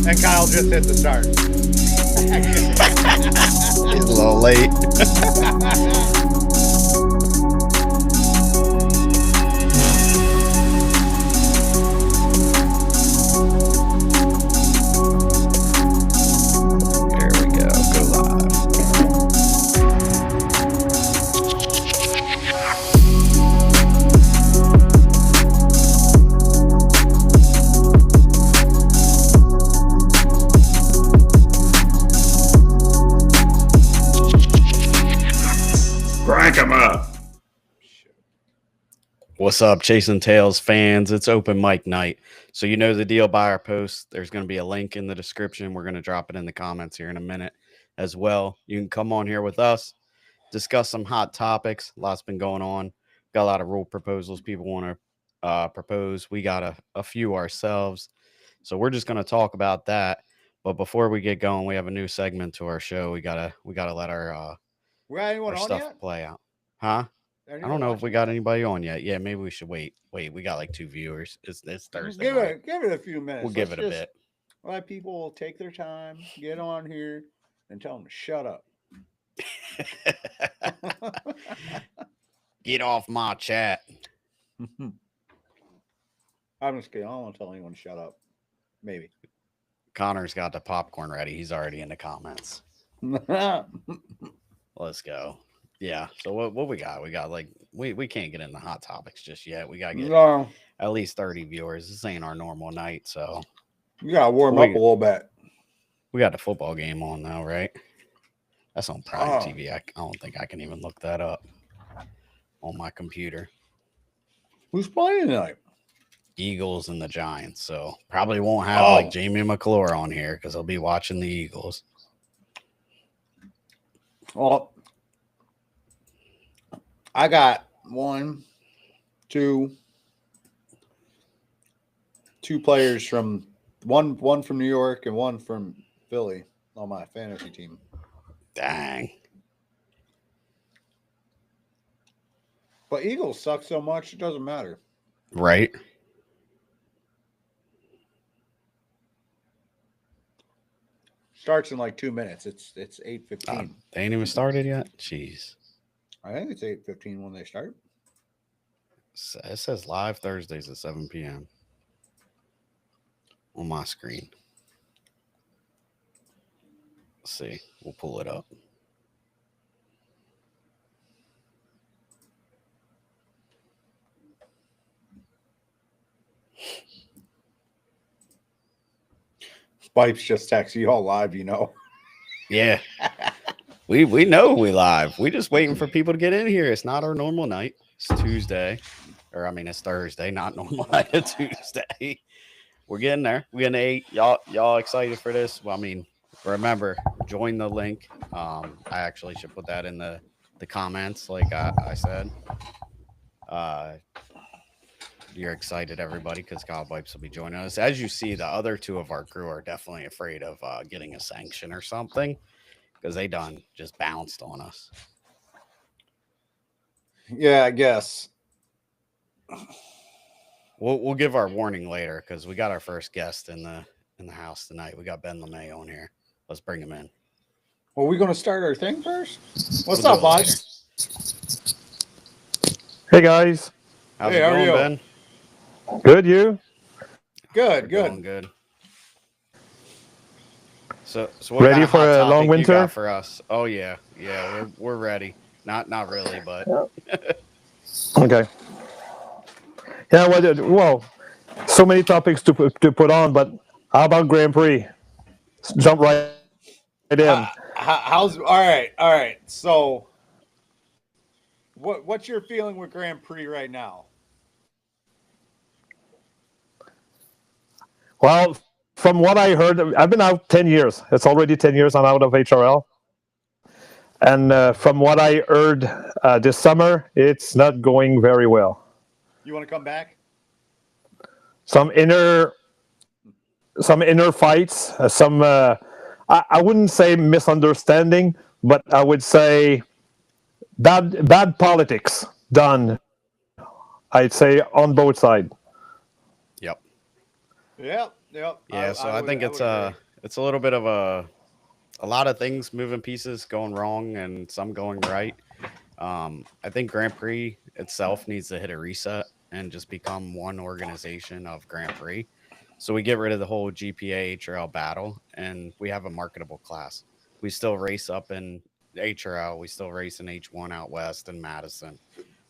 And Kyle just hit the start. He's a little late. There we go. Go live. Crank 'em up. What's up, Chasing Tails fans? It's open mic night. So you know the deal by our post. There's going to be a link in the description. We're going to drop it in the comments here in a minute as well. You can come on here with us, discuss some hot topics. A lot's been going on. Got a lot of rule proposals people want to propose. We got a few ourselves. So we're just going to talk about that. But before we get going, we have a new segment to our show. We gotta let We got anyone our on stuff yet? play out. Huh? I don't know if we got anybody on yet. Yeah, maybe we should wait. Wait, we got like 2 viewers. It's Thursday. Give it a few minutes. We'll give it a bit. Let people take their time, get on here, and tell them to shut up. Get off my chat. I'm just kidding. I don't want to tell anyone to shut up. Maybe. Connor's got the popcorn ready. He's already in the comments. Let's go. Yeah. So what we got? We got like we can't get into hot topics just yet. We gotta get at least 30 viewers. This ain't our normal night, so you gotta warm up a little bit. We got the football game on now, right? That's on Prime TV. I don't think I can even look that up on my computer. Who's playing tonight? Eagles and the Giants. So probably won't have like Jamie McClure on here because he'll be watching the Eagles. Well, I got two players from one from New York and one from Philly on my fantasy team. Dang. But Eagles suck so much it doesn't matter. Right. Starts in like 2 minutes. It's 8:15. They ain't even started yet. Jeez. I think it's 8:15 when they start. It says live Thursdays at 7 p.m. on my screen. Let's see. We'll pull it up. Spipes just text you all live, you know. Yeah. We know we live. We just waiting for people to get in here. It's not our normal night. It's Tuesday. Or I mean it's Thursday, not normal night. It's Tuesday. We're getting there. We're getting 8. Y'all excited for this? Well, I mean, remember, join the link. I actually should put that in the comments, like I said. You're excited, everybody, because Kyle Bipes will be joining us. As you see, the other 2 of our crew are definitely afraid of getting a sanction or something because they done just bounced on us. Yeah, I guess. We'll give our warning later because we got our first guest in the house tonight. We got Ben LeMay on here. Let's bring him in. Well, we going to start our thing first? What's up, bud? Hey guys. How's it going, Ben? Good, you? Good. Good. So what ready kind of for hot a topic long you winter? got for us? Oh yeah, we're ready. Not really, but Okay. Yeah, well, so many topics to put on, but how about Grand Prix? Jump right in. How's all right. So, what's your feeling with Grand Prix right now? Well, from what I heard, I've been out 10 years. It's already 10 years I'm out of HRL. And from what I heard this summer, it's not going very well. You want to come back? Some inner fights, I wouldn't say misunderstanding, but I would say bad politics done, I'd say, on both sides. yep. Yep. Yeah, so I think would agree. it's a little bit of a lot of things moving pieces going wrong and some going right. I think Grand Prix itself needs to hit a reset and just become one organization of Grand Prix. So we get rid of the whole GPA HRL battle and we have a marketable class. We still race up in HRL, we still race in H1 out west and Madison,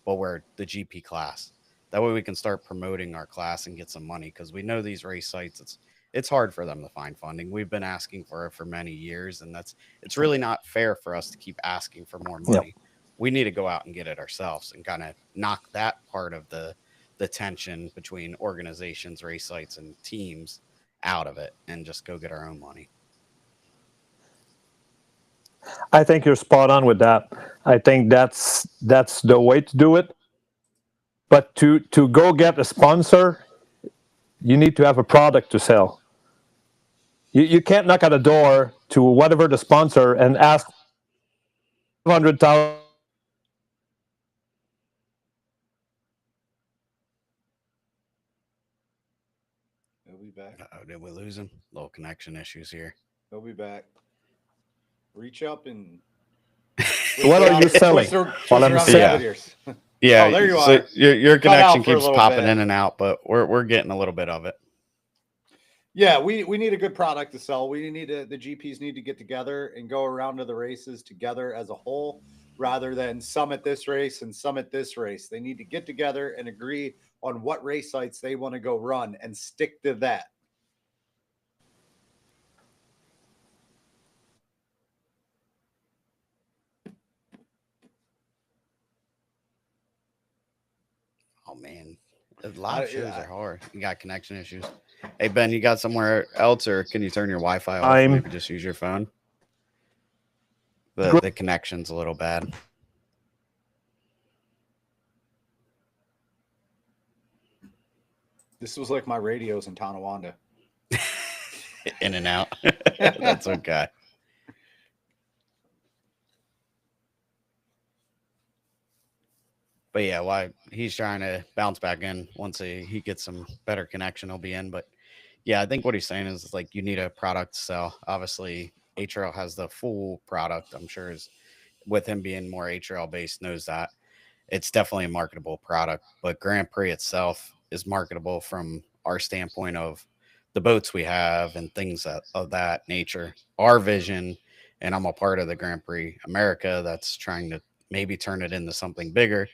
but we're the GP class. That way we can start promoting our class and get some money because we know these race sites it's hard for them to find funding. We've been asking for it for many years, and it's really not fair for us to keep asking for more Yep. money. We need to go out and get it ourselves and kind of knock that part of the tension between organizations, race sites, and teams out of it and just go get our own money. I think you're spot on with that. I think that's the way to do it. But to go get a sponsor, you need to have a product to sell. You can't knock at a door to whatever the sponsor and ask 100,000. He'll be back. Uh-oh, did we lose him? Little connection issues here. He'll be back. Reach up and. What are you selling? While I'm saying- Yeah, Oh, there you so are. your Cut out connection for a keeps little popping bit. in and out, but we're getting a little bit of it. Yeah, we need a good product to sell. The GPs need to get together and go around to the races together as a whole, rather than some at this race and some at this race. They need to get together and agree on what race sites they want to go run and stick to that. Oh man, a lot of shows yeah. are hard. You got connection issues. Hey Ben, you got somewhere else, or can you turn your Wi-Fi off? I'm- Maybe just use your phone. The connection's a little bad. This was like my radios in Tonawanda. In and out. That's okay. But yeah, why he's trying to bounce back in once he gets some better connection, he'll be in. But yeah, I think what he's saying is like you need a product to sell. Obviously, HRL has the full product. I'm sure is with him being more HRL based, knows that it's definitely a marketable product. But Grand Prix itself is marketable from our standpoint of the boats we have and things of that nature. Our vision, and I'm a part of the Grand Prix America that's trying to maybe turn it into something bigger,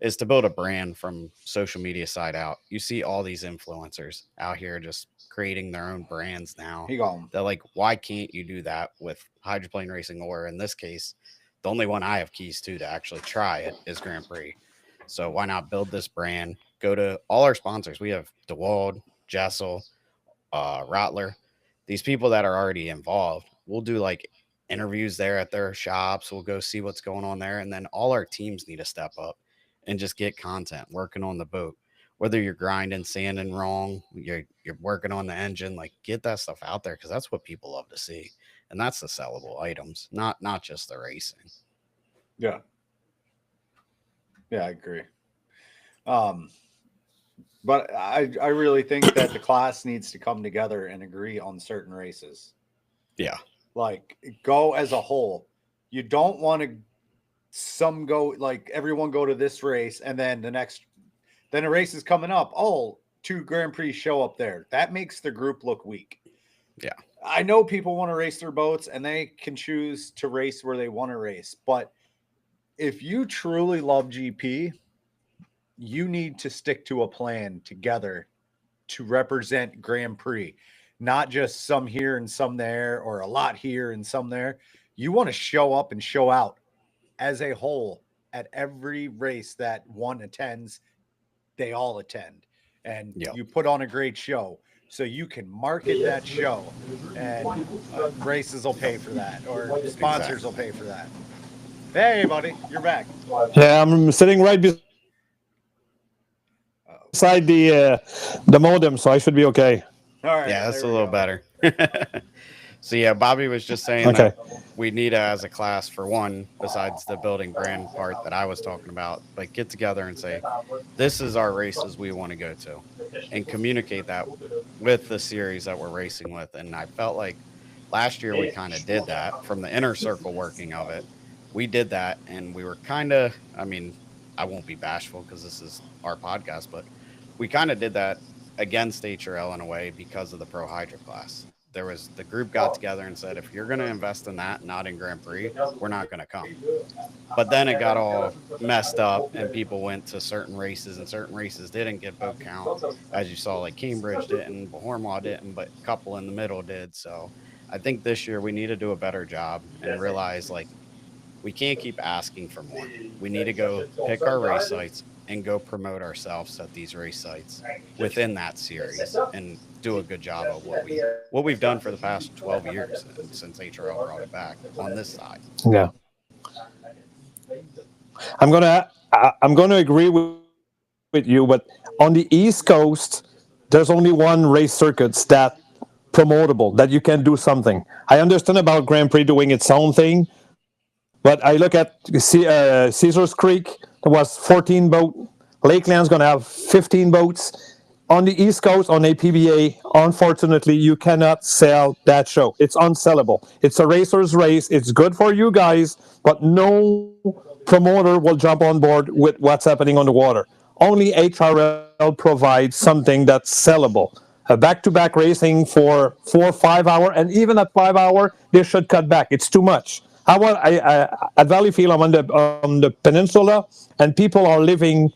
is to build a brand from social media side out. You see all these influencers out here just creating their own brands now. He gone. They're like, why can't you do that with hydroplane racing? Or in this case, the only one I have keys to actually try it is Grand Prix. So why not build this brand? Go to all our sponsors. We have DeWald, Jessel, Rottler, these people that are already involved. We'll do like interviews there at their shops. We'll go see what's going on there. And then all our teams need to step up and just get content working on the boat. Whether you're grinding, sanding wrong, you're working on the engine, like get that stuff out there because that's what people love to see. And that's the sellable items, not just the racing. Yeah. Yeah, I agree. But I really think that the class needs to come together and agree on certain races. Yeah. Like go as a whole. You don't want to go like everyone go to this race and then then a race is coming up. Oh, 2 Grand Prix show up there. That makes the group look weak. Yeah. I know people want to race their boats and they can choose to race where they want to race, but if you truly love GP, you need to stick to a plan together to represent Grand Prix, not just some here and some there or a lot here and some there. You want to show up and show out as a whole at every race that one attends, they all attend. And you put on a great show so you can market that show and races will pay for that or sponsors will pay for that. Hey, buddy, you're back. Yeah, I'm sitting right beside the modem, so I should be okay. All right. Yeah, that's there a we little go. better. So yeah, Bobby was just saying Okay. that we need as a class for one, besides the building brand part that I was talking about, like get together and say, this is our races we want to go to, and communicate that with the series that we're racing with. And I felt like last year we kind of did that from the inner circle working of it. We did that, and we were kind of, I mean, I won't be bashful because this is our podcast, but we kind of did that against HRL in a way because of the Pro Hydro class. There was the group got together and said, if you're going to invest in that, not in Grand Prix, we're not going to come. But then it got all messed up, and people went to certain races, and certain races didn't get vote count, as you saw, like Cambridge didn't, Bahormlaw didn't, but a couple in the middle did. So I think this year we need to do a better job and realize, like, we can't keep asking for more. We need to go pick our race sites and go promote ourselves at these race sites within that series and do a good job of what we've done for the past 12 years since HRL brought it back on this side. Yeah. I'm gonna agree with you, but on the East Coast, there's only one race circuits that promotable that you can do something. I understand about Grand Prix doing its own thing, but I look at Caesars Creek. There was 14 boat. Lakeland's going to have 15 boats. On the East Coast, on APBA, unfortunately, you cannot sell that show. It's unsellable. It's a racer's race. It's good for you guys, but no promoter will jump on board with what's happening on the water. Only HRL provides something that's sellable. A back-to-back racing for 4 or 5 hours, and even at 5 hours, they should cut back. It's too much. I at Valleyfield, I'm on the peninsula, and people are leaving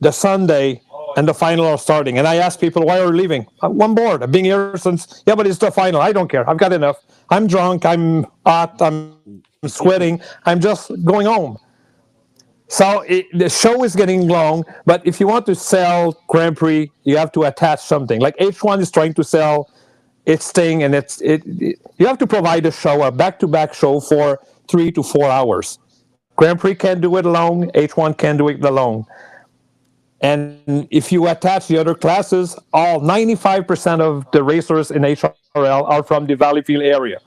the Sunday, and the final are starting. And I ask people, why are you leaving? I'm bored. I've been here since, yeah, but it's the final. I don't care. I've got enough. I'm drunk. I'm hot. I'm sweating. I'm just going home. So the show is getting long, but if you want to sell Grand Prix, you have to attach something. Like H1 is trying to sell its thing, and you have to provide a show, a back-to-back show for 3 to 4 hours. Grand Prix can't do it alone. H1 can't do it alone. And if you attach the other classes, 95% of the racers in HRL are from the Valleyfield area,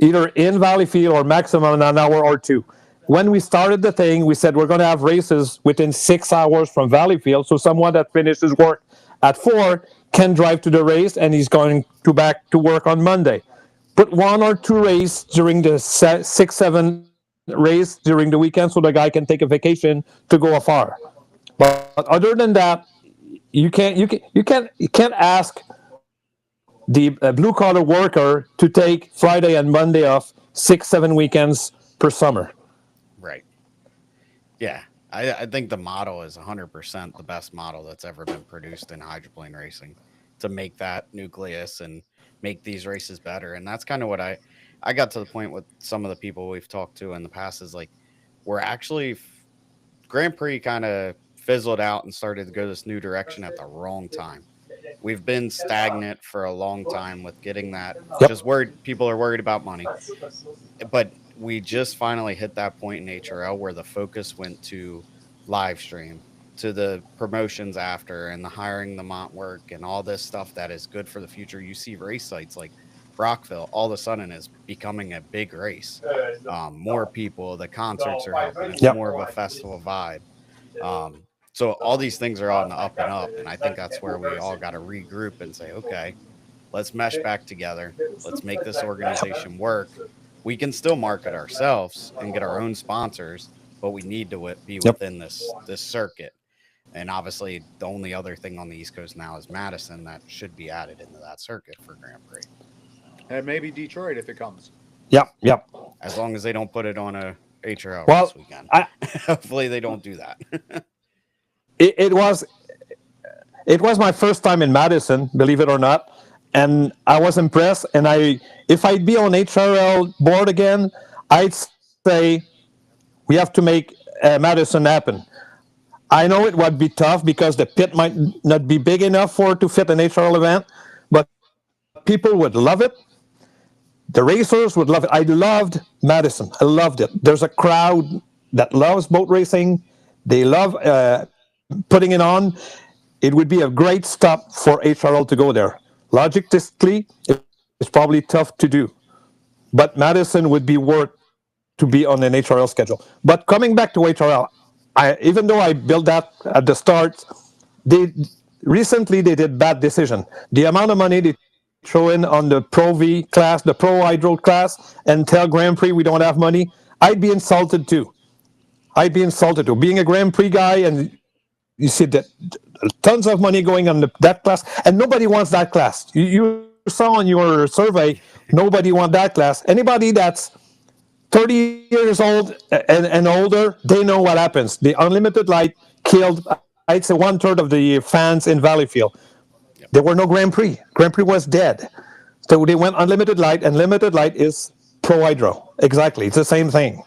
either in Valleyfield or maximum an hour or two. When we started the thing, we said we're going to have races within 6 hours from Valleyfield, so someone that finishes work at 4 can drive to the race, and he's going to back to work on Monday. Put 1 or 2 races during the 6-7 race during the weekend, so the guy can take a vacation to go afar. But other than that, you can't ask the blue collar worker to take Friday and Monday off 6-7 weekends per summer. Right. Yeah. I think the model is 100% the best model that's ever been produced in hydroplane racing, to make that nucleus and make these races better. And that's kind of what I got to the point with some of the people we've talked to in the past is like, we're actually Grand Prix kind of fizzled out and started to go this new direction at the wrong time. We've been stagnant for a long time with getting that. Just worried, people are worried about money, but we just finally hit that point in HRL where the focus went to live stream, to the promotions after, and the hiring the Mont work and all this stuff that is good for the future. You see race sites like Brockville all of a sudden is becoming a big race. More people, the concerts are happening. It's more of a festival vibe. So all these things are on the up and up, and I think that's where we all got to regroup and say, okay, let's mesh back together. Let's make this organization work. We can still market ourselves and get our own sponsors, but we need to be within this circuit. And obviously, the only other thing on the East Coast now is Madison that should be added into that circuit for Grand Prix. And maybe Detroit if it comes. Yep. As long as they don't put it on a HRL this weekend. Hopefully they don't do that. It was my first time in Madison, believe it or not, and I was impressed. And if I'd be on HRL board again, I'd say we have to make Madison happen. I know it would be tough because the pit might not be big enough to fit an HRL event, but people would love it. The racers would love it. I loved Madison. I loved it. There's a crowd that loves boat racing. They love putting it on. It would be a great stop for HRL to go there. Logistically, it It's probably tough to do, but Madison would be worth to be on an HRL schedule. But coming back to HRL, even though I built that at the start, recently they did bad decision. The amount of money they throw in on the Pro V class, the Pro Hydro class, and tell Grand Prix we don't have money, I'd be insulted too. Being a Grand Prix guy, and you see that tons of money going on that class, and nobody wants that class. You saw on your survey, nobody wants that class. Anybody that's 30 years old and older, they know what happens. The unlimited light killed, I'd say, 1/3 of the fans in Valleyfield. Yep. There were no Grand Prix. Grand Prix was dead. So they went unlimited light, and limited light is Pro Hydro. Exactly. It's the same thing.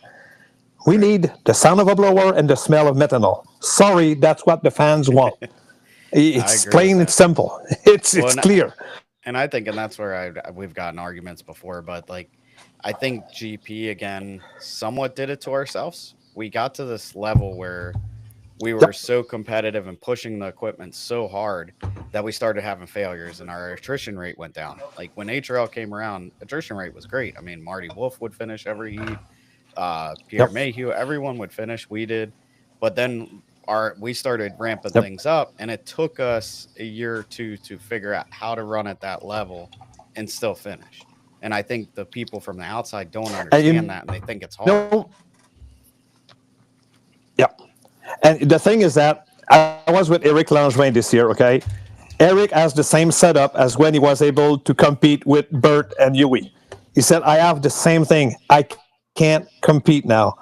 We need the sound of a blower and the smell of methanol. Sorry, that's what the fans want. It's plain and simple. It's clear. And I think, and that's where we've gotten arguments before, but like, I think GP again somewhat did it to ourselves. We got to this level where we were so competitive and pushing the equipment so hard that we started having failures and our attrition rate went down. Like when HRL came around, attrition rate was great. I mean, Marty Wolf would finish every heat. Pierre Mayhew, everyone would finish. We did, but then we started ramping things up, and it took us a year or two to figure out how to run at that level and still finish. And I think the people from the outside don't understand that, and they think it's hard. No. Yep. And the thing is that I was with Eric Langevin this year. Okay, Eric has the same setup as when he was able to compete with Bert and Yui. He said, "I have the same thing. I can't compete now.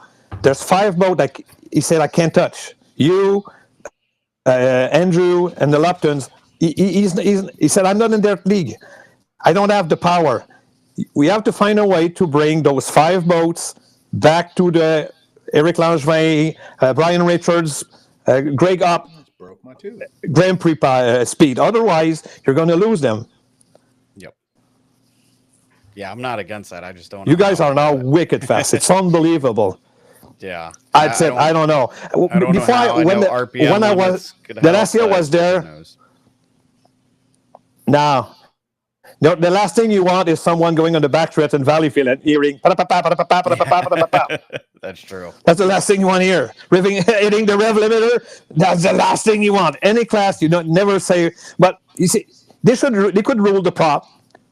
There's 5 boats that he said I can't touch. You, Andrew, and the Luptons. He said I'm not in their league. I don't have the power. We have to find a way to bring those 5 boats back to the Eric Langevin, Brian Richards, Greg Up, Grand Prix speed. Otherwise, you're going to lose them." Yeah, I'm not against that. I just don't. You guys are now wicked fast. It's unbelievable. Yeah, I said I don't know. Before when I was the last year was there. Now, the last thing you want is someone going on the back stretch in Valleyfield and hearing. That's true. That's the last thing you want to hear. Hitting the rev limiter. That's the last thing you want. Any class, you don't never say. But you see, they could rule the prop.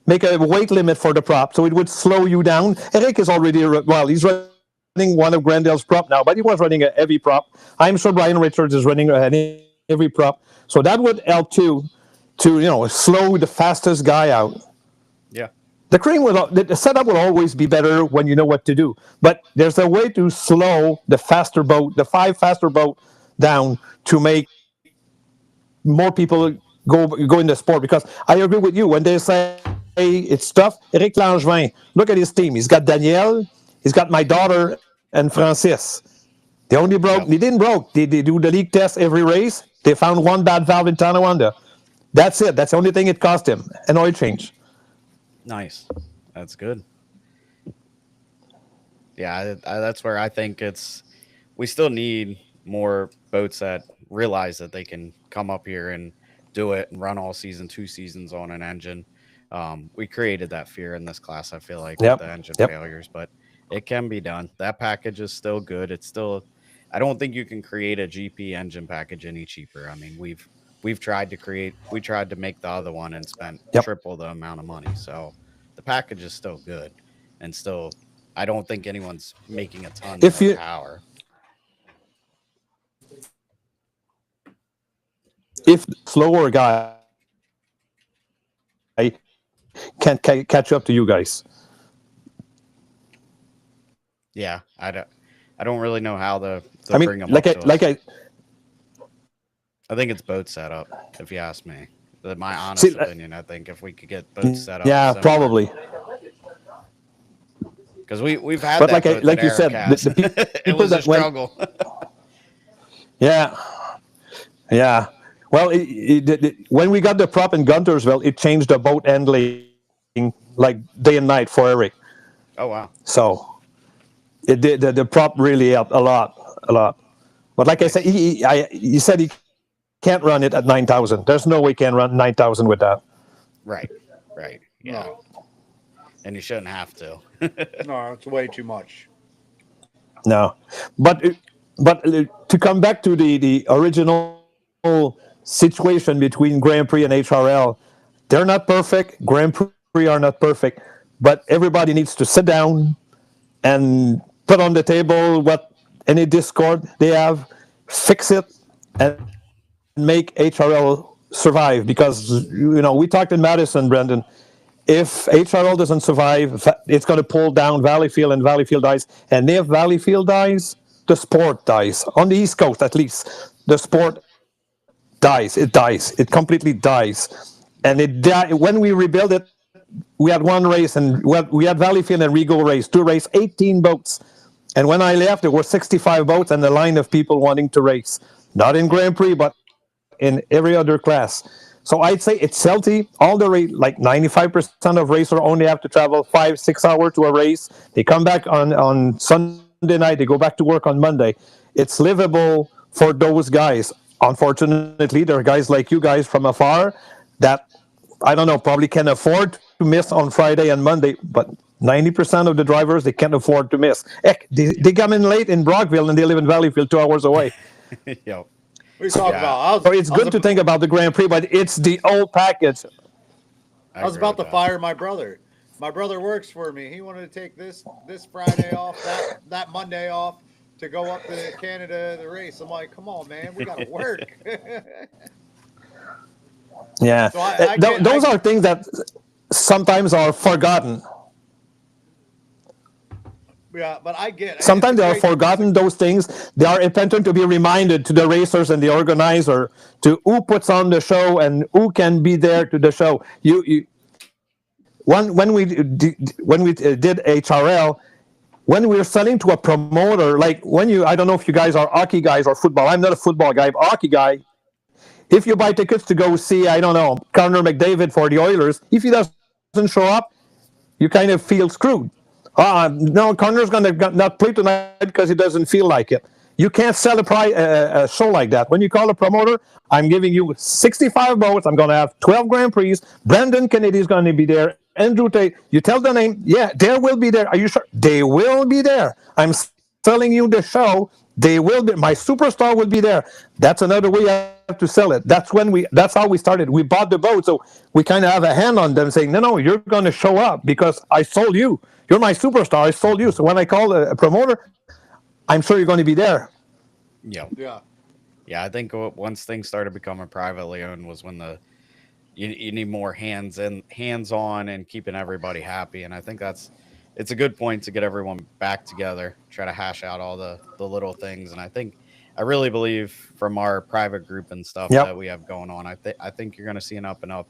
Make a weight limit for the prop, so it would slow you down. Eric is already, he's running one of Grandel's prop now, but he was running a heavy prop. I'm sure Brian Richards is running a heavy prop. So that would help too, to slow the fastest guy out. Yeah. The setup will always be better when you know what to do. But there's a way to slow the faster boat, the 5 faster boat down to make more people go in the sport. Because I agree with you when they say, "Hey, it's tough." Eric Langevin, look at his team. He's got Danielle, he's got my daughter, and Francis. They only broke. They didn't broke. They do the league test every race. They found one bad valve in Tonawanda. That's it. That's the only thing it cost him. An oil change. Nice. That's good. Yeah, that's where I think we still need more boats that realize that they can come up here and do it and run all season, 2 seasons on an engine. We created that fear in this class, I feel like, with the engine failures, but it can be done. That package is still good. It's still, I don't think you can create a GP engine package any cheaper. I mean, we've tried to make the other one and spent triple the amount of money. So the package is still good, and still, I don't think anyone's making a ton of power. If slower guy can't catch up to you guys. Yeah, I don't really know how to bring them I think it's boat setup, if you ask me. My honest opinion, I think if we could get boats set up. Yeah, probably. Because we've had but that like you said, the people it was that a struggle. Yeah. Well, when we got the prop in Guntersville, it changed the boat handling like day and night for Eric. Oh, wow. So it did, the prop really helped a lot. But like I said, he said he can't run it at 9,000. There's no way he can run 9,000 with that. Right. Yeah. and you shouldn't have to. No, it's way too much. No, but to come back to the original situation between Grand Prix and HRL, they're not perfect. Grand Prix are not perfect, but everybody needs to sit down and put on the table what any discord they have, fix it, and make HRL survive. Because we talked in Madison, Brendan. If HRL doesn't survive, it's going to pull down Valleyfield, and Valleyfield dies. And if Valleyfield dies, the sport dies. On the East Coast, at least, the sport dies. It dies. It completely dies. And when we rebuild it, we had one race, and we had Valleyfield and Regal race, 18 boats. And when I left, there were 65 boats and a line of people wanting to race. Not in Grand Prix, but in every other class. So I'd say it's healthy. All the like 95% of racers only have to travel 5-6 hours to a race. They come back on Sunday night. They go back to work on Monday. It's livable for those guys. Unfortunately, there are guys like you guys from afar that, I don't know, probably can afford to miss on Friday and Monday. But 90% of the drivers, they can't afford to miss. Heck, they come in late in Brockville and they live in Valleyfield 2 hours away. Yep. We talk about. So it's good to think about the Grand Prix, but it's the whole package. I was about to fire my brother. My brother works for me. He wanted to take this Friday off, that Monday off to go up to Canada the race. I'm like, come on, man, we got to work. Yeah, So those are things that sometimes are forgotten. Yeah, but I get it. Sometimes they are forgotten, those things. They are important to be reminded to the racers and the organizer to who puts on the show and who can be there to the show. When we did HRL, when we were selling to a promoter, like I don't know if you guys are hockey guys or football. I'm not a football guy, but hockey guy. If you buy tickets to go see, I don't know, Connor McDavid for the Oilers, if he doesn't show up, you kind of feel screwed. No, Connor's going to not play tonight because he doesn't feel like it. You can't sell a show like that. When you call a promoter, I'm giving you 65 boats. I'm going to have 12 Grand Prix. Brendan Kennedy is going to be there. Andrew Tate. You tell the name. Yeah, they will be there. Are you sure? They will be there. I'm selling you the show. They will be. My superstar will be there. That's another way I have to sell it. That's how we started. We bought the boat, so we kind of have a hand on them saying, no, you're going to show up because I sold you. You're my superstar. I sold you. So when I call a promoter, I'm sure you're going to be there. Yeah. I think once things started becoming privately owned was when you need more hands-on and keeping everybody happy. And I think it's a good point to get everyone back together, try to hash out all the little things. And I really believe from our private group and stuff that we have going on, I think you're going to see an up and up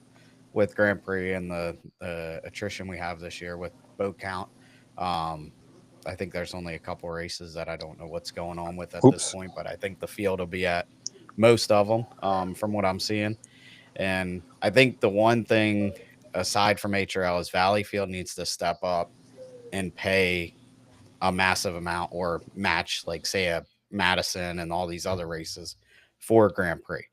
with Grand Prix and the attrition we have this year with boat count. I think there's only a couple races that I don't know what's going on with at this point, but I think the field will be at most of them from what I'm seeing. And I think the one thing aside from HRL is Valleyfield needs to step up and pay a massive amount or match, like say a Madison and all these other races for Grand Prix.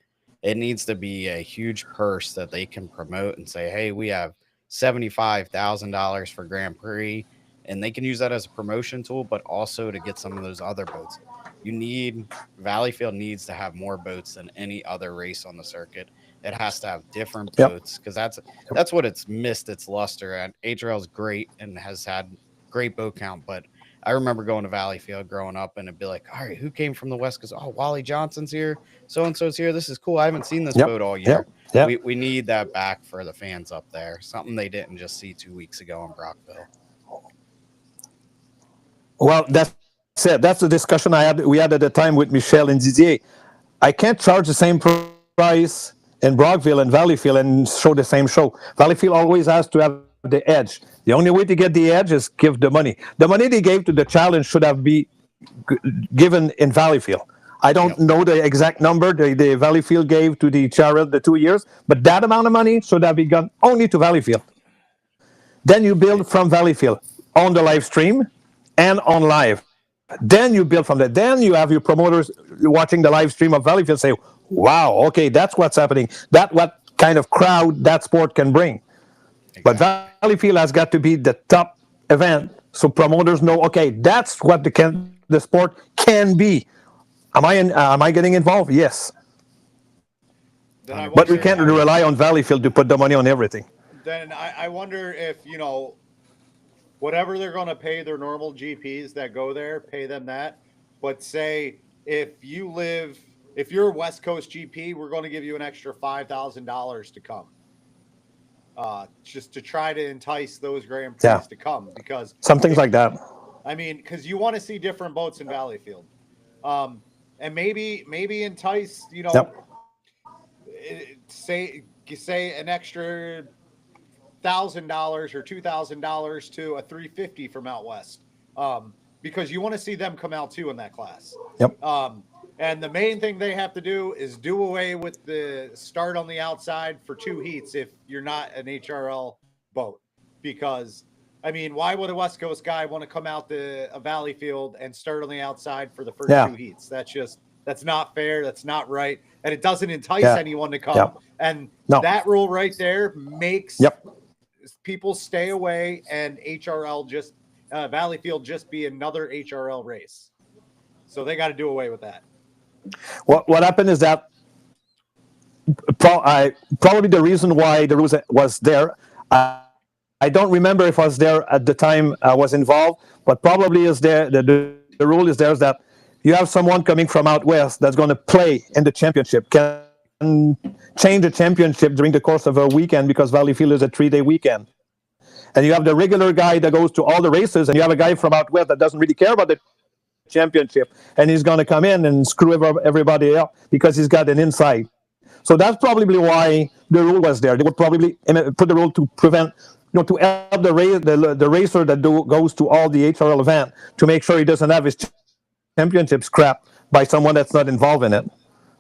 It needs to be a huge purse that they can promote and say, hey, we have $75,000 for Grand Prix, and they can use that as a promotion tool, but also to get some of those other boats. Valleyfield needs to have more boats than any other race on the circuit. It has to have different boats because that's what it's missed its luster at. HRL is great and has had great boat count, but I remember going to Valleyfield growing up and it'd be like, all right, who came from the West? Because, Wally Johnson's here. So-and-so's here. This is cool. I haven't seen this boat all year. We need that back for the fans up there. Something they didn't just see 2 weeks ago in Brockville. Well, that's it. That's the discussion we had at the time with Michel and Didier. I can't charge the same price in Brockville and Valleyfield and show the same show. Valleyfield always has to have the edge. The only way to get the edge is give the money. The money they gave to the challenge should have been given in Valleyfield. I don't know the exact number the Valleyfield gave to the chariot the 2 years, but that amount of money should have been gone only to Valleyfield. Then you build from Valleyfield on the live stream and on live. Then you build from that. Then you have your promoters watching the live stream of Valleyfield say, wow, okay, that's what's happening. That's what kind of crowd that sport can bring. But Valleyfield has got to be the top event, so promoters know. Okay, that's what the sport can be. Am I getting involved? Yes. But we can't rely on Valleyfield to put the money on everything. Then I wonder if, whatever they're going to pay their normal GPs that go there, pay them that. But say if you're a West Coast GP, we're going to give you an extra $5,000 to come. Just to try to entice those Grand Prix to come, because some things like that. I mean, because you want to see different boats in Valleyfield, and maybe entice, say an extra $1,000 or $2,000 to a 350 from out west, because you want to see them come out too in that class. Yep. And the main thing they have to do is do away with the start on the outside for 2 heats if you're not an HRL boat. Because, I mean, why would a West Coast guy want to come out to a Valleyfield and start on the outside for the first 2 heats? That's not fair. That's not right. And it doesn't entice anyone to come. And that rule right there makes people stay away, and HRL Valleyfield just be another HRL race. So they got to do away with that. What happened is that probably the reason why the rules was there, I don't remember if I was there at the time I was involved, but probably is there. The rule is there is that you have someone coming from out west that's going to play in the championship, can change the championship during the course of a weekend, because Valleyfield is a 3-day weekend. And you have the regular guy that goes to all the races, and you have a guy from out west that doesn't really care about the championship, and he's going to come in and screw everybody up because he's got an insight. So that's probably why the rule was there. They would probably put the rule to prevent, to help the racer that goes to all the HRL event, to make sure he doesn't have his championship scrapped by someone that's not involved in it.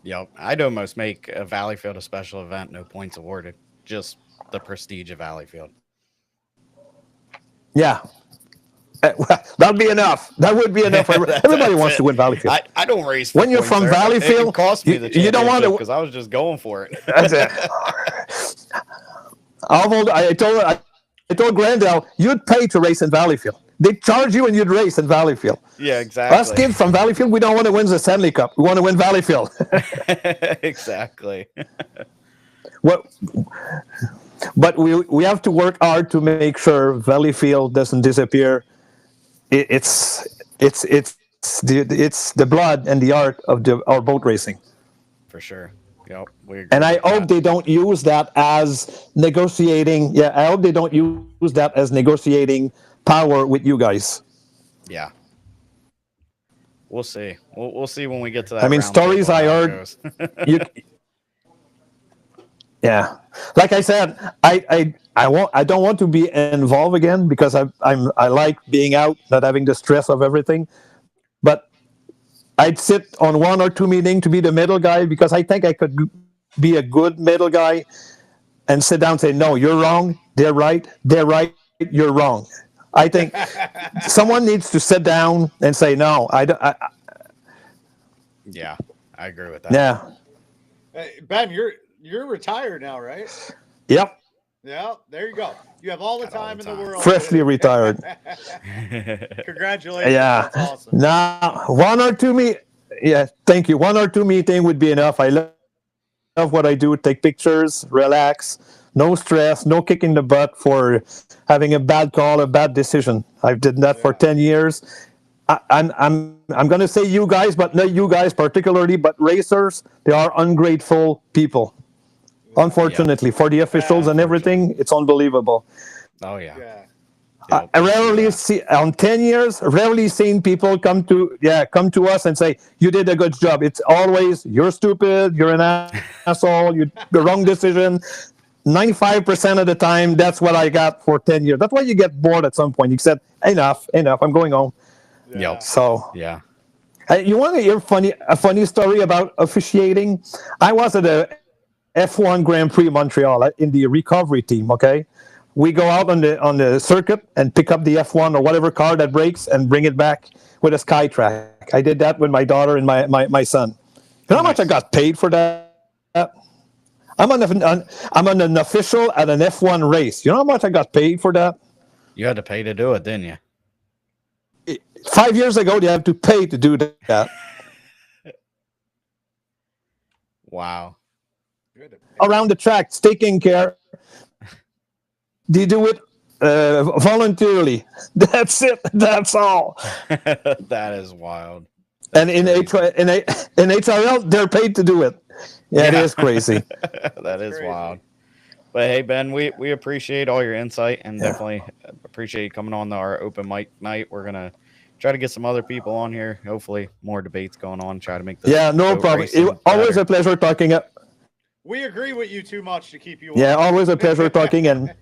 Yep, I'd almost make a Valleyfield a special event, no points awarded, just the prestige of Valleyfield. Yeah. That'd be enough. That would be enough. Everybody wants to win Valleyfield. I don't race when you're from Valleyfield. It cost me the you don't want to, because I was just going for it. That's it. I told Grandel, you'd pay to race in Valleyfield. They'd charge you and you'd race in Valleyfield. Yeah, exactly. Us kids from Valleyfield, we don't want to win the Stanley Cup. We want to win Valleyfield. Exactly. But we have to work hard to make sure Valleyfield doesn't disappear. It's the blood and the art of our boat racing. For sure. Yep. And I hope they don't use that as negotiating. Yeah, I hope they don't use that as negotiating power with you guys. Yeah. We'll see. We'll see when we get to that. I mean, stories I heard. Yeah, like I said, I don't want to be involved again, because I like being out, not having the stress of everything. But I'd sit on 1 or 2 meetings to be the middle guy, because I think I could be a good middle guy and sit down and say, no, you're wrong. They're right. They're right. You're wrong. I think someone needs to sit down and say, no, yeah, I agree with that. Yeah. Hey, Ben, you're retired now, right? Yep. Yeah, there you go. You have all the time in the world. Freshly retired. Congratulations. Yeah. That's awesome. Now, 1 or 2 yeah, thank you. 1 or 2 meeting would be enough. I love what I do. Take pictures, relax, no stress, no kick in the butt for having a bad call, a bad decision. I've did that for 10 years. I'm going to say you guys, but not you guys particularly, but racers, they are ungrateful people. Unfortunately, for the officials and everything, it's unbelievable. Oh yeah. I rarely see, on 10 years, rarely seen people come to us and say, you did a good job. It's always, you're stupid, you're an asshole, you the wrong decision. 95% of the time, that's what I got for 10 years. That's why you get bored at some point. You said, enough, I'm going home. Yep. So, yeah. You want to hear a funny story about officiating? I was at a F1 Grand Prix Montreal in the recovery team, okay? We go out on the circuit and pick up the F1 or whatever car that breaks and bring it back with a SkyTrack. I did that with my daughter and my son. You know how much I got paid for that? I'm on an official at an F1 race. You know how much I got paid for that? You had to pay to do it, didn't you? 5 years ago, you have to pay to do that. Wow. Around the track, taking care. They do it voluntarily. That's it. That's all. That is wild. And in HRL, they're paid to do it. Yeah, it is crazy. That is crazy. wild. But hey, Ben, we appreciate all your insight and definitely appreciate you coming on our open mic night. We're gonna try to get some other people on here. Hopefully, more debates going on. Try to make this. Yeah, no boat problem. racing Always better. a pleasure talking. We agree with you too much to keep you. Yeah, on. always a pleasure talking. And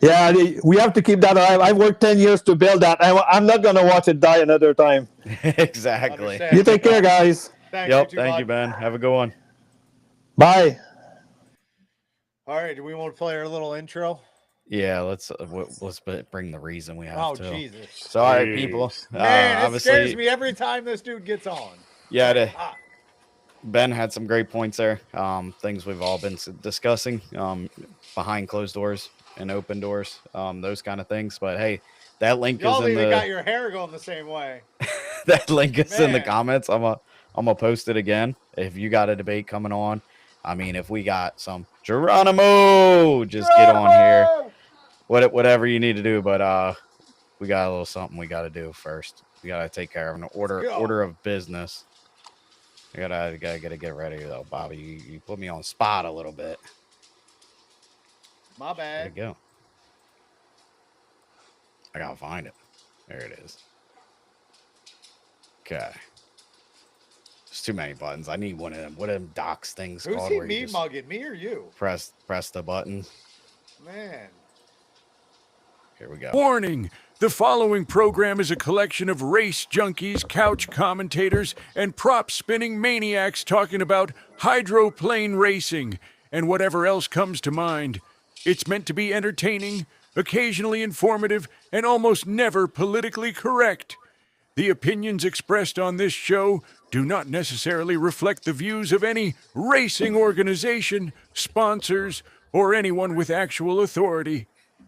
yeah, we have to keep that alive. I worked 10 years to build that. I'm not gonna watch it die another time. Exactly. Understand. You take care, guys. Thank Yep. too Thank much. you, Ben. Have a good one. Bye. All right, do we want to play our little intro? Yeah, let's bring the reason we have Oh, to. Jesus. So, all right, people. Man, it obviously, scares me every time this dude gets on. yeah, Ah, Ben had some great points there. Things we've all been discussing behind closed doors and open doors, those kind of things. But hey, that link y'all is in even the got your hair going the same way. that link is in the Man. comments. I'm gonna post it again. If you got a debate coming on, I mean, if we got some Geronimo, just get on here. Whatever you need to do, but we got a little something we got to do first. We got to take care of an order of business. I gotta get ready though, Bobby. You put me on spot a little bit. My There you bad. go. I gotta find it. There it is. Okay. There's too many buttons. I need one of them. What are them docs things Who's called? he Where you me just mugging? Me or you? press the button. Man. Here we go. Warning! The following program is a collection of race junkies, couch commentators, and prop spinning maniacs talking about hydroplane racing and whatever else comes to mind. It's meant to be entertaining, occasionally informative, and almost never politically correct. The opinions expressed on this show do not necessarily reflect the views of any racing organization, sponsors, or anyone with actual authority.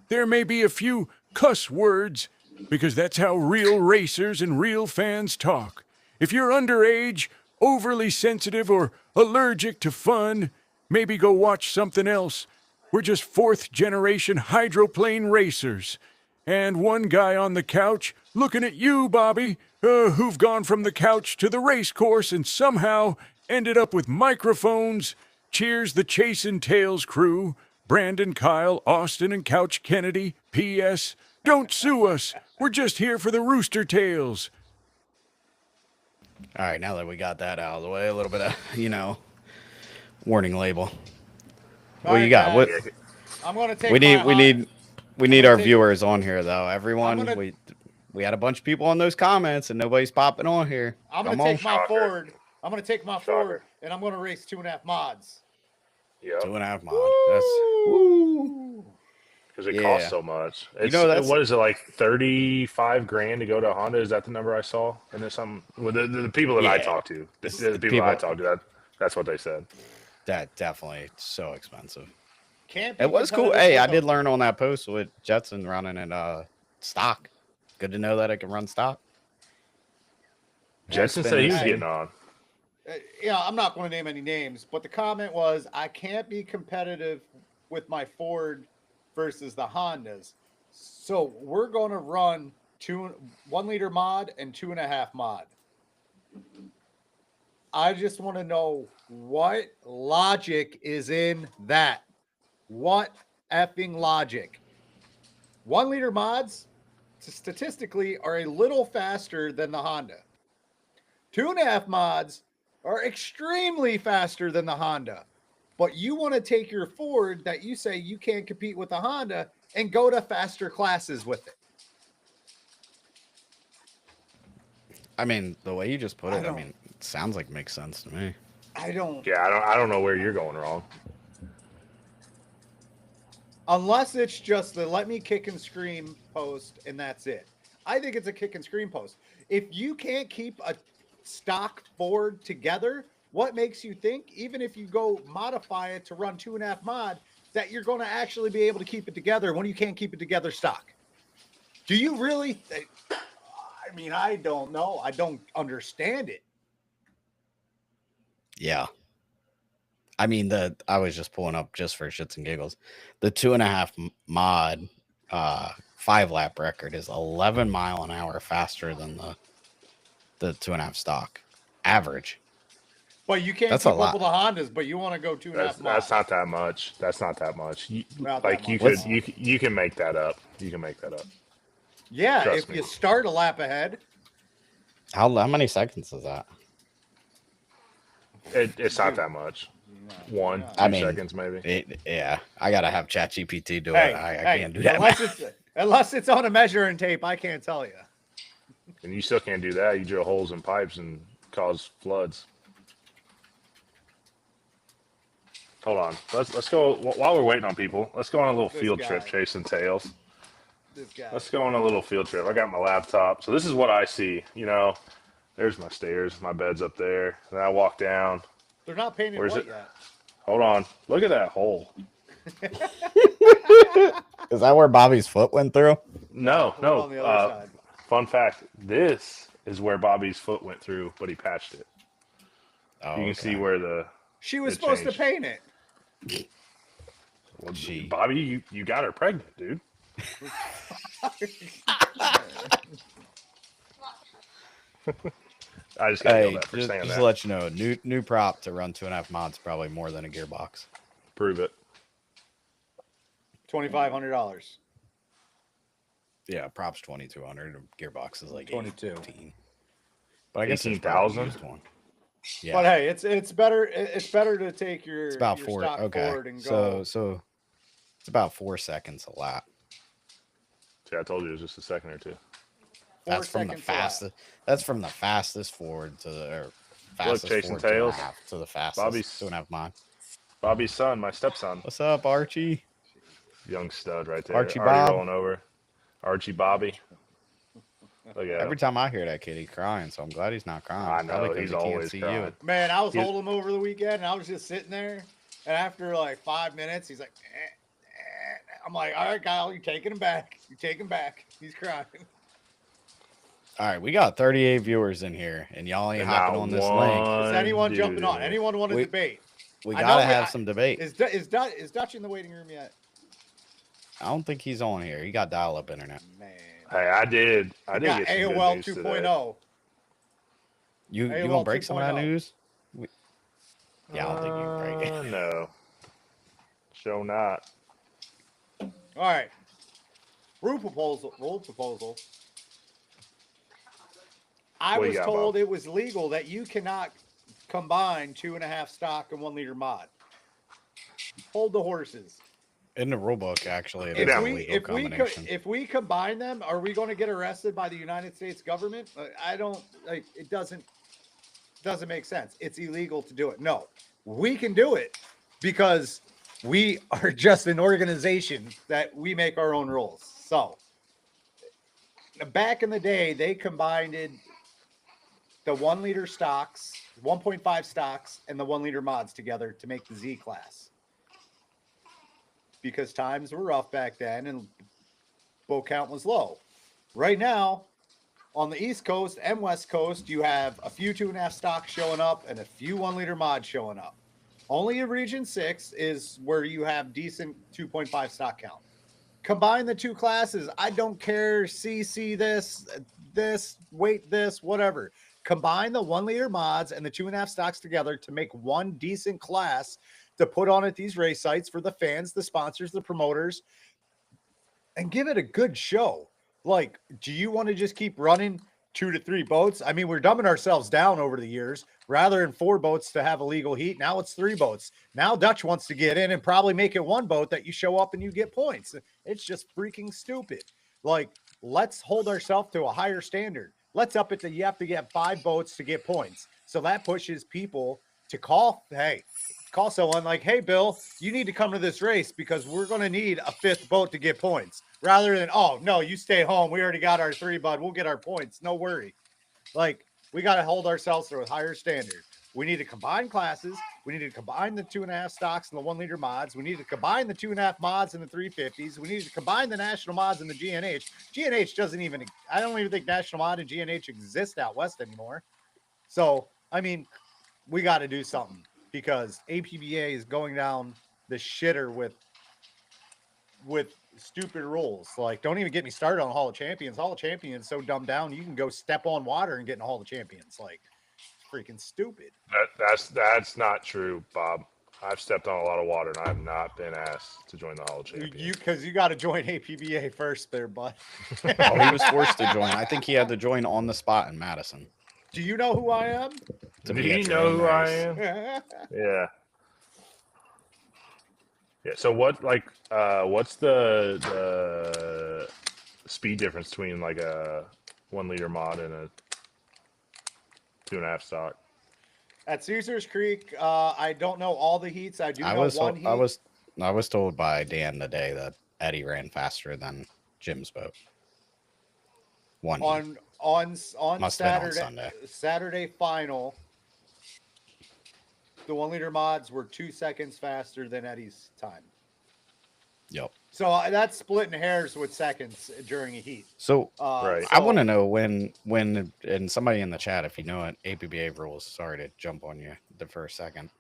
There may be a few cuss words, because that's how real racers and real fans talk. If you're underage, overly sensitive, or allergic to fun, maybe go watch something else. We're just fourth-generation hydroplane racers. And one guy on the couch looking at you, Bobby, who've gone from the couch to the race course and somehow ended up with microphones. Cheers the Chasin' Tails crew. Brandon, Kyle, Austin, and Couch Kennedy. P.S. Don't sue us. We're just here for the rooster tails. All right, now that we got that out of the way, a little bit of warning label. What All you got? right, What guys. I'm gonna take. we my need gonna our take- viewers on here though. Everyone, gonna- we had a bunch of people on those comments and nobody's popping on here. I'm gonna Come take on. my Shocker. Ford. I'm gonna take my Shocker. Ford, and I'm gonna race 2.5 mods. Yep. 2.5 mod. That's Woo! Because it Yeah. costs so much. It's, that's- what is it, like 35 grand to go to Honda? Is that the number I saw? And there's some with the people that I Yeah. talked to. The people I talked to, that's what they said. that definitely so expensive. Can't be It was cool. competitive Hey, with I did them. learn on that post with Jetson running in stock. Good to know that I can run stock. Jensen it's said been he was insane. getting on. I'm not going to name any names, but the comment was, I can't be competitive with my Ford versus the Hondas. So we're going to run 1 liter mod and 2.5 mod. I just want to know what logic is in that. What effing logic? 1 liter mods statistically are a little faster than the Honda. 2.5 mods are extremely faster than the Honda. But you want to take your Ford that you say you can't compete with the Honda and go to faster classes with it. I mean, the way you just put it, I don't- mean, it sounds like it makes sense to me. I don't. Yeah, I don't know where you're going wrong. Unless it's just the let me kick and scream post and that's it. I think it's a kick and scream post. If you can't keep a stock Ford together, what makes you think, even if you go modify it to run 2.5 mod, that you're going to actually be able to keep it together when you can't keep it together stock? Do you really? I mean, I don't know. I don't understand it. Yeah. I mean, I was just pulling up just for shits and giggles. The 2.5 mod 5-lap record is 11 mile an hour faster than the 2.5 stock average. But you can't That's a keep lot. up with the Hondas, but you want to go 2.5 That's miles. not that much. That's not that much. Not Like that you much. could you can make that up. You can make that up. Yeah, Trust if me. you start a lap ahead. How many seconds is that? It's not that much. One, Yeah. 2 I mean, seconds maybe. Yeah, I gotta have ChatGPT do Hey, it. I can't do that. unless it's on a measuring tape, I can't tell you. And you still can't do that. You drill holes in pipes and cause floods. Hold on. Let's go while we're waiting on people. Let's go on a little This field guy. trip chasing tails. This guy. Let's go on a little field trip. I got my laptop. So this is what I see. You know, there's my stairs. My bed's up there. Then I walk down. They're not painted Where's white it? yet. Hold on. Look at that hole. Is that where Bobby's foot went through? No, Look no. on the other side. Fun fact. This is where Bobby's foot went through, but he patched it. Oh, You can see where the She was it supposed changed. to paint it. well, Gee. Bobby, you got her pregnant, dude. I just got to Hey, yell that for just, saying just that. to let you know, new prop to run 2.5 mods probably more than a gearbox. Prove it. $2,500. Yeah, props 2,200. Gearbox is like 22. 18. But I guess there's probably 18,000? used one. Yeah, But hey, it's better. It's better to take your it's about your 4. stock Okay, forward and go. so it's about 4 seconds a lap. See, I told you it was just a second or two. 4 That's from the seconds a lap. fastest. That's from the fastest forward to the fastest chasing forward tails. 2.5 to the fastest Bobby's- 2.5 mod. Bobby's son, my stepson, What's up, Archie? young stud right there. Archie Already Bob. rolling over. Archie Bobby. Look at Every him. time I hear that kid, he's crying. So I'm glad he's not crying. I know, Probably 'cause he's he can't always see crying. you. Man, I was He's- holding him over the weekend, and I was just sitting there. And after like 5 minutes, he's like, I'm like, all right, Kyle, you're taking him back. You're taking him back. He's crying. All right, we got 38 viewers in here, and y'all ain't And hopping not on this link. Is anyone jumping on? dude. Anyone want to We- debate? We I know gotta we- have some debate. Is Dutch in the waiting room yet? I don't think he's on here. He got dial-up internet. Man. Hey, I did We got get some good AOL news today. 2.0. You AOL gonna break some of that 2.0. news? Yeah, I don't think you can break it. No. Show not. All right. Rule proposal. I What you was got, told Bob? it was legal that you cannot combine 2.5 stock and 1 liter mod. Hold the horses. In the rule book, actually, it If is a we legal combination. if we combine them, are we going to get arrested by the United States government? I don't like. It doesn't make sense. It's illegal to do it. No, we can do it because we are just an organization that we make our own rules. So back in the day, they combined the 1 liter stocks, 1.5 stocks, and the 1 liter mods together to make the Z class. Because times were rough back then and boat count was low. Right now, on the East Coast and West Coast, you have a few 2.5 stocks showing up and a few 1 liter mods showing up. Only in Region 6 is where you have decent 2.5 stock count. Combine the two classes. I don't care. CC this, weight this, whatever. Combine the 1 liter mods and the 2.5 stocks together to make one decent class to put on at these race sites for the fans, the sponsors, the promoters, and give it a good show. Like, do you want to just keep running 2 to 3 boats? I mean, we're dumbing ourselves down over the years. Rather than 4 boats to have illegal heat, now it's 3 boats. Now Dutch wants to get in and probably make it 1 boat that you show up and you get points. It's just freaking stupid. Like, let's hold ourselves to a higher standard. Let's up it to you have to get 5 boats to get points. So that pushes people to call someone like, hey, Bill, you need to come to this race because we're going to need a 5th boat to get points rather than, oh, no, you stay home. We already got our 3, bud. We'll get our points. No worry. Like, we got to hold ourselves to a higher standard. We need to combine classes. We need to combine the 2.5 stocks and the 1 liter mods. We need to combine the 2.5 mods and the 350s. We need to combine the national mods and the GNH. GNH doesn't even, I don't even think national mod and GNH exist out west anymore. So, I mean, we got to do something because APBA is going down the shitter with stupid rules. Like, don't even get me started on Hall of Champions. Hall of Champions so dumbed down, you can go step on water and get in Hall of Champions. Like, it's freaking stupid. That's not true, Bob. I've stepped on a lot of water and I have not been asked to join the Hall of Champions. Because you got to join APBA first there, bud. Oh, he was forced to join. I think he had to join on the spot in Madison. Do you know who I am? To Do be at you your know own who I race. am? Yeah. Yeah. So what, like, what's the speed difference between like a 1 liter mod and a 2.5 stock? At Caesars Creek, I don't know all the heats. I do know one heat. I was told by Dan today that Eddie ran faster than Jim's boat. One heat. on Must have been on Saturday Sunday. Saturday final. The 1 liter mods were 2 seconds faster than Eddie's time. Yep. So that's splitting hairs with seconds during a heat. So Right. I want to know when and somebody in the chat, if you know it, APBA rules. Sorry to jump on you for a second,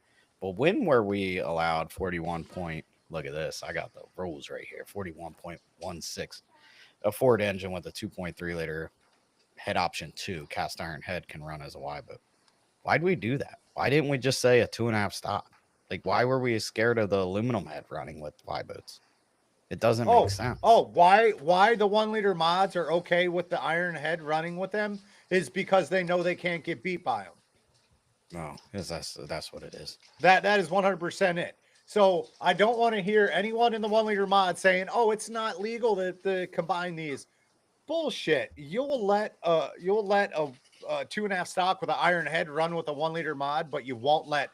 but when were we allowed 41 point? Look at this. I got the rules right here. 41.16. A Ford engine with a 2.3 liter head option 2 cast iron head can run as a Y boat. Why'd we do that? Why didn't we just say a 2.5 stock? Like, why were we scared of the aluminum head running with Y boats? It doesn't make sense. Why the 1 liter mods are okay with the iron head running with them is because they know they can't get beat by them. No, that's what it is. That is 100% it. So I don't want to hear anyone in the 1 liter mod saying, "Oh, it's not legal to combine these." Bullshit. You'll let a 2.5 stock with an iron head run with a 1 liter mod, but you won't let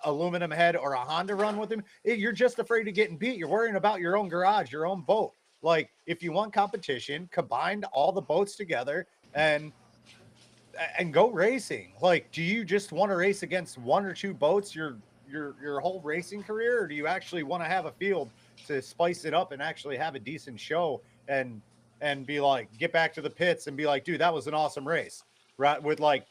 aluminum head or a Honda run with him. You're just afraid of getting beat. You're worrying about your own garage, your own boat. Like, if you want competition, combine all the boats together and go racing. Like, do you just want to race against 1 or 2 boats your whole racing career, or do you actually want to have a field to spice it up and actually have a decent show and be like, get back to the pits and be like, dude, that was an awesome race, right? With like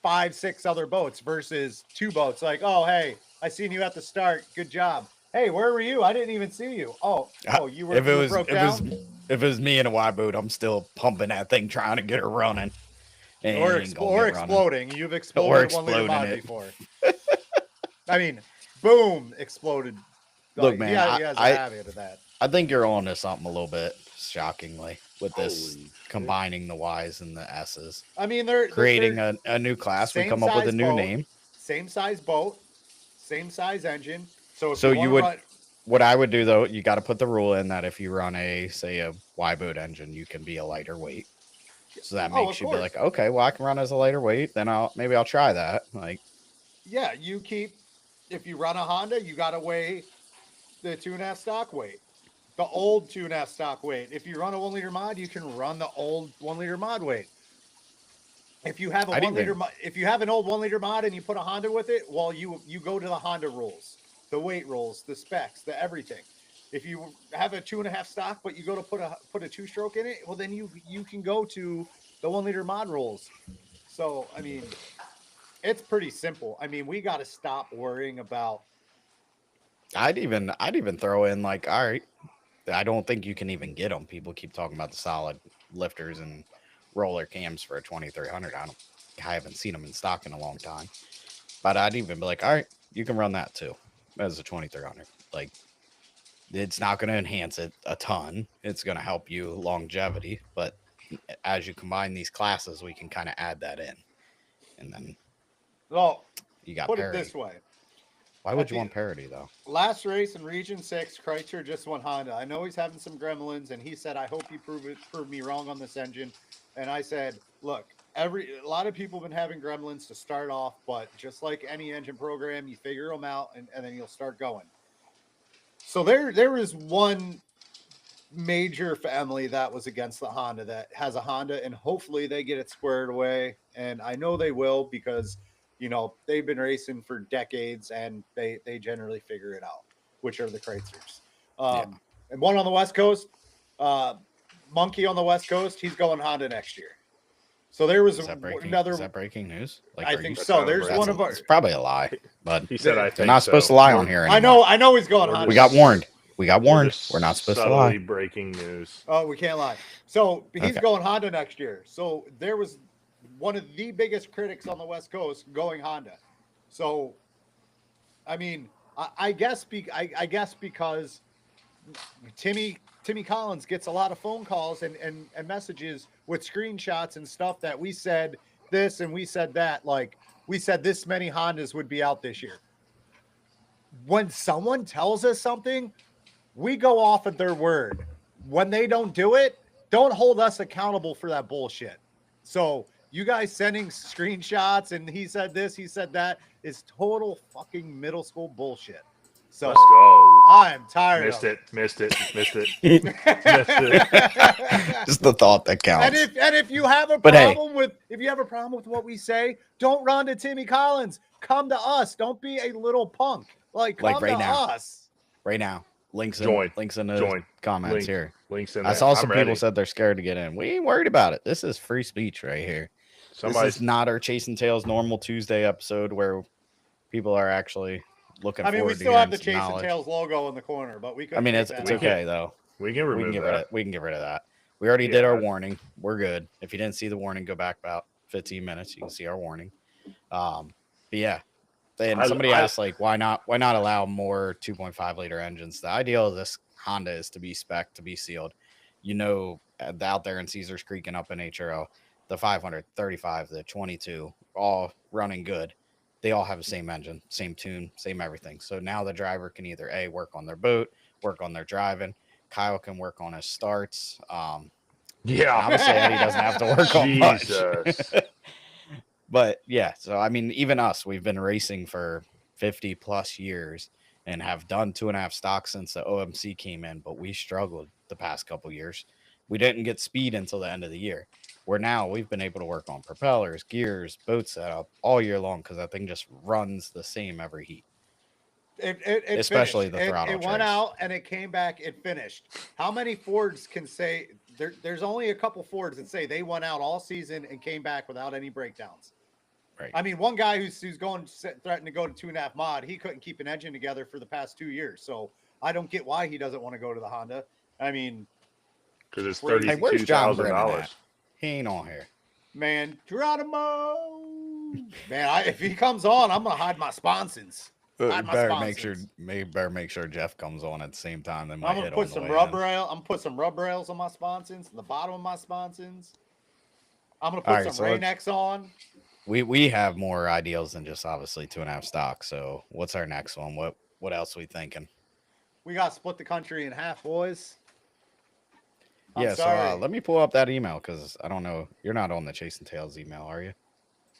5-6 other boats versus 2 boats. Like, oh, hey, I seen you at the start. Good job. Hey, where were you? I didn't even see you. Oh, you were. If it was me in a Y boat, I'm still pumping that thing, trying to get her running. And Or it ain't gonna get running. exploding. You've exploded 1 liter exploding mod it. before. I mean, boom, exploded. Look, Like, man, yeah, you guys are happy to that. I think you're on to something a little bit, shockingly, with this Holy combining the Y's and the S's. I mean, they're Creating they're a new class. We same come up with a size new boat, name. same size boat, same size engine. So if So you wanna would- run- What I would do, though, you got to put the rule in that if you run a Y boat engine, you can be a lighter weight. So that Oh, makes of you be course. like, okay, well, I can run as a lighter weight. Then I'll try that. Like, yeah, you keep. If you run a Honda, you got to weigh the 2.5 stock weight, the old 2.5 stock weight. If you run a 1 liter mod, you can run the old 1 liter mod weight. If you have a I'd 1 liter, even- if you have an old 1 liter mod and you put a Honda with it, well, you go to the Honda rules, the weight rules, the specs, the everything. If you have a 2.5 stock, but you go to put a 2-stroke in it, well, then you can go to the 1 liter mod rules. So, I mean, it's pretty simple. I mean, we got to stop worrying about. I'd even throw in like, all right, I don't think you can even get them. People keep talking about the solid lifters and roller cams for a 2300. I haven't seen them in stock in a long time, but I'd even be like, all right, you can run that too as a 2300. Like, it's not going to enhance it a ton. It's going to help you longevity, but as you combine these classes, we can kind of add that in, and then Well, you got put parity. it this way. Why would at you the- want parity though? Last race in Region 6, Kreitzer just won Honda. I know he's having some gremlins, and he said, I hope you prove me wrong on this engine. And I said, look, a lot of people have been having gremlins to start off, but just like any engine program, you figure them out, and then you'll start going. So there is one major family that was against the Honda that has a Honda, and hopefully they get it squared away. And I know they will, because You know, they've been racing for decades, and they generally figure it out, which are the Kreitzers. And one on the West Coast, Monkey on the West Coast, he's going Honda next year. So there was Is that another. Is that breaking news? Like, I are think you- so. There's breaking. one of our. It's probably a lie, but He said, "I think they're not supposed so." to lie on here I anymore. know he's going We're Honda. We got just- warned. We got warned. just We're not supposed to subtly lie. breaking news. Oh, we can't lie. So he's Okay. going Honda next year. So there was one of the biggest critics on the West Coast going Honda. So, I mean, I guess because Timmy Collins gets a lot of phone calls and messages with screenshots and stuff that we said this and we said that. Like, we said this many Hondas would be out this year. When someone tells us something, we go off of their word. When they don't do it, don't hold us accountable for that bullshit. So you guys sending screenshots and he said this, he said that is total fucking middle school bullshit. So Let's go. I'm tired Missed of it. Missed it. Just the thought that counts. And if you have a But hey. problem with what we say, don't run to Timmy Collins. Come to us. Don't be a little punk. Come right to now. us. Right now, links in Join. the Join. comments Link. here. Links in I there. saw some I'm people ready. said they're scared to get in. We ain't worried about it. This is free speech right here. Somebody. This is not our Chasing Tails normal Tuesday episode where people are actually looking I mean, forward we to still have the getting some Chasing knowledge. Tails logo in the corner, but we could. I mean, it's that out. okay though. We can remove that. We can get rid of that. We already did Yeah. our warning. We're good. If you didn't see the warning, go back about 15 minutes. You can see our warning. But yeah. Then somebody asked, like, why not allow more 2.5 liter engines? The ideal of this Honda is to be spec, to be sealed. You know, out there in Caesars Creek and up in HRO, the 500, 35, the 22, all running good. They all have the same engine, same tune, same everything. So now the driver can either A, work on their boat, work on their driving. Kyle can work on his starts. Yeah. Obviously, Eddie doesn't have to work on much. Jesus. But yeah, so I mean, even us, we've been racing for 50 plus years and have done 2.5 stocks since the OMC came in, but we struggled the past couple years. We didn't get speed until the end of the year. Where now we've been able to work on propellers, gears, boat setup all year long because that thing just runs the same every heat. It Especially finished. the throttle It went trace. out and it came back. It finished. How many Fords can say there's only a couple Fords that say they went out all season and came back without any breakdowns? Right. I mean, one guy who's threatening to go to 2.5 mod, he couldn't keep an engine together for the past 2 years. So I don't get why he doesn't want to go to the Honda. I mean, Because it's Hey, where's John Brennan $32,000. at? He ain't on here. man, Geronimo, man, if he comes on, I'm gonna hide my sponsons. Hide my sponsons. Better make sure Jeff comes on at the same time. Then I'm gonna put some rub rail. I'm gonna put some rub rails on my sponsons, the bottom of my sponsons. I'm gonna put Alright, some so let's- Rain-X on. We have more ideals than just obviously 2.5 stock. So what's our next one? What else we thinking? We got to split the country in half, boys. I'm Yeah, sorry. so let me pull up that email because I don't know. You're not on the Chasing Tails email, are you?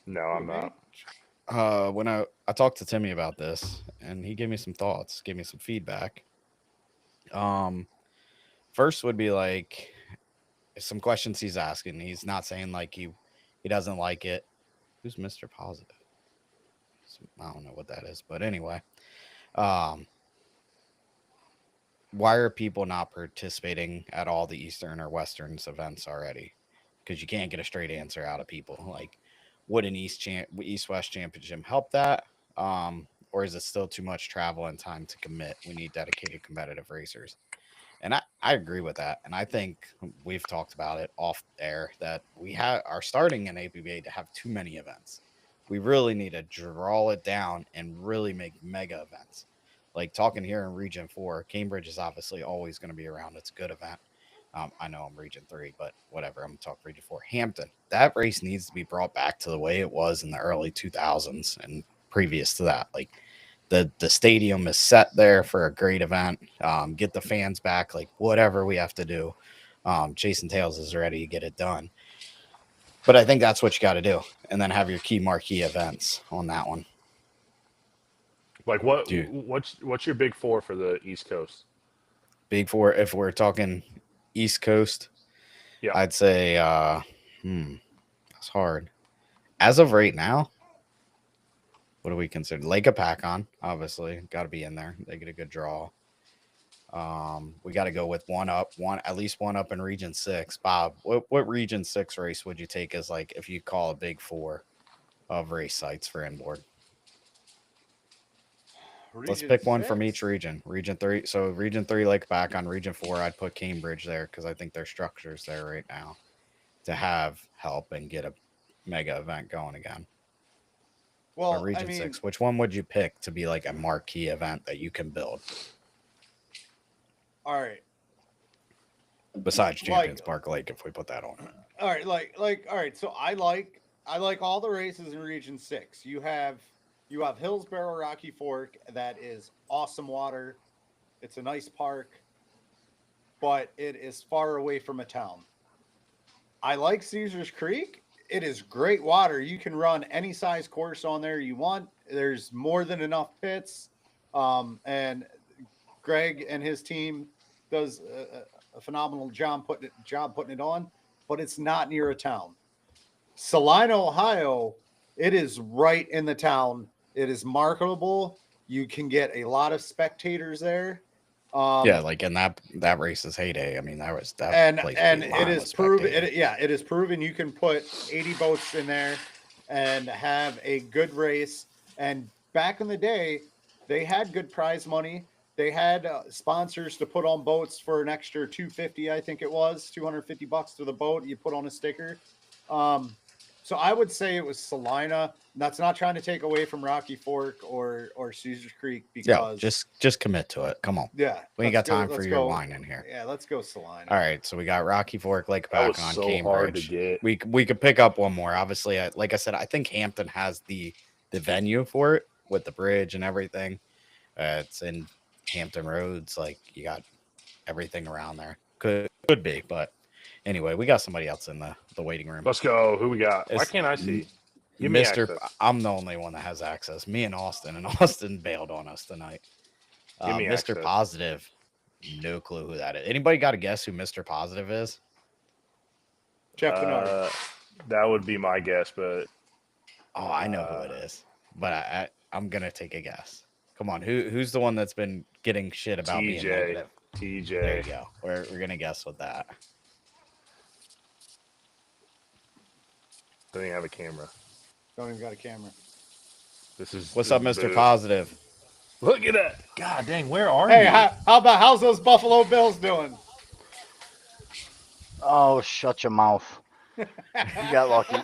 No, I'm not. When I talked to Timmy about this, and he gave me some thoughts, gave me some feedback. First would be like some questions he's asking. He's not saying like he doesn't like it. Who's Mr. Positive? I don't know what that is, but anyway, why are people not participating at all the Eastern or Westerns events already? Because you can't get a straight answer out of people. Like, would an East-West championship help that? Or is it still too much travel and time to commit? We need dedicated competitive racers. And I agree with that. And I think we've talked about it off air that we are starting in APBA to have too many events. We really need to draw it down and really make mega events. Like talking here in Region 4, Cambridge is obviously always going to be around. It's a good event. I know I'm Region 3, but whatever. I'm going to talk Region 4. Hampton, that race needs to be brought back to the way it was in the early 2000s and previous to that. Like the stadium is set there for a great event. Get the fans back, like whatever we have to do. Chasing Tails is ready to get it done. But I think that's what you got to do. And then have your key marquee events on that one. Like what? Dude. What's your big four for the East Coast? Big four, if we're talking East Coast, Yeah. I'd say that's hard. As of right now, What do we consider? Lake Apacon, obviously, got to be in there. They get a good draw. We got to go with at least one up in Region 6. Bob, what Region 6 race would you take as like if you call a big 4 of race sites for inboard? Let's pick one from each region. Region 3. So Region 3, Lake Apacon. Region 4, I'd put Cambridge there because I think their structure's there right now to have help and get a mega event going again. Well, Or Region 6, which one would you pick to be like a marquee event that you can build? All right. Besides Champions Park Lake, if we put that on. All right, all right. So I like all the races in Region 6. You have Hillsborough Rocky Fork, that is awesome water. It's a nice park, but it is far away from a town. I like Caesars Creek. It is great water. You can run any size course on there you want. There's more than enough pits. And Greg and his team does a phenomenal job putting it on, but it's not near a town. Salina, Ohio, it is right in the town. It is marketable. You can get a lot of spectators there. Yeah, like in that race's heyday. I mean, place and was it is proven. spectators. It is proven you can put 80 boats in there and have a good race. And back in the day, they had good prize money. They had sponsors to put on boats for an extra $250. I think it was $250 to the boat. You put on a sticker. So I would say it was Salina. That's not trying to take away from Rocky Fork or Caesars Creek because just commit to it. Come on. Yeah, We ain't got time for your wine in here. Yeah, let's go Salina. All right, so we got Rocky Fork, Lake That was Apacon, so Cambridge. hard to get. We could pick up one more. Obviously, like I said, I think Hampton has the venue for it with the bridge and everything. It's in Hampton Roads. Like you got everything around there. Could be, but anyway, we got somebody else in the waiting room. Let's go. Who we got? Why It's can't I see? Give me Mr. access. I'm the only one that has access. Me and Austin bailed on us tonight. Give me Mr. access. Positive, no clue who that is. Anybody got to guess who Mr. Positive is? Jeff Bernard. That would be my guess, but Oh, I know who it is, but I'm gonna take a guess. Come on, who's the one that's been getting shit about being TJ. negative? TJ. There you go. We're gonna guess with that. Don't even have a camera. Don't even got a camera. What's up, Mr. Positive? Look at that. God dang, where are Hey, you? how's those Buffalo Bills doing? Oh, shut your mouth. You got lucky.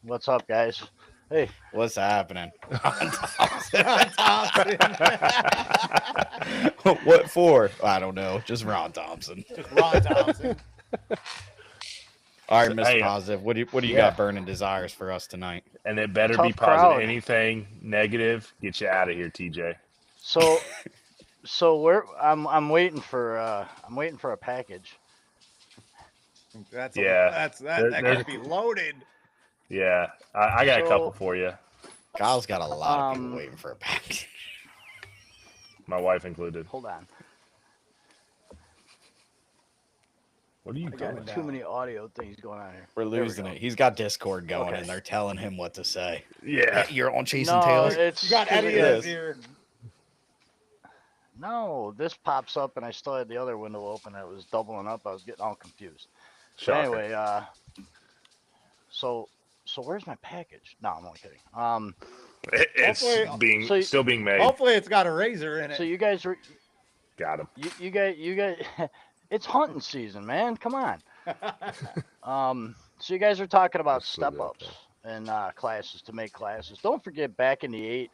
What's up, guys? Hey, What's happening? Thompson. What for? I don't know. Just Ron Thompson. Just Ron Thompson. All right, Mr. Hey, Positive. What do you yeah. got burning desires for us tonight? And it better Tough be positive. crowd. Anything negative, get you out of here, TJ. so I'm waiting for a package. That There- could be loaded. Yeah, I got a So- couple for you, Kyle's got a lot of people Um, waiting for a package. my wife included. Hold on. What are you I got doing? too many audio things going on here. We're There we losing go. it. He's got Discord going, Okay. and they're telling him what to say. Yeah, You're on Chasing No, Tails. it's You got Eddie It in is. here. no. This pops up, and I still had the other window open. It was doubling up. I was getting all confused. But shocker. anyway, so where's my package? No, I'm only kidding. It's Hopefully- still being made. Hopefully, it's got a razor in it. So you guys were Got him. you guys it's hunting season, man. Come on. So you guys are talking about Let's put it step up ups and classes to make classes. Don't forget back in the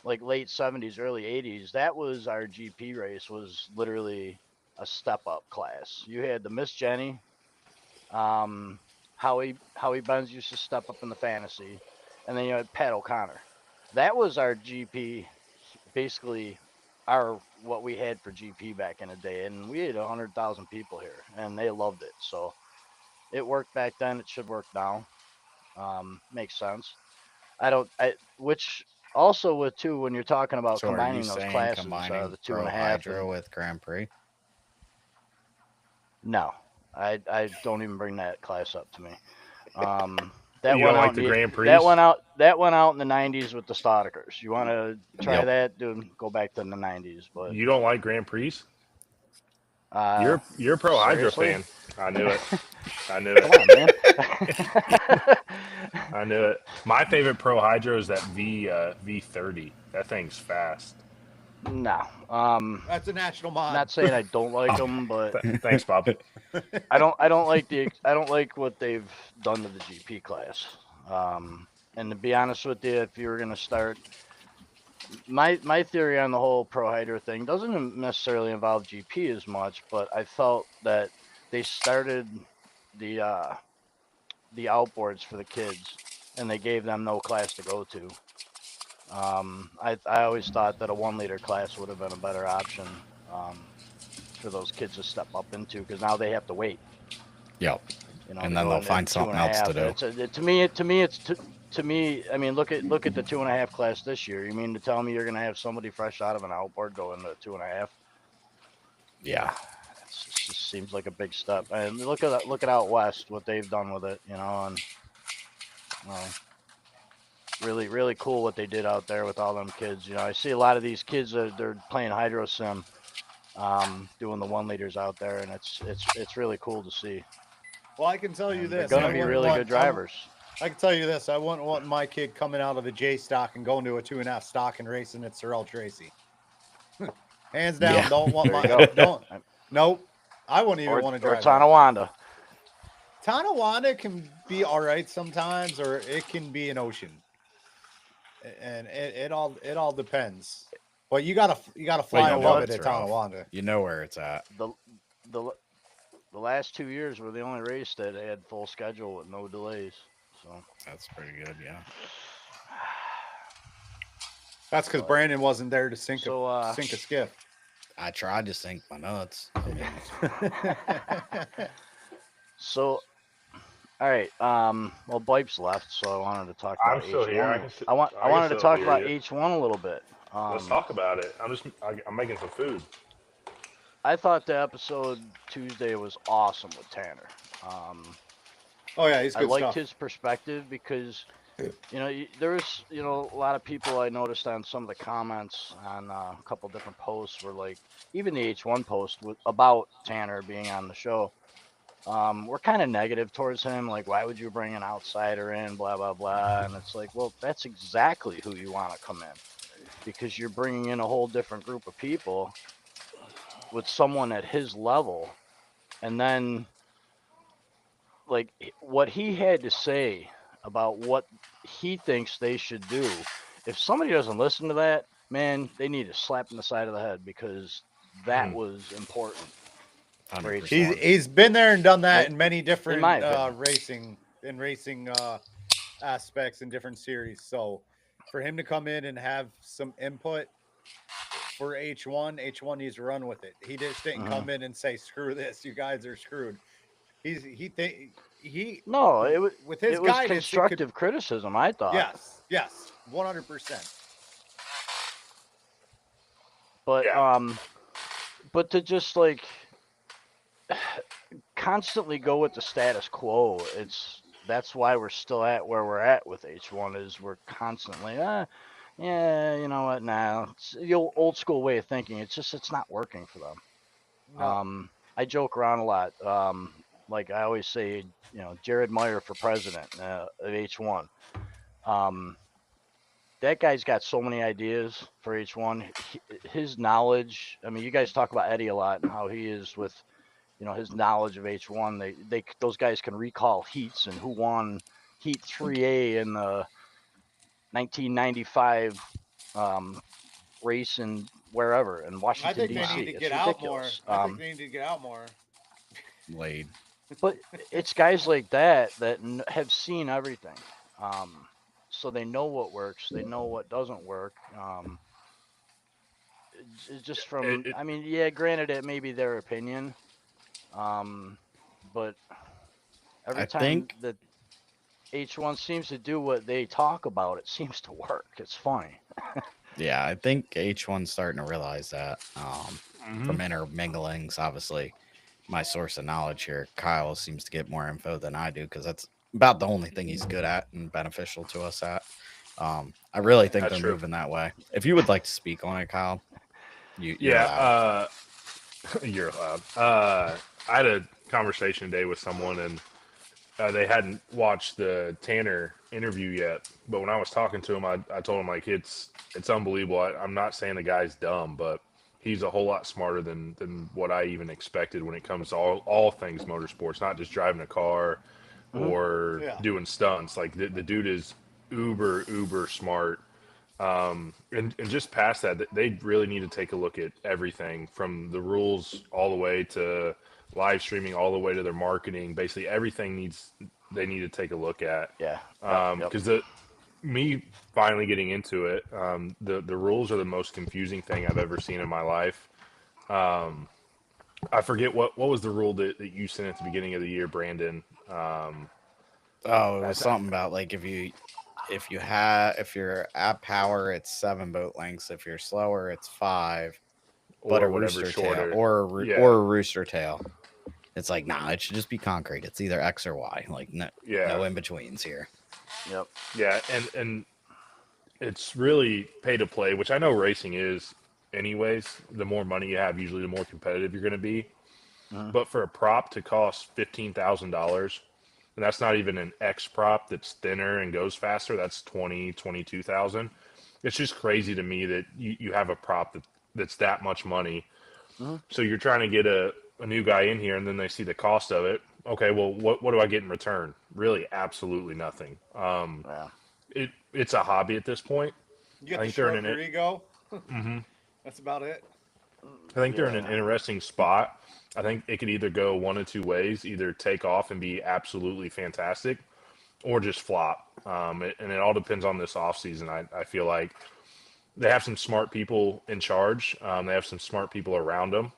late 70s, early 80s, that was our GP race, was literally a step up class. You had the Miss Jenny, Howie Benz used to step up in the fantasy, and then you had Pat O'Connor. That was our GP, basically what we had for GP back in the day, and we had 100,000 people here, and they loved it. So it worked back then. It should work now. Makes sense. Which also with two, when you're talking about So are you combining those saying classes, combining the 2.5. Pro Hydro with Grand Prix? No, I don't even bring that class up to me. That You went don't out like the in Grand Prix? That went out in the '90s with the Stodikers. You want to try Yep. that, dude? Go back to the '90s. But You don't like Grand Prix? uh, You're a Pro Hydro seriously? fan. I knew it. I knew Come it. on, man. I knew it. My favorite Pro Hydro is that V30. That thing's fast. No. That's a national mod. Not saying I don't like them, but Thanks, Bob. I don't like what they've done to the GP class. And to be honest with you, if you were gonna start, my theory on the whole Pro Hydro thing doesn't necessarily involve GP as much, but I felt that they started the outboards for the kids, and they gave them no class to go to. I always thought that a 1 liter class would have been a better option for those kids to step up into, because now they have to wait. Yep. You know, And to then go they'll into find something else to 2.5. do. To me, I mean, look at the 2.5 class this year. You mean to tell me you're gonna have somebody fresh out of an outboard go into 2.5? Yeah. It just seems like a big step. And look at out west, what they've done with it, you know, and really, really cool what they did out there with all them kids. You know, I see a lot of these kids they're playing hydro sim, doing the 1 liters out there, and it's really cool to see. Well, I can tell you They're this. gonna I be wouldn't really want- good drivers. I can tell you this. I wouldn't want my kid coming out of a J stock and going to a 2.5 stock and racing at Sorel Tracy. Hands down, Yeah. don't want There you my go. don't. Nope. I wouldn't even Or want to drive. Tonawanda. Tonawanda can be all right sometimes, or it can be an ocean, and it all depends. But you gotta fly you above know it it's at rough. Tonawanda. You know where it's at. The last 2 years were the only race that had full schedule with no delays. So That's pretty good, yeah. That's because Brandon wasn't there to sink So, a skiff. I tried to sink my nuts. So, all right. Well, Bipe's left, so I wanted to talk about I'm still H1. here. I can wanted to still talk hear about you. H1 a little bit. Let's talk about it. I'm making some food. I thought the episode Tuesday was awesome with Tanner. Oh yeah, he's I good liked stuff. his perspective because, you know, there was, you know, a lot of people I noticed on some of the comments on a couple different posts were like, even the H1 post about Tanner being on the show, we're kind of negative towards him. Like, why would you bring an outsider in, blah, blah, blah. And it's like, well, that's exactly who you want to come in, because you're bringing in a whole different group of people with someone at his level. And then, like, what he had to say about what he thinks they should do, if somebody doesn't listen to that, man, they need a slap in the side of the head, because that was important. 100%. He's been there and done that Right. in many different my opinion. racing aspects in different series. So for him to come in and have some input for H1 needs to run with it. He just didn't come in and say, "Screw this, you guys are screwed." No, it was with his it was guidance, constructive criticism, I thought. Yes, 100%. But Yeah. but to just like constantly go with the status quo, that's why we're still at where we're at with H1, is we're constantly yeah, you know what, nah, it's the old school way of thinking. It's not working for them. No. I joke around a lot. Like I always say, you know, Jared Meyer for president of H1. That guy's got so many ideas for H1. His knowledge. I mean, you guys talk about Eddie a lot and how he is with, you know, his knowledge of H1. Those guys can recall heats and who won Heat 3A in the 1995 race in wherever in I Washington think they D.C. need to It's get out more. ridiculous. I think they need to get out more. Laid. But it's guys like that have seen everything. So they know what works. They know what doesn't work. It's just from, I mean, yeah, granted, it may be their opinion. But every I time think- that H1 seems to do what they talk about, it seems to work. It's funny. Yeah, I think H1's starting to realize that from interminglings. Obviously, my source of knowledge here, Kyle seems to get more info than I do because that's about the only thing he's good at and beneficial to us at. I really think That's they're true. moving that way. If you would like to speak on it, Kyle, you're Yeah, allowed. you're allowed. I had a conversation today with someone, and they hadn't watched the Tanner interview yet. But when I was talking to him, I told him like it's unbelievable. I'm not saying the guy's dumb, but he's a whole lot smarter than what I even expected when it comes to all things motorsports, not just driving a car or Yeah. doing stunts. Like the dude is uber smart. And just past that, they really need to take a look at everything from the rules all the way to live streaming, all the way to their marketing. Basically, everything they need to take a look at. Yeah. Because me finally getting into it, the rules are the most confusing thing I've ever seen in my life. I forget what was the rule that you sent at the beginning of the year, Brandon. Oh, it was something about like if you're at power, it's 7 boat lengths. If you're slower, it's 5. But a or whatever rooster shorter. tail or Yeah. or a rooster tail. It's like, nah, it should just be concrete. It's either X or Y. Like no in betweens here. Yep. Yeah, and it's really pay to play, which I know racing is anyways. The more money you have, usually the more competitive you're going to be. But for a prop to cost $15,000, and that's not even an X prop that's thinner and goes faster, that's 22,000. It's just crazy to me that you have a prop that's that much money. So you're trying to get a new guy in here, and then they see the cost of it. Okay, well, what do I get in return? Really, absolutely nothing. Yeah. It's a hobby at this point. You get I to think they're stroke in your it. ego. That's about it. I think they're in an interesting spot. I think it could either go one of two ways: either take off and be absolutely fantastic, or just flop. And it all depends on this offseason. I feel like they have some smart people in charge. They have some smart people around them.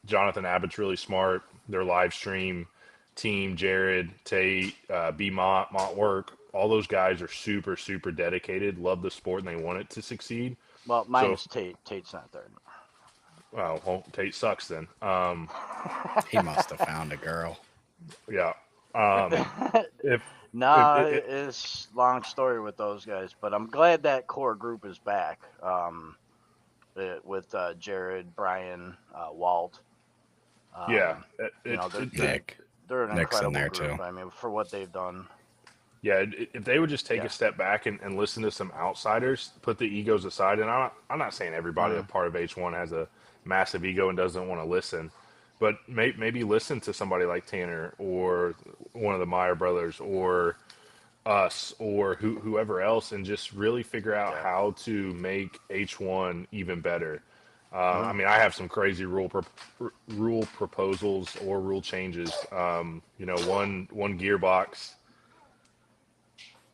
Jonathan Abbott's really smart. Their live stream team, Jared, Tate, B. Mont Work, all those guys are super dedicated, love the sport, and they want it to succeed. Well, minus Tate. Tate's not there. Well, Tate sucks then. He must have found a girl. Yeah. If No, If- it's long story with those guys, but I'm glad that core group is back. With Jared, Brian, Walt. yeah, you know, Nick. They're an Nick's in incredible there, group. too. I mean, for what they've done. yeah. If they would just take Yeah. a step back and listen to some outsiders, put the egos aside, and I'm not saying everybody a part of H1 has a massive ego and doesn't want to listen, but maybe listen to somebody like Tanner or one of the Meyer brothers or us or whoever else, and just really figure out how to make H1 even better. I mean, I have some crazy rule proposals or rule changes. One gearbox.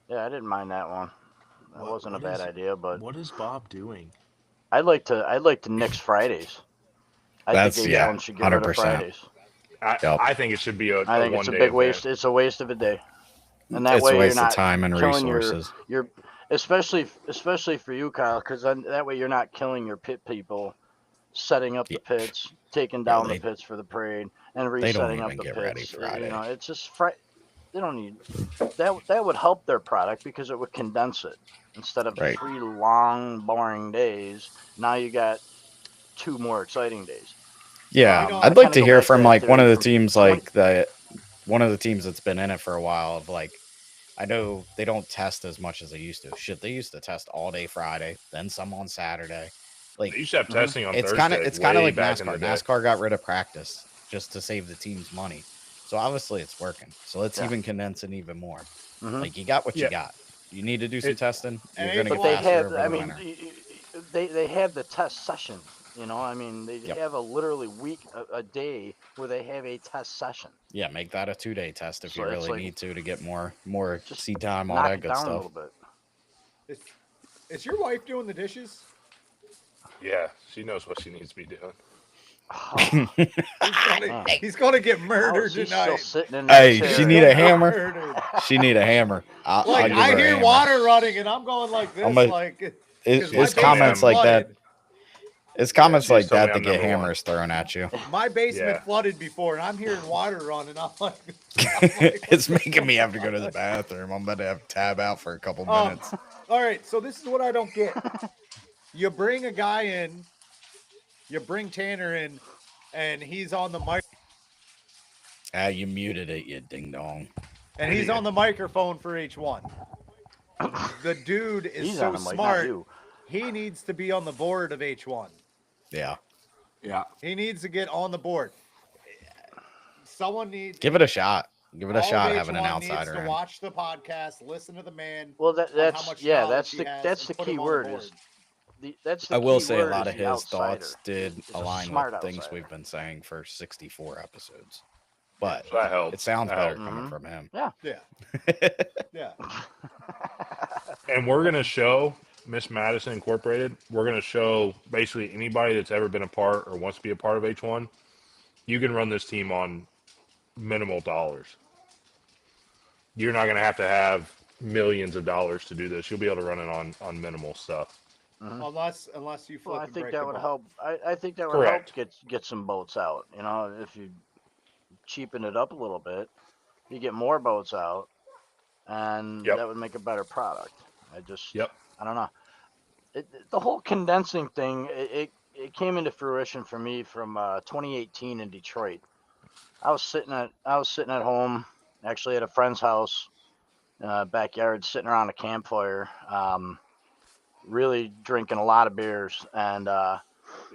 Yeah, I didn't mind that one. That wasn't a bad idea, but What is Bob doing? I'd like to nix Fridays. I think H1 should get rid of 100%. Fridays. I think it should be a I think it's a one-day big event. waste. It's a waste of a day, and that It's way a waste you're not of time and killing resources. your especially for you, Kyle, because that way you're not killing your pit people, setting up the pits, taking down the pits for the parade, and They don't resetting up even the get pits. ready Friday. You know, it's just they don't need that. That would help their product because it would condense it instead of Right. 3 long, boring days. Now you got 2 more exciting days. Yeah, You know, I'd I like to kinda go hear back to from that like one of the theory teams, from like one of the teams that's been in it for a while. Of like, I know they don't test as much as they used to. Shit, they used to test all day Friday, then some on Saturday. Like They used to have testing on it's Thursday. kind of way like back in NASCAR. the day. NASCAR got rid of practice just to save the team's money. So obviously it's working. So let's even condense it even more. Like you got what you got. You need to do some testing. You're and gonna But get they faster have, over I the mean, winter. they have the test session. You know, I mean, they have a literally a day where they have a test session. Yeah, make that a 2-day test if So you it's really like- need to get more Just seat time, all Knock that it good down a stuff. little bit. Is your wife doing the dishes? Yeah, she knows what she needs to be doing. He's gonna get How murdered is he tonight. still sitting in that Hey, chair? she need a hammer. Murdered. She need a hammer. I'll Like give I her a hear hammer. water running, and I'm going like this. I'm a- like 'cause His my comments basement's like that. flooded. It's comments Just like tell me that that I'm get number one. hammers thrown at you. My basement Yeah. flooded before, and I'm hearing water run, and I'm like, It's making me have to go to the bathroom. I'm about to have to tab out for a couple minutes. All right, so this is what I don't get. You bring a guy in, you bring Tanner in, and he's on the mic, Ah, you muted it, you ding dong. and he's on the microphone for H1. The dude is He's so on the mic, not smart. you. He needs to be on the board of H1. Yeah. Yeah. He needs to get on the board. Someone needs Give it a shot. Give it a all of shot having an H1 needs outsider to in. watch the podcast, listen to the man. Well, on how that's much yeah, knowledge that's he the has that's and the put key him on word board. is that's the I will key say a word lot is of the his thoughts outsider. did Is a align smart with things outsider. we've been saying for 64 episodes. But So that helps. it sounds That better helps. coming Mhm. from him. Yeah, yeah. And we're gonna show Miss Madison Incorporated. We're gonna show basically anybody that's ever been a part or wants to be a part of H1. You can run this team on minimal dollars. You're not gonna have millions of dollars to do this. You'll be able to run it on minimal stuff. Unless you flip Well, I and think break that the would boat. help. I think that would Correct. help get some boats out. You know, if you cheapen it up a little bit, you get more boats out, and Yep. that would make a better product. Yep. I don't know. The whole condensing thing, it came into fruition for me from 2018 in Detroit. I was sitting at home, actually at a friend's house, backyard, sitting around a campfire, really drinking a lot of beers, and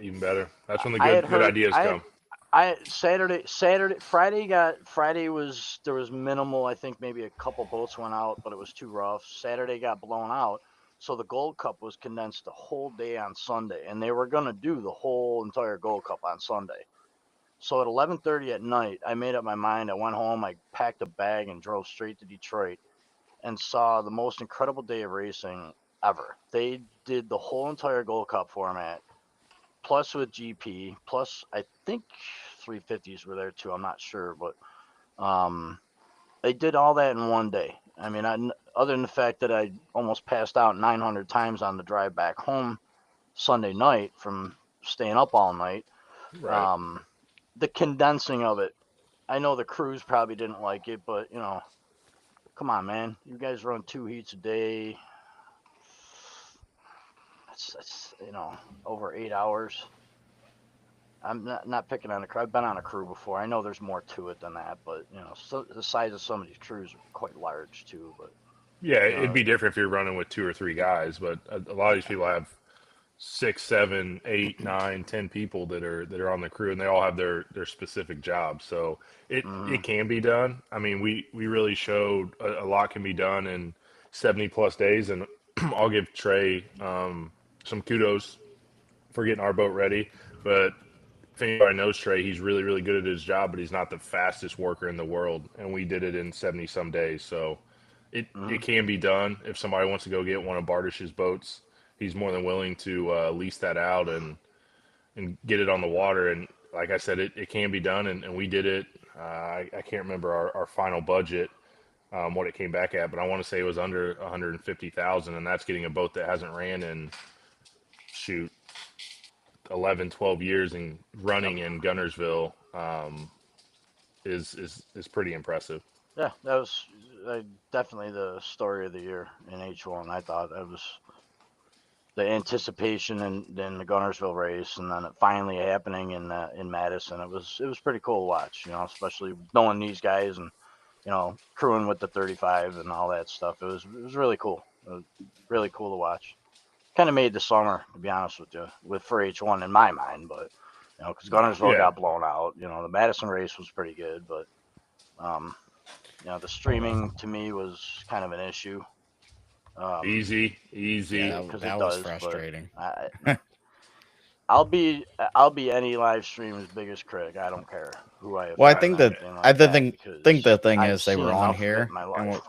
Even better. That's when the I had good heard ideas come. Friday was there was minimal. I think maybe a couple boats went out, but it was too rough. Saturday got blown out, so the Gold Cup was condensed the whole day on Sunday, and they were gonna do the whole entire Gold Cup on Sunday. So at 11:30 at night, I made up my mind. I went home, I packed a bag, and drove straight to Detroit, and saw the most incredible day of racing ever. They did the whole entire Gold Cup format, plus with GP, plus I think 350s were there too. I'm not sure, but they did all that in one day. I mean, other than the fact that I almost passed out 900 times on the drive back home Sunday night from staying up all night, Right. the condensing of it, I know the crews probably didn't like it, but you know, come on, man, you guys run 2 heats a day. That's you know, over 8 hours. I'm not picking on a crew. I've been on a crew before. I know there's more to it than that, but you know, so the size of some of these crews are quite large too. But Yeah, it'd be different if you're running with 2 or 3 guys, but a lot of these people have 6, 7, 8, 9, 10 people that are on the crew, and they all have their specific jobs. So it can be done. I mean, we really showed a lot can be done in 70 plus days, and I'll give Trey some kudos for getting our boat ready. But if anybody knows Trey, he's really, really good at his job, but he's not the fastest worker in the world, and we did it in 70 some days. So it can be done. If somebody wants to go get one of Bardish's boats, he's more than willing to lease that out and get it on the water. And like I said, it can be done, and we did it. I can't remember our final budget, what it came back at, but I want to say it was under 150,000, and that's getting a boat that hasn't ran in, shoot, 11, 12 years and running in Gunnersville is pretty impressive. yeah, that was definitely the story of the year in H1. I thought that was the anticipation in the Gunnersville race, and then it finally happening in Madison. It was pretty cool to watch, you know, especially knowing these guys and you know crewing with the 35 and all that stuff. It was really cool. It was really cool to watch. Kind of made the summer, to be honest with you, for H1 in my mind, but you know, because Gunnersville Yeah. got blown out. You know, the Madison race was pretty good, but you know, the streaming to me was kind of an issue. Easy. Yeah, 'cause that it was does, but frustrating. I'll be any live stream's biggest critic. I don't care who I. Well, I offend think or that anything I like that, think because the thing I've is they seen were on enough of it here, in my and life.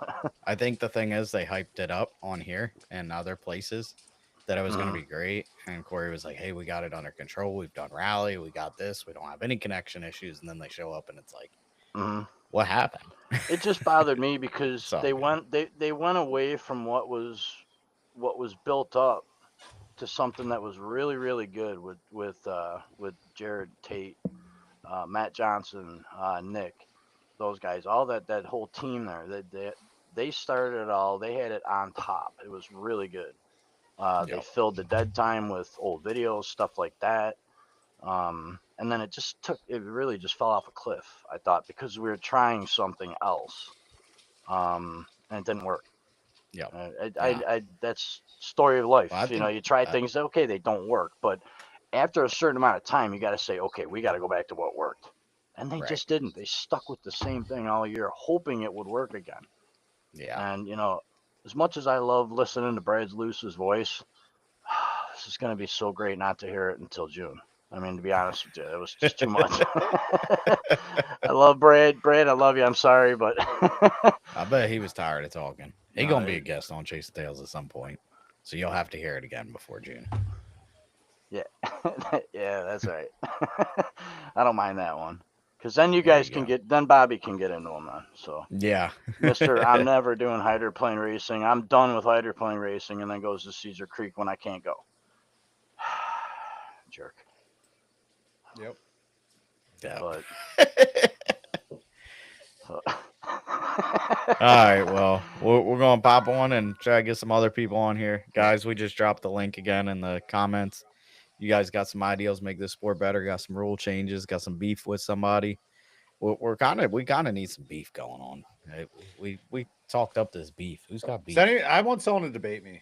I think the thing is they hyped it up on here and other places that it was going to be great. And Corey was like, "Hey, we got it under control. We've done rally. We got this. We don't have any connection issues." And then they show up, and it's like, what happened? It just bothered me because all they good. went away from what was built up to something that was really, really good with Jared Tate, Matt Johnson, Nick, those guys, all that whole team there. They started it all. They had it on top. It was really good. They Yep. filled the dead time with old videos, stuff like that. And then it really just fell off a cliff, I thought, because we were trying something else. And it didn't work. Yep. That's story of life. Well, I You know, think- you try things, okay, they don't work. But after a certain amount of time, you got to say, okay, we got to go back to what worked. And they Right. just didn't. They stuck with the same thing all year, hoping it would work again. Yeah. And, you know, as much as I love listening to Brad Luce's voice, this is going to be so great not to hear it until June. I mean, to be honest with you, it was just too much. I love Brad. Brad, I love you. I'm sorry, but I bet he was tired of talking. He No, gonna be he- a guest on Chase the Tales at some point, so you'll have to hear it again before June. yeah, yeah, that's right. I don't mind that one. Because then you There guys you can go. then Bobby can get into them then. So, Yeah. Mister, I'm never doing hydroplane racing. I'm done with hydroplane racing, and then goes to Cedar Creek when I can't go. Jerk. Yep. Yeah. But All right. Well, we're going to pop on and try to get some other people on here. Guys, we just dropped the link again in the comments. You guys got some ideas, make this sport better, got some rule changes, got some beef with somebody. We kind of need some beef going on. Right? We talked up this beef. Who's got beef? I want someone to debate me.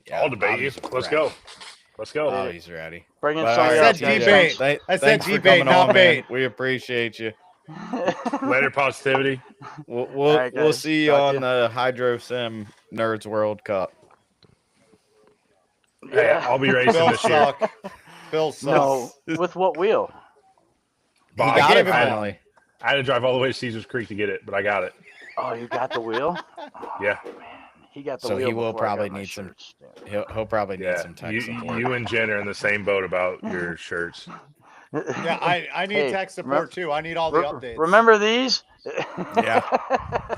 Yeah, I'll debate you. Bobby's Let's ready. go. Let's go. Oh, he's ready. bring in But, somebody all I else. said TJ, debate. I said thanks for debate, coming not on, man. bait. We appreciate you. Later, positivity. We'll right, we'll guys. see you Talk to on you. the Hydro Sim Nerds World Cup. Hey, I'll be racing Phil this year. suck. Phil sucks. No, with what wheel? He Bob, got gave it him one. finally. I had to drive all the way to Caesars Creek to get it, but I got it. Oh, you got the wheel? Yeah. Oh, man. He got the So wheel. he will before I got probably my need some- shirts. Damn. He'll probably need Yeah. some tech You, support. you and Jen are in the same boat about your shirts. Yeah, I need Hey, tech support too. I need all the updates. Remember these? Yeah.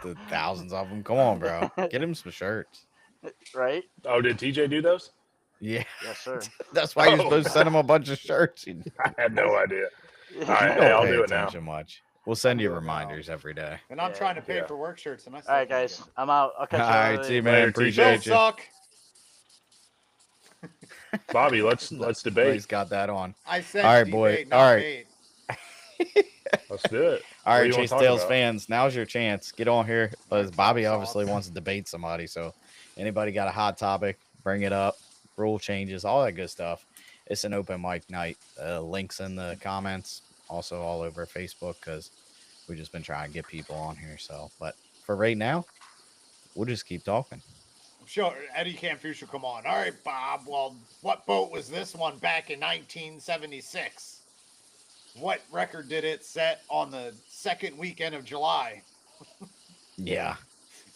The thousands of them. Come on, bro. Get him some shirts. Right? Oh, did TJ do those? Yeah. Yes, sir. That's why you're Oh. supposed to send him a bunch of shirts. You I had no idea. All right, don't hey, I'll pay do it now. attention much. We'll send you do it now. reminders every day. And I'm Yeah, trying to pay yeah. for work shirts, and I. All right, guys. I'm out. I'll catch All you right, later. see you, man. Later, TJ. Phil Appreciate you. suck. Bobby, let's He's debate. got that on. I said All right, debate, boy. not All right. bait. Let's do it. All What do right, you wanna Chase talk Tales about? fans, now's your chance. Get on here. Because Bobby Sauce. obviously wants to debate somebody. So anybody got a hot topic, bring it up. Rule changes, all that good stuff. It's an open mic night. Links in the comments, also all over Facebook, because we've just been trying to get people on here. So, but for right now, we'll just keep talking. Sure, Eddie Camfu should come on. All right, Bob. Well, what boat was this one back in 1976? What record did it set on the second weekend of July? Yeah.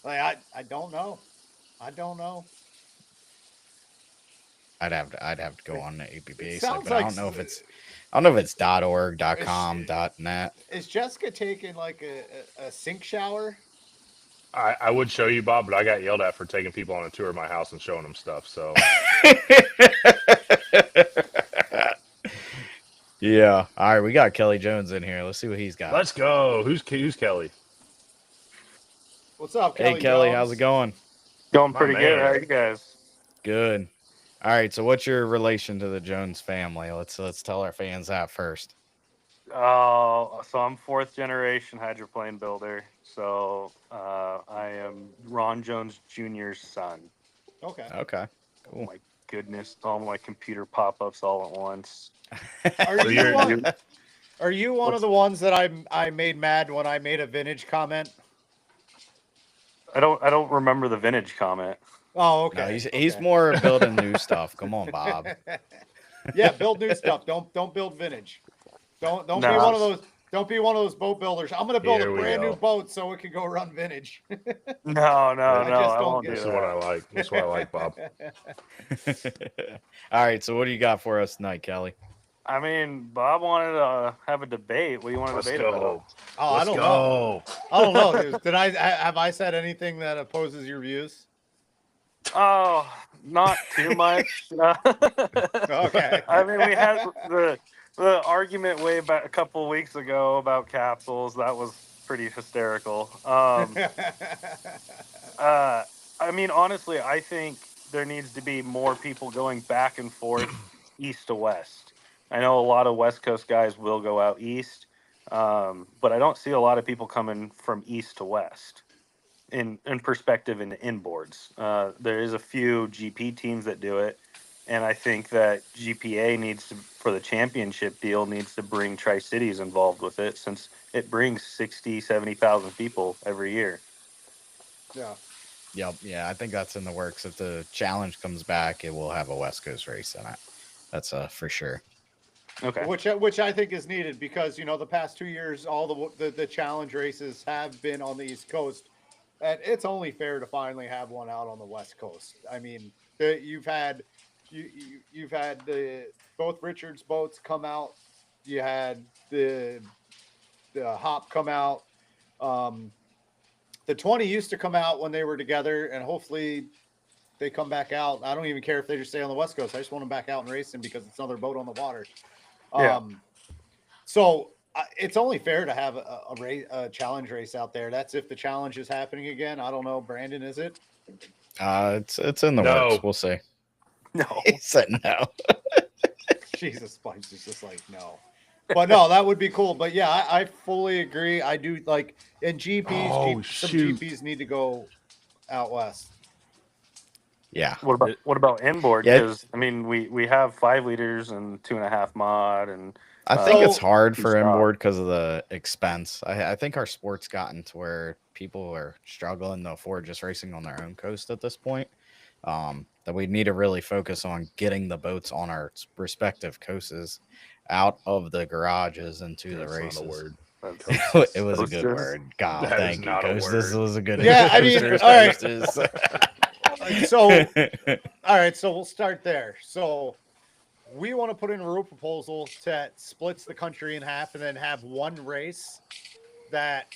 Like, I don't know. I don't know. I'd have to go on the APPA It site, sounds but I like don't know if it's .org, .com, .net. Is Jessica taking like a sink shower? I would show you, Bob, but I got yelled at for taking people on a tour of my house and showing them stuff. So Yeah. All right, we got Kelly Jones in here. Let's see what he's got. let's go. Who's Kelly? What's up, Hey, Kelly? Kelly, Jones? how's it going? Going My pretty good. man. How are you guys? Good. All right. So, what's your relation to the Jones family? Let's tell our fans that first. So I'm fourth generation hydroplane builder. So I am Ron Jones Jr.'s son. Okay. Okay. Oh Cool. my goodness! All my computer pop-ups all at once. Are So you you're- one, are you one of the ones that I made mad when I made a vintage comment? I don't remember the vintage comment. Oh, okay. No, he's okay. more building new stuff. Come on, Bob. Yeah, build new stuff. Don't build vintage. Don't be No. one of those. Don't be one of those boat builders. I'm gonna build Here a we brand new go. boat so it can go run vintage. No, I I just don't won't get do This it. is what that. I like. This is what I like, Bob. All right. So, what do you got for us tonight, Kelly? I mean, Bob wanted to have a debate. What do you want to Let's debate go. about? Oh, I Let's don't know. go. I don't know. Dude. Did have I said anything that opposes your views? Oh, not too much. Okay. I mean, we had the argument way back a couple of weeks ago about capsules. That was pretty hysterical. I mean, honestly, I think there needs to be more people going back and forth east to west. I know a lot of West Coast guys will go out east, but I don't see a lot of people coming from east to west in perspective in the inboards. There is a few GP teams that do it, and I think that GPA needs to, for the championship deal, needs to bring Tri Cities involved with it since it brings 60, 70,000 people every year. Yeah. Yep. Yeah, I think that's in the works. If the challenge comes back, it will have a West Coast race in it. That's for sure. Okay. Which I think is needed because the past 2 years all the challenge races have been on the East Coast, and it's only fair to finally have one out on the West Coast. I mean, you've had the both Richards boats come out. You had the Hop come out. The 20 used to come out when they were together, and hopefully they come back out. I don't even care if they just stay on the West Coast. I just want them back out and racing because it's another boat on the water. Yeah. So it's only fair to have a challenge race out there. That's if the challenge is happening again. I don't know, Brandon, is it? It's in the No. works. We'll see. No. He said no. Jesus, Spikes is just like no. But no, that would be cool. But yeah, I fully agree. I do like in GPs. Oh, some shoot. GPs need to go out west. Yeah. What about inboard? Yeah. Because I mean, we have 5 liters and 2.5 mod, and I think it's So- hard for Stop. inboard because of the expense. I think our sport's gotten to where people are struggling to afford just racing on their own coast at this point. That we need to really focus on getting the boats on our respective coasts out of the garages into the That's not races. a word. It was a good Coasters. word. God, That is thank you. not a This word. was a good. Yeah, I mean, Coasters, all right. coasters. So all right, so we'll start there. So we want to put in a rule proposal that splits the country in half and then have one race that.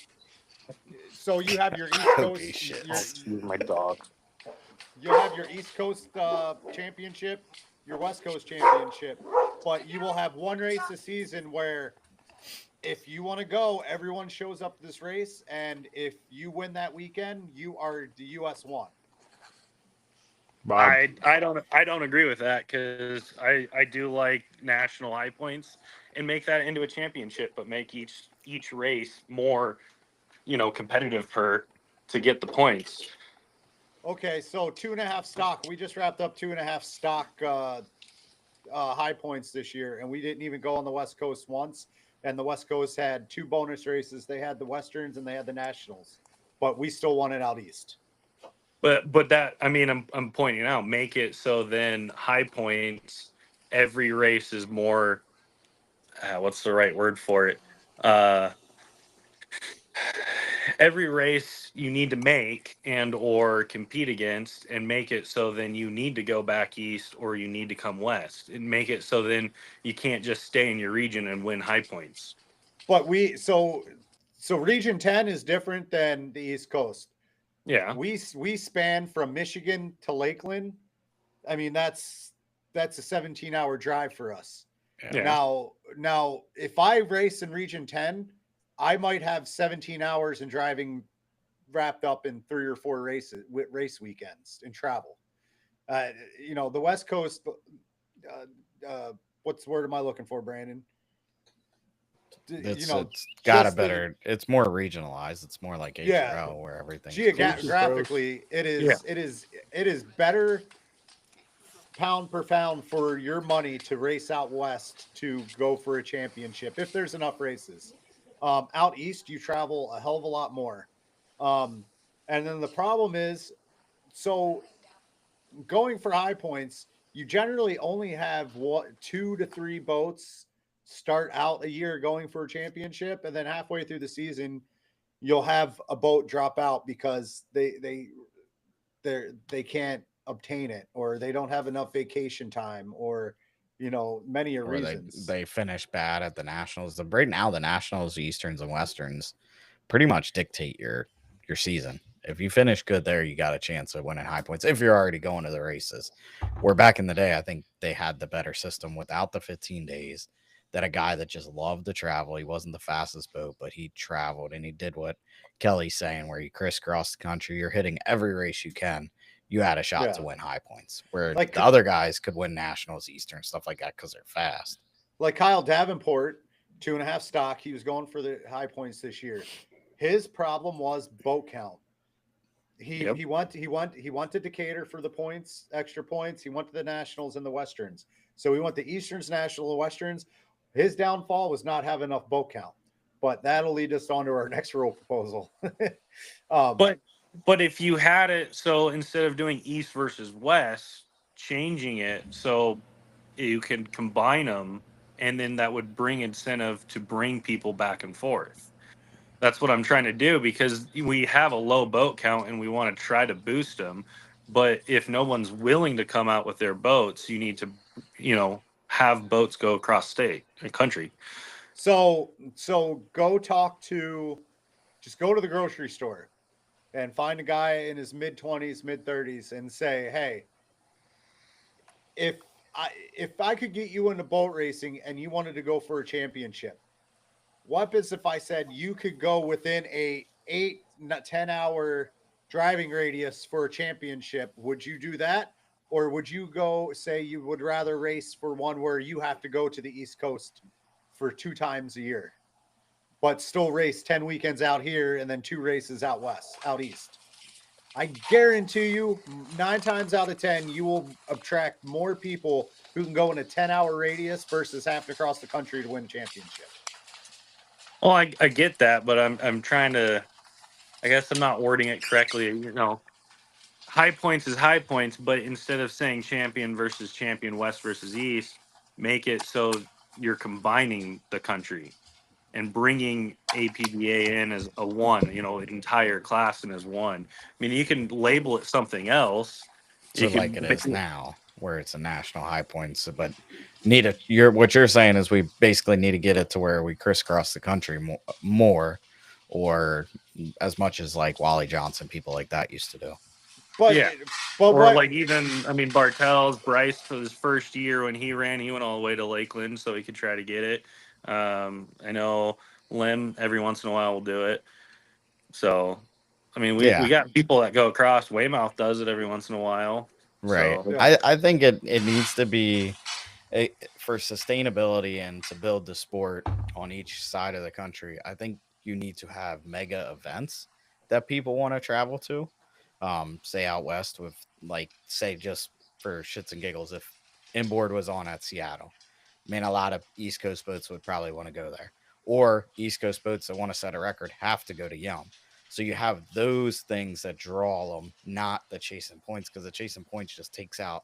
So you have your East Holy Coast, shit. Excuse my dog. you'll have your East Coast championship, your West Coast championship, but you will have one race a season where if you want to go, everyone shows up to this race, and if you win that weekend, you are the US one. Bob, I don't agree with that because I do like national high points and make that into a championship, but make each race more competitive to get the points. Okay, so 2.5 stock. We just wrapped up 2.5 stock high points this year, and we didn't even go on the West Coast once. And the West Coast had 2 bonus races. They had the Westerns and they had the Nationals, but we still won it out east. But that, I mean, I'm pointing out, make it so then high points, every race is more, what's the right word for it? Every race you need to make and or compete against, and make it so then you need to go back east or you need to come west, and make it so then you can't just stay in your region and win high points. But so Region 10 is different than the East Coast. Yeah. We span from Michigan to Lakeland. I mean, that's a 17-hour drive for us. Yeah. Now, if I race in Region 10, I might have 17 hours in driving wrapped up in 3 or 4 race weekends and travel. The West Coast, what's the word am I looking for, Brandon? It's got a just the- better. It's more regionalized. It's more like HRL Yeah. where everything. Geographically, it is better pound per pound for your money to race out west to go for a championship if there's enough races. Out east, you travel a hell of a lot more. And then the problem is, so going for high points, you generally only have 2 to 3 boats start out a year going for a championship, and then halfway through the season, you'll have a boat drop out because they can't obtain it, or they don't have enough vacation time, or many Or reasons. they finish bad at the Nationals. Right now, the Nationals, the Easterns, and Westerns pretty much dictate your season. If you finish good there, you got a chance of winning high points if you're already going to the races. Where back in the day, I think they had the better system without the 15 days. That a guy that just loved to travel, he wasn't the fastest boat, but he traveled and he did what Kelly's saying, where you crisscross the country, you're hitting every race you can. You had a shot to win high points, where Like- the other guys could win nationals, Eastern, stuff like that because they're fast. Like Kyle Davenport, 2.5 stock. He was going for the high points this year. His problem was boat count. He went to Decatur for the points, extra points. He went to the nationals and the westerns. So he went to Easterns, national, westerns. His downfall was not having enough boat count. But that'll lead us on to our next rule proposal. But if you had it, so instead of doing east versus west, changing it so you can combine them, and then that would bring incentive to bring people back and forth. That's what I'm trying to do, because we have a low boat count and we want to try to boost them. But if no one's willing to come out with their boats, you need to, have boats go across state and country. So go just go to the grocery store and find a guy in his mid-20s, mid-30s and say, hey, if I could get you into boat racing and you wanted to go for a championship, what happens if I said you could go within a 8-10 hour driving radius for a championship? Would you do that? Or would you say you would rather race for one where you have to go to the East Coast for 2 times a year, but still race 10 weekends out here and then 2 races out east? I guarantee you 9 times out of 10, you will attract more people who can go in a 10-hour radius versus having to cross the country to win a championship. Well, I get that, but I'm trying to, I guess I'm not wording it correctly. High points is high points, but instead of saying champion versus champion, west versus east, make it so you're combining the country and bringing APBA in as a one, an entire class in as one. I mean, you can label it something else. So like it is now, where it's a national high points, but what you're saying is we basically need to get it to where we crisscross the country more, or as much as like Wally Johnson, people like that used to do. But Bartels, Bryce, for his first year when he ran, he went all the way to Lakeland so he could try to get it. I know Lim every once in a while will do it. So, we got people that go across. Weymouth does it every once in a while. Right. So, I think it needs to be for sustainability and to build the sport on each side of the country. I think you need to have mega events that people want to travel to. Say out west with say just for shits and giggles, if Inboard was on at Seattle, a lot of East Coast boats would probably want to go there, or East Coast boats that want to set a record have to go to Yum. So you have those things that draw them, not the chasing points, because the chasing points just takes out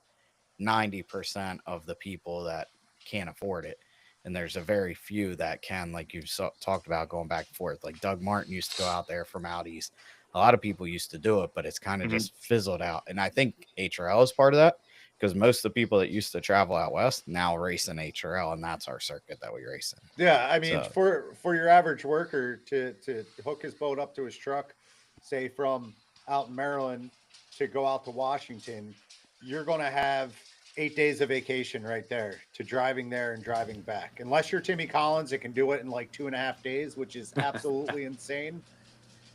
90% of the people that can't afford it. And there's a very few that can, like you've talked about, going back and forth. Like Doug Martin used to go out there from out east. A lot of people used to do it, but it's kind of just fizzled out. And I think HRL is part of that, because most of the people that used to travel out west now race in HRL, and that's our circuit that we race in. Yeah, for your average worker to hook his boat up to his truck, say from out in Maryland to go out to Washington, you're going to have 8 days of vacation right there to driving there and driving back. Unless you're Timmy Collins, it can do it in like 2.5 days, which is absolutely insane.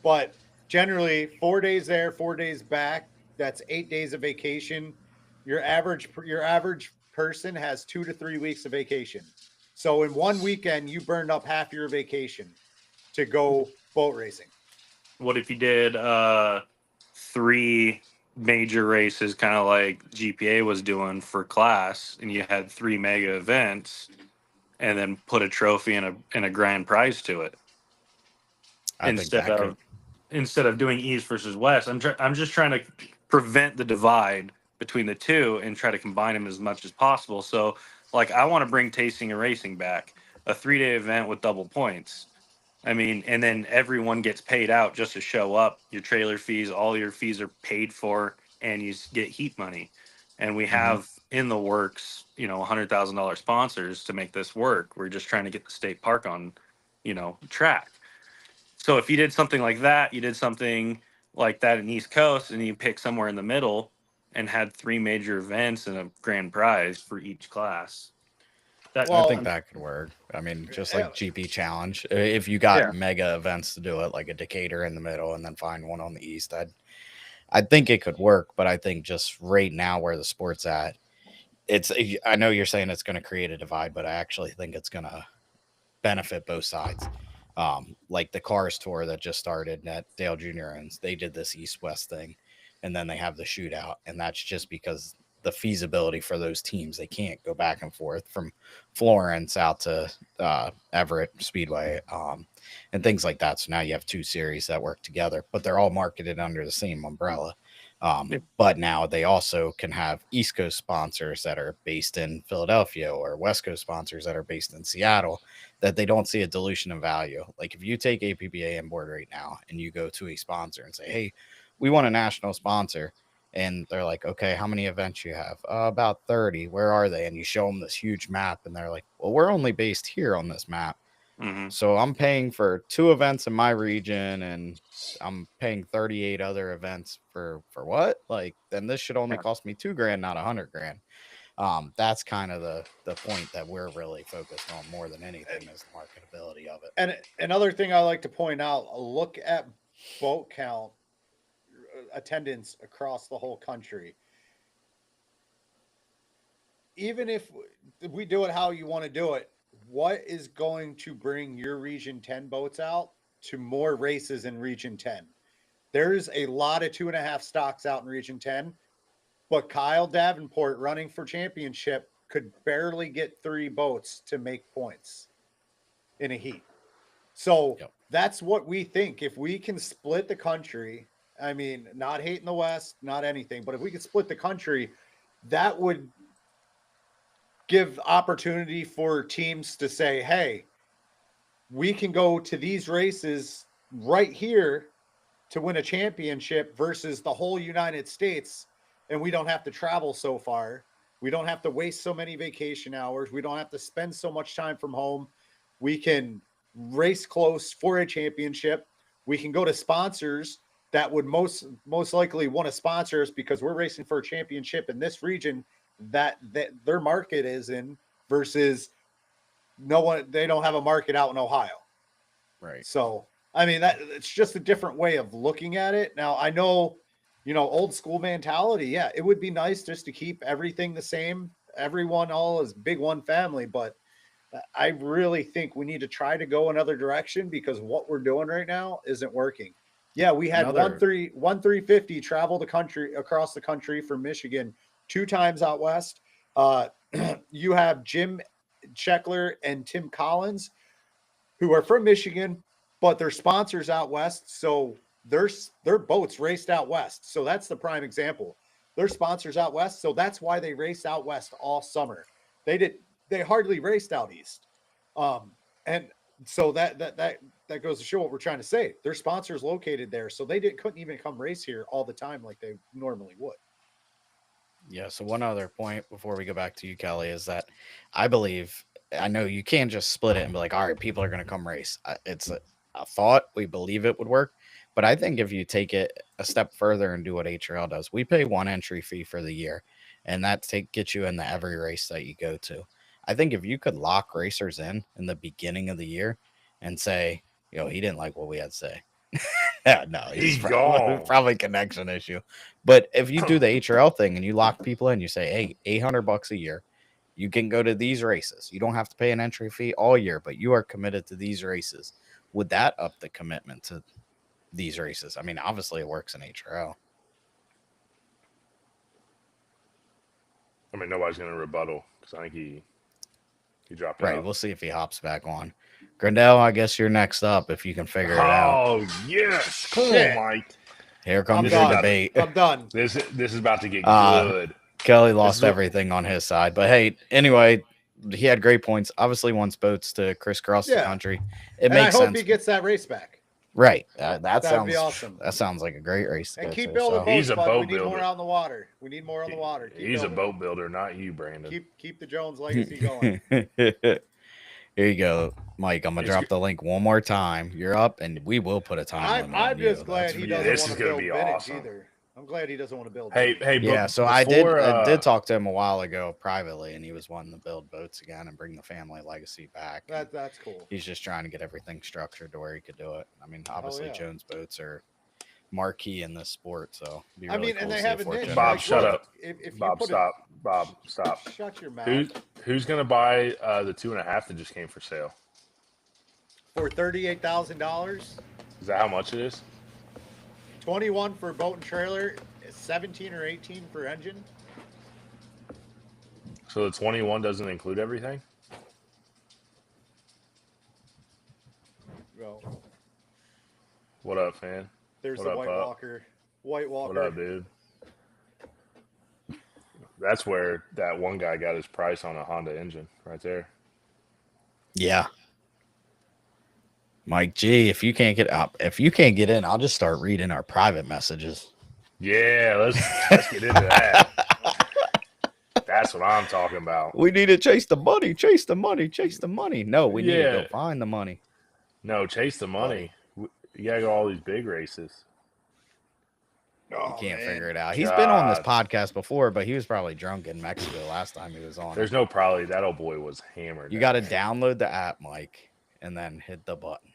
But generally 4 days there, 4 days back, that's 8 days of vacation. Your average person has 2 to 3 weeks of vacation. So in one weekend, you burned up half your vacation to go boat racing. What if you did 3 major races, kind of like GPA was doing for class, and you had 3 mega events, and then put a trophy and a grand prize to it? Instead of doing East versus West, I'm just trying to prevent the divide between the two and try to combine them as much as possible. So, I want to bring Tasting and Racing back, a 3-day event with double points. And then everyone gets paid out just to show up. Your trailer fees, all your fees are paid for, and you get heat money. And we have in the works, $100,000 sponsors to make this work. We're just trying to get the state park on, track. So if you did something like that, you did something like that in East Coast, and you pick somewhere in the middle and had 3 major events and a grand prize for each class. That, I Well, think that could work. I mean, just yeah. like GP Challenge, if you got Yeah. mega events to do it, like a Decatur in the middle, and then find one on the east, I think it could work. But I think just right now where the sport's at, I know you're saying it's going to create a divide, but I actually think it's going to benefit both sides. Like the Cars Tour that just started that Dale Jr. owns, they did this East-West thing, and then they have the shootout, and that's just because the feasibility for those teams, they can't go back and forth from Florence out to Everett Speedway and things like that. So now you have 2 series that work together, but they're all marketed under the same umbrella. But now they also can have East Coast sponsors that are based in Philadelphia or West Coast sponsors that are based in Seattle, that they don't see a dilution of value. Like if you take APBA on board right now and you go to a sponsor and say, hey, we want a national sponsor. And they're like, okay, how many events you have? About 30. Where are they? And you show them this huge map and they're like, well, we're only based here on this map. Mhm. So I'm paying for 2 events in my region and I'm paying 38 other events for what? Like, then this should only cost me $2,000, not $100,000. That's kind of the point that we're really focused on more than anything is the marketability of it. And another thing I like to point out, look at boat count attendance across the whole country. Even if we do it how you want to do it, what is going to bring your Region 10 boats out to more races in Region 10? There's a lot of 2.5 stocks out in Region 10, but Kyle Davenport running for championship could barely get 3 boats to make points in a heat. So that's what we think. If we can split the country, I mean, not hating the West, not anything, but if we could split the country, that would give opportunity for teams to say, hey, we can go to these races right here to win a championship versus the whole United States. And we don't have to travel so far. We don't have to waste so many vacation hours. We don't have to spend so much time from home. We can race close for a championship. We can go to sponsors that would most likely want to sponsor us because we're racing for a championship in this region that their market is in versus they don't have a market out in Ohio. Right. So, I mean, it's just a different way of looking at it. Now, I know, old school mentality. Yeah, it would be nice just to keep everything the same. Everyone all is big one family, but I really think we need to try to go another direction because what we're doing right now isn't working. Yeah, we had 1-350 travel across the country from Michigan 2 times out west. You have Jim Checkler and Tim Collins, who are from Michigan, but they're sponsors out west, so their boats raced out west. So that's the prime example. They're sponsors out west, so that's why they raced out west all summer. They hardly raced out east, and so that goes to show what we're trying to say. Their sponsors located there, so they couldn't even come race here all the time like they normally would. Yeah. So one other point before we go back to you, Kelly, is that I know you can't just split it and be like, all right, people are going to come race. It's a thought. We believe it would work. But I think if you take it a step further and do what HRL does, we pay 1 entry fee for the year, and that gets you into every race that you go to. I think if you could lock racers in the beginning of the year and say, he didn't like what we had to say. Yeah, no, he's probably connection issue. But if you do the HRL thing and you lock people in, you say, hey, $800 a year, you can go to these races. You don't have to pay an entry fee all year, but you are committed to these races. Would that up the commitment to these races? I mean, obviously it works in HRL. I mean, nobody's going to rebuttal because I think he dropped out. Right. We'll see if he hops back on. Grindel, I guess you're next up if you can figure it out. Oh, yes. Come on, Mike. Here comes the debate. I'm done. This is about to get good. Kelly lost everything on his side. But, hey, anyway, he had great points. Obviously wants boats to crisscross the country. It makes sense. I hope he gets that race back. Right. That sounds be awesome. That sounds like a great race. And keep building boats. He's a boat we need builder. more out in the water. We need more on the water. He's a boat builder, not you, Brandon. Keep the Jones legacy going. Here you go, Mike. I'm gonna It's drop g- the link one more time. You're up, and we will put a time limit I'm on you. just glad That's he for Yeah, doesn't you. this want is to gonna build be vintage awesome. either. I'm glad he doesn't want to build. Hey, vintage. hey, Yeah, but so before, I did talk to him a while ago privately, and he was wanting to build boats again and bring the family legacy back. and That's cool. He's just trying to get everything structured to where he could do it. I mean, obviously yeah. Jones boats are marquee in this sport, so it'd be I really mean, cool and to they see have a a fourth niche. gen Bob, Like, race. shut look, up. If you Bob, put stop. Bob, stop. Shut your mouth. Who's gonna buy the 2.5 that just came for sale? For $38,000, Is that how much it is? 21 for boat and trailer, 17 or 18 for engine. So the 21 doesn't include everything? Well, What up, fan? there's What the up, White Pup? Walker. White What Walker. up, dude? That's where that one guy got his price on a Honda engine, right there. Yeah. Mike G, if you can't get up, if you can't get in, I'll just start reading our private messages. Yeah, let's get into that. That's what I'm talking about. We need to chase the money, chase the money, chase the money. No, we need to go Yeah. find the money. No, chase the money. You gotta go all these big races. Oh, You can't man. figure it out. He's been on this God. podcast before, but he was probably drunk in Mexico last time he was on. There's no probably. That old boy was hammered. You got to download the app, Mike, and then hit the button.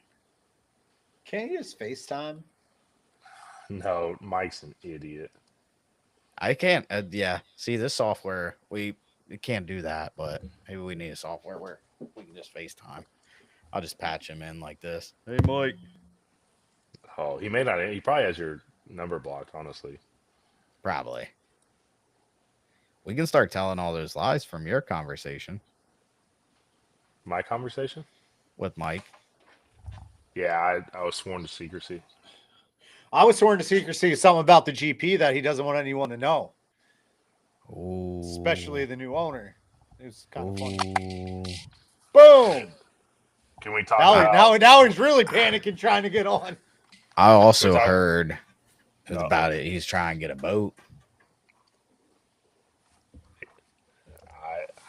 Can't you just FaceTime? No, Mike's an idiot. I can't. Yeah. See, this software, we can't do that, but maybe we need a software where we can just FaceTime. I'll just patch him in like this. Hey, Mike. Oh, he may not. He probably has your number blocked, honestly. Probably. We can start telling all those lies from your conversation My conversation? with Mike. Yeah, I was sworn to secrecy. I was sworn to secrecy something about the GP that he doesn't want anyone to know, Ooh. especially the new owner. It was kind of funny. Ooh. Boom! Can we talk Now, about? now he's really panicking, trying to get on. I also What's up? heard Uh-oh. about it. He's trying to get a boat.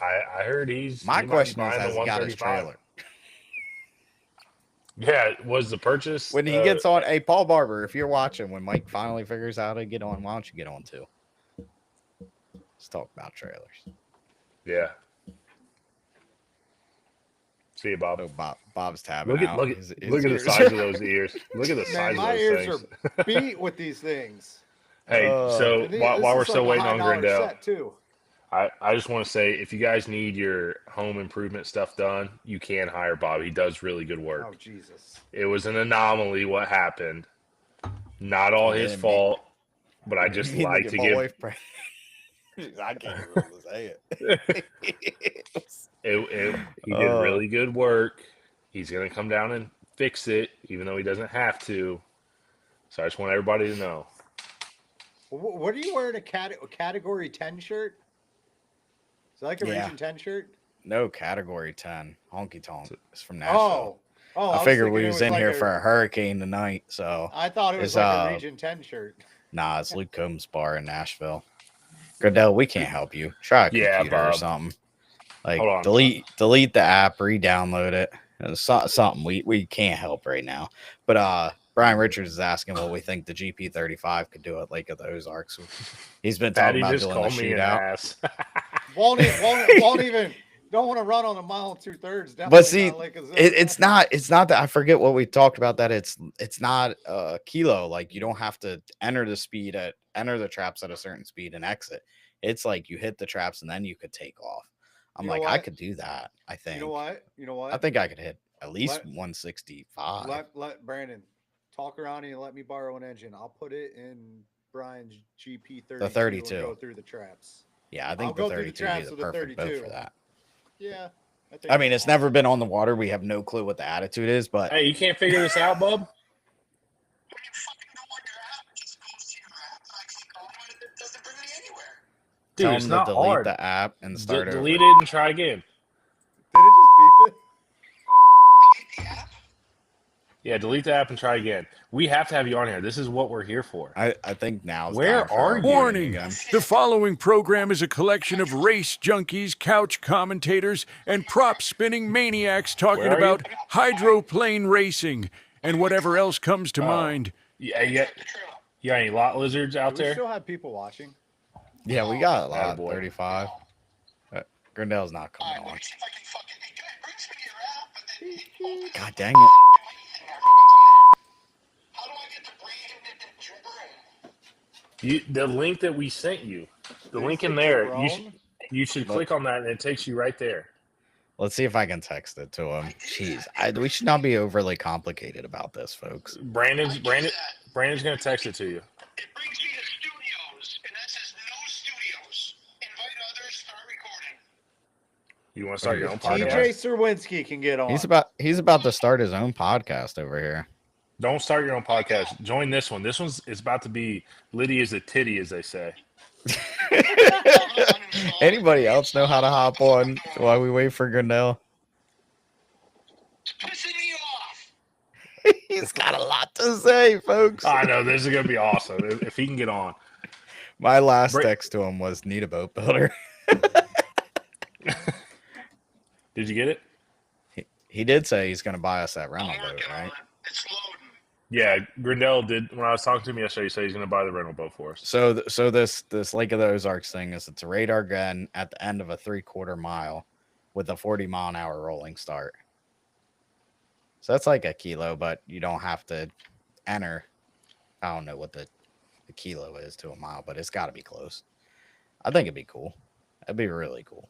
I heard he's. My he might be question is, buying the has he got his 135. trailer? Yeah, was the purchase When he gets on, hey, Paul Barber, if you're watching, when Mike finally figures out how to get on, why don't you get on too? Let's talk about trailers. Yeah. See you, Bob. Oh, Bob's tabbing Look at out. look at His look at the ears. size of those ears. Look at the Man, size my of those ears things. are beat with these things. Hey, so And while this we're is still like a waiting on $100 Grindel, set, too. I just want to say if you guys need your home improvement stuff done, you can hire Bob. He does really good work. Oh, Jesus. It was an anomaly what happened. Not all his Yeah, me- fault, but I just You mean like to my give wife pregnant? I can't even say it. he did really good work. He's gonna come down and fix it, even though he doesn't have to. So I just want everybody to know. What are you wearing? A category 10 shirt? Is that like a Yeah. Region 10 shirt? No, category 10. Honky Tonk. It's from Nashville. Oh, I figured thinking we it was in like here for a hurricane tonight, so I thought it was It's, like a Region 10 shirt. nah, it's Luke Combs Bar in Nashville. Gradell, we can't help you. Try a Yeah, computer or Bob. something. Like Hold on. delete the app, re-download it. Something we can't help right now. But Brian Richards is asking what we think the GP35 could do at Lake of the Ozarks. He's been talking Patty about just doing the called me an shootout. ass. Won't even. Don't want to run on a mile 2/3. But see, like it's not that I forget what we talked about, that it's not a kilo. Like, you don't have to enter the traps at a certain speed and exit. It's like you hit the traps and then you could take off. I'm You know like, I what? could do that. I think. You know what? I think I could hit at least Let- 165. Let Brandon talk around and let me borrow an engine. I'll put it in Brian's GP 32. The 32. And go through the traps. Yeah, I I'll think go the through the 32 traps is the with the perfect boat 32. for that. Yeah. I mean, it's never been on the water. We have no clue what the attitude is, but Hey, you can't figure this out, bub? Dude, tell it's them to not delete hard. the app and start over. Delete it and try again. Did it just beep it? Yeah, delete the app and try again. We have to have you on here. This is what we're here for. I think now's Where time for are our you? meeting Warning! again. The following program is a collection of race junkies, couch commentators, and prop spinning maniacs talking Where are you? about hydroplane racing and whatever else comes to mind. Yeah, you got any lot lizards out Do we there? still have people watching? Yeah, we got a lot. Attaboy. 35. Grendel's not coming on. God dang it. The link that we sent you, the link in there, you should click on that and it takes you right there. Let's see if I can text it to him. Jeez, we should not be overly complicated about this, folks. Brandon's gonna text it to you. It brings me to studios, and that says no studios. Invite others, start recording. You want to start your own TJ podcast? Serwinski can get on. He's about to start his own podcast over here. Don't start your own podcast. Join this one. This one's is about to be Liddy is a titty, as they say. Anybody else know how to hop on while we wait for Grendel? It's pissing me off. He's got a lot to say, folks. I know this is gonna be awesome if he can get on. My last text to him was need a boat builder. Did you get it? He did say he's going to buy us that rental I'm boat, working on right? it. It's loading. Yeah, Grindel did. When I was talking to him yesterday, he said he's gonna buy the rental boat for us. So this Lake of the Ozarks thing is it's a radar gun at the end of a 3/4 mile with a 40-mile-an-hour rolling start. So that's like a kilo, but you don't have to enter. I don't know what the kilo is to a mile, but it's got to be close. I think it'd be cool. That'd be really cool.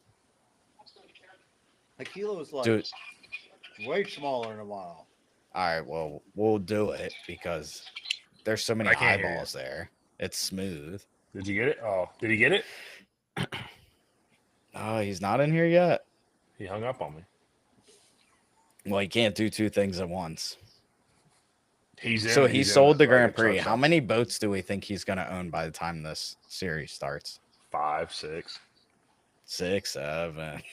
A kilo is like Dude, way smaller than a mile. all right, well, we'll do it because there's so many I can't hear you. eyeballs there. It's smooth. Did you get it? Oh, did he get it? Oh, he's not in here yet. He hung up on me. Well, he can't do two things at once. He's in. So he he's in sold the fucking Grand Prix. truck How stop. many boats do we think he's going to own by the time this series starts? 5, 6, 6, 7.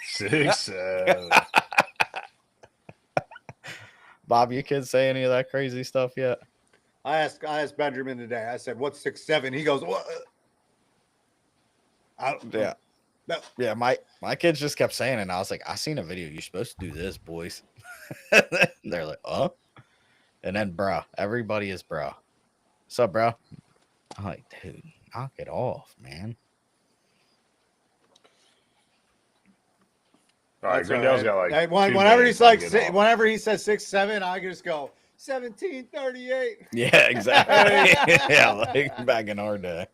6, 7. Bob, you kids say any of that crazy stuff yet? I asked Benjamin today. I said, "What's 6'7"?" He goes, "What?" Yeah. No. Yeah, my kids just kept saying it. And I was like, I seen a video. You're supposed to do this, boys. They're like, oh. And then, bro, everybody is bro. What's up, bro? I'm like, dude, knock it off, man. All right, Grindel's got like. Hey, 2 whenever minutes he's like, to get off. whenever he says 6'7", I just go 1738. Yeah, exactly. Yeah, like back in our day.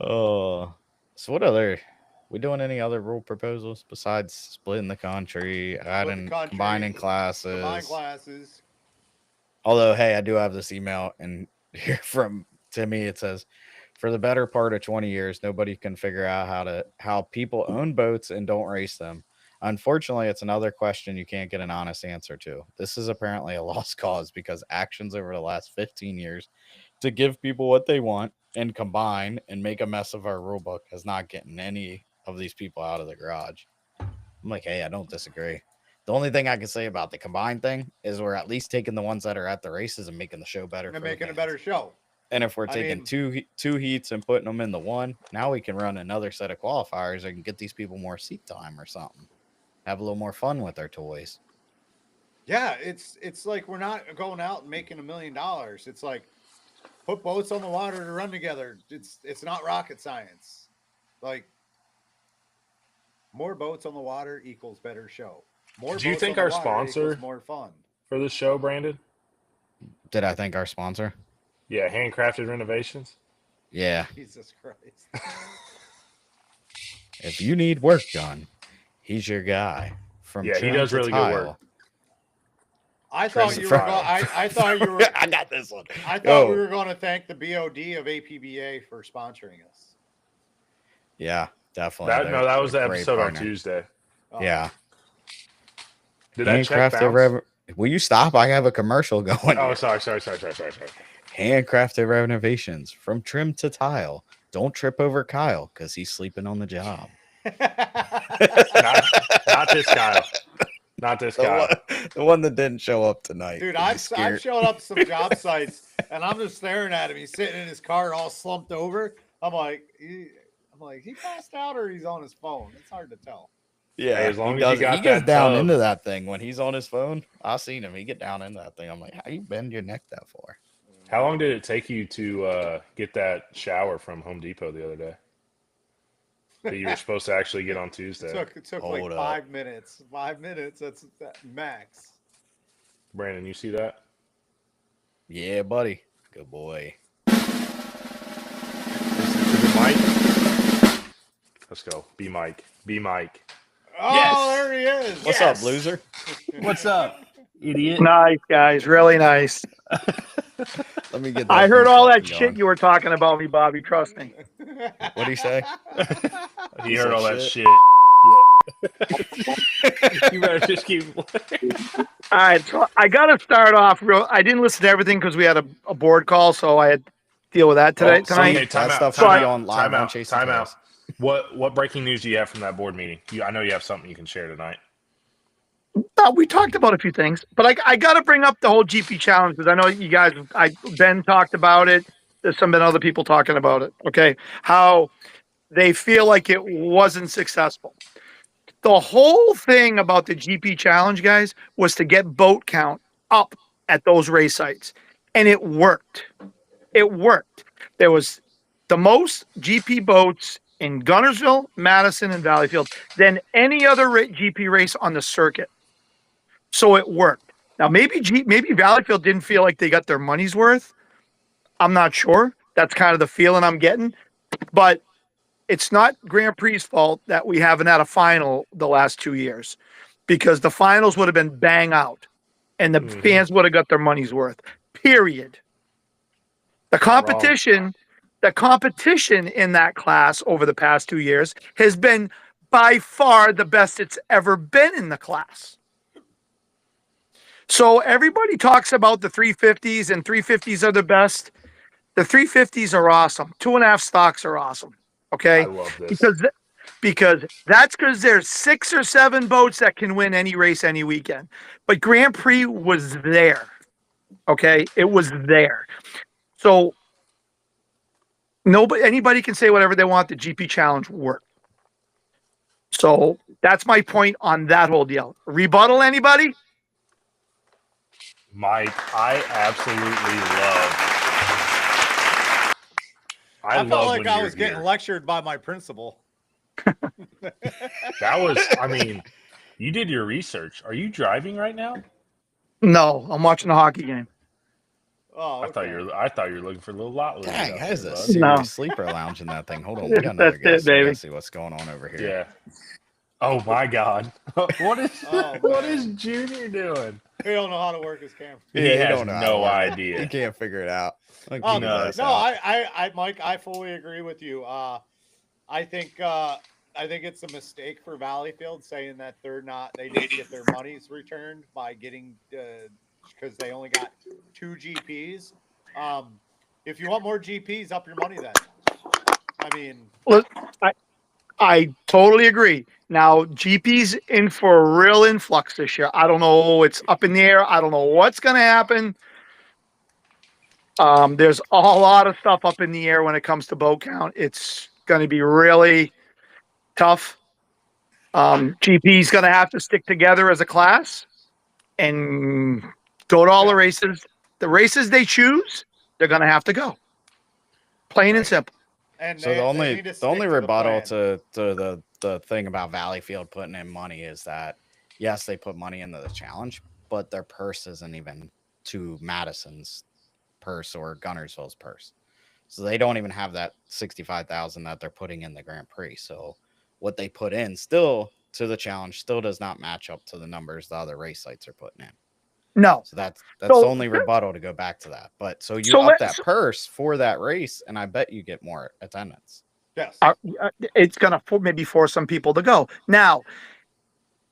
Oh, so what other? We doing any other rule proposals besides splitting the country, adding country, combining classes? Combined classes. Although, hey, I do have this email, and here from Timmy, it says, for the better part of 20 years, nobody can figure out how people own boats and don't race them. Unfortunately, it's another question you can't get an honest answer to. This is apparently a lost cause because actions over the last 15 years to give people what they want and combine and make a mess of our rule book has not gotten any of these people out of the garage. I'm like, hey, I don't disagree. The only thing I can say about the combined thing is we're at least taking the ones that are at the races and making the show better. And for the making a fans. better show. And if we're I taking mean- two heats and putting them in the one, now we can run another set of qualifiers and get these people more seat time or something. Have a little more fun with our toys. Yeah, it's like we're not going out and making $1 million. It's like put boats on the water to run together. It's not rocket science. Like more boats on the water equals better show. More. Do you boats think on our the water sponsor- equals more fun? For this show, Brandon? Did I thank our sponsor? Yeah, Handcrafted Renovations. Yeah. Jesus Christ. If you need work done, he's your guy. From Yeah, he trim does to really good tile. work. I thought you were. I thought you were. I got this one. I thought we Yo. were going to thank the BOD of APBA for sponsoring us. Yeah, definitely. That was the They're a great episode on partner. Tuesday. Oh, Yeah. Did that check Handcrafted bounce? Will you stop? I have a commercial going. Oh, here. sorry. Handcrafted renovations from trim to tile. Don't trip over Kyle because he's sleeping on the job. Not this Kyle. Not this The guy. the one that didn't show up tonight. Dude, Did you I've scare- showed up to some job sites and I'm just staring at him. He's sitting in his car all slumped over. I'm like, he passed out or he's on his phone. It's hard to tell. Yeah, Hey, as long he as you does. got He gets that down tub. into that thing when he's on his phone. I seen him. He get down into that thing. I'm like, how you bend your neck that far? How long did it take you to get that shower from Home Depot the other day? That you were supposed to actually get on Tuesday. It took Hold like up. 5 minutes. 5 minutes. That's that max. Brandon, you see that? Yeah, buddy. Good boy. Is it Mike? Let's go. Be Mike. Be Mike. Oh, Yes. there he is. What's up, loser? What's up, idiot? Nice, guys. Really nice. Let me get. That I heard beef all that fucking shit going. you were talking about me, Bobby. Trust me. What'd he say? He Piece heard of all that shit. shit. You better just keep. All right, so I got to start off real. I didn't listen to everything because we had a board call, so I had to deal with that tonight. Okay, time That out. stuff Time should be out. on live Time on out. Chasing Time out. Tails. What breaking news do you have from that board meeting? I know you have something you can share tonight. We talked about a few things, but I got to bring up the whole GP challenge because I know you guys. Ben talked about it. There's been other people talking about it. Okay, how they feel like it wasn't successful. The whole thing about the GP challenge, guys, was to get boat count up at those race sites, and it worked. It worked. There was the most GP boats in Gunnersville, Madison, and Valleyfield than any other GP race on the circuit. So it worked. Now maybe Valleyfield didn't feel like they got their money's worth. I'm not sure. That's kind of the feeling I'm getting. But it's not Grand Prix's fault that we haven't had a final the last 2 years, because the finals would have been bang out and the fans would have got their money's worth. Period. The competition in that class over the past 2 years has been by far the best it's ever been in the class. So everybody talks about the 350s and 350s are the best. The 350s are awesome. 2.5 stocks are awesome. Okay. I love this. Because there's 6 or 7 boats that can win any race any weekend. But Grand Prix was there. Okay. It was there. So anybody can say whatever they want. The GP challenge worked. So that's my point on that whole deal. Rebuttal, anybody? Mike, I absolutely love. I felt love like when I you're was getting here. lectured by my principal. That was, I mean, you did your research. Are you driving right now? No, I'm watching a hockey game. Oh, I thought you were looking for a little lot. Dang, that is a No. serious sleeper lounge in that thing. Hold on, we got another That's guy. it, So we gotta baby. see what's going on over here. Yeah. Oh my God. What is Oh, what man. is Junior doing? He don't know how to work his camera. Yeah, he he has don't know how to no work it. idea. He can't figure it out. Like, Oh, he no, knows how. I, Mike, I fully agree with you. I think it's a mistake for Valleyfield saying that they need to get their monies returned by getting because they only got 2 GPs. If you want more GPs, up your money then. I mean, Look, I totally agree. Now, GP's in for a real influx this year. I don't know. It's up in the air. I don't know what's going to happen. There's a lot of stuff up in the air when it comes to boat count. It's going to be really tough. GP's going to have to stick together as a class and go to all the races. The races they choose, they're going to have to go. Plain and simple. and So they the need only to the stick only to the rebuttal plan. to the thing about Valleyfield putting in money is that yes, they put money into the challenge, but their purse isn't even to Madison's purse or Gunnersville's purse. So they don't even have that 65,000 that they're putting in the Grand Prix. So what they put in still to the challenge still does not match up to the numbers the other race sites are putting in. No. So that's the So- only rebuttal to go back to that. But so you So up let- that purse for that race, and I bet you get more attendance. Yes. It's going to maybe force some people to go. Now,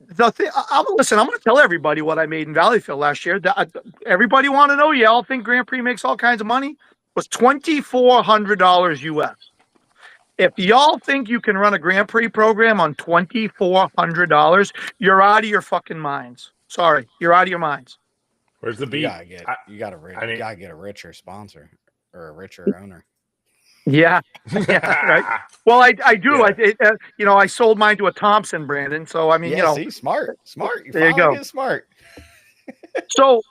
the thing, listen, I'm going to tell everybody what I made in Valleyfield last year. Everybody want to know, y'all think Grand Prix makes all kinds of money? It was $2,400 US. If y'all think you can run a Grand Prix program on $2,400, you're out of your fucking minds. Sorry, you're out of your minds. Where's the You beat? gotta get I- you gotta I mean- gotta get a richer sponsor or a richer owner. Yeah, yeah, right. Well, I do. Yeah. I sold mine to a Thompson, Brandon. So I mean, Yeah, see, smart. You There you finally go. get smart. So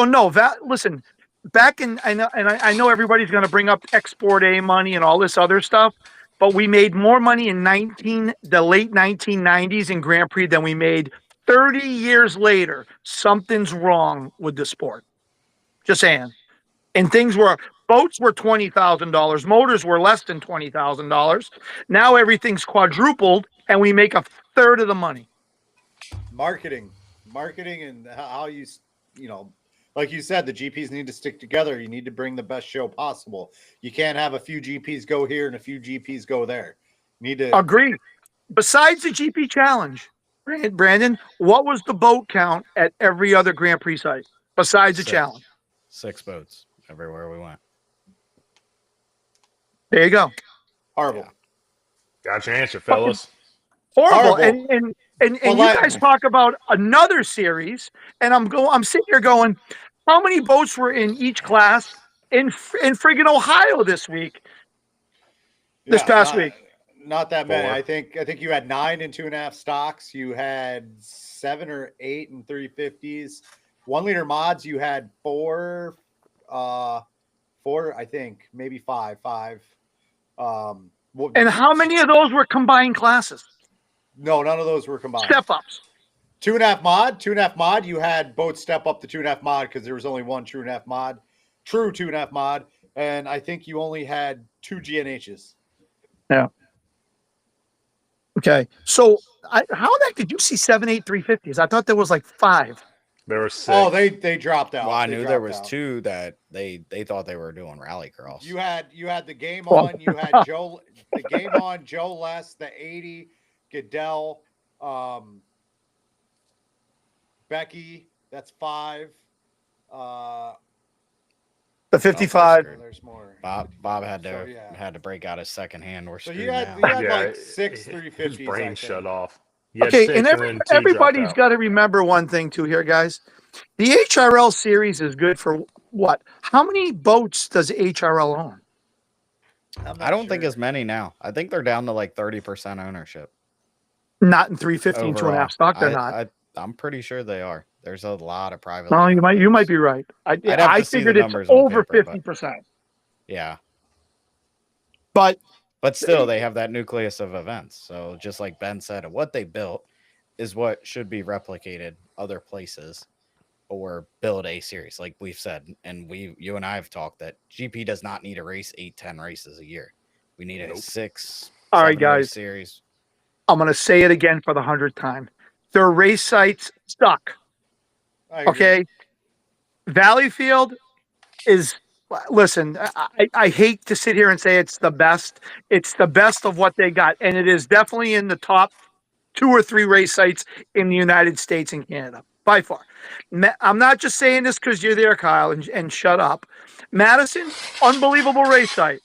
no, listen, back in, I know everybody's going to bring up Export A money and all this other stuff, but we made more money in the late 1990s in Grand Prix than we made 30 years later. Something's wrong with the sport. Just saying. And boats were $20,000, motors were less than $20,000. Now everything's quadrupled, and we make a third of the money. Marketing, and how like you said, the GPs need to stick together. You need to bring the best show possible. You can't have a few GPs go here and a few GPs go there. You need to Agree. Besides the GP Challenge, Brandon, what was the boat count at every other Grand Prix site besides the Six. challenge? 6 boats everywhere we went. There you go. horrible. Got your answer, fellas. Horrible. Horrible. And Well, you guys talk about another series, and I'm sitting here going, how many boats were in each class in friggin' Ohio this week? This past week? Not that many. 4. I think you had 9 and 2.5 stocks. You had 7 or 8 and 350s. 1 liter mods. You had 4, I think maybe 5. And how many of those were combined classes? No, none of those were combined. Step ups. 2.5 mod. You had both step up to 2.5 mod because there was only one true 2.5 mod, and I think you only had 2 GNHs. Yeah. Okay. So how the heck did you see 7, 8 350s? I thought there was like 5. There were 6. Oh, they dropped out. Well, I They knew dropped there was out. 2 that they thought they were doing rallycross. You had the game Well- on. You had the game on Joe Less, the 80, Goodell, Becky. That's 5. The 55. There's more. Bob had to So, yeah. had to break out his second hand. We're So screwed you had now. like 6 His 350s. brain I think. shut off. He had Okay, 6, and then 2 dropped everybody's out. got to remember one thing too here, guys. The HRL series is good for what? How many boats does HRL own? I'm not I don't think sure. as many now. I think they're down to like 30% ownership. Not in 350 and overall. 2.5 stock. They're not. I'm pretty sure they are. There's a lot of private. Well, you owned might boats. be right. have I to see the figured it's numbers on over paper, but- 50%. Yeah, But but still, they have that nucleus of events. So just like Ben said, what they built is what should be replicated other places, or build a series like we've said, and you and I have talked that GP does not need to race 8-10 races a year. We need a Nope. 6. All right, 7 race guys. series. I'm going to say it again for the 100th time. Their race sites suck. I agree. Okay. Valleyfield is, listen, I hate to sit here and say it's the best. It's the best of what they got. And it is definitely in the top 2 or 3 race sites in the United States and Canada by far. I'm not just saying this because you're there, Kyle, and shut up. Madison, unbelievable race site.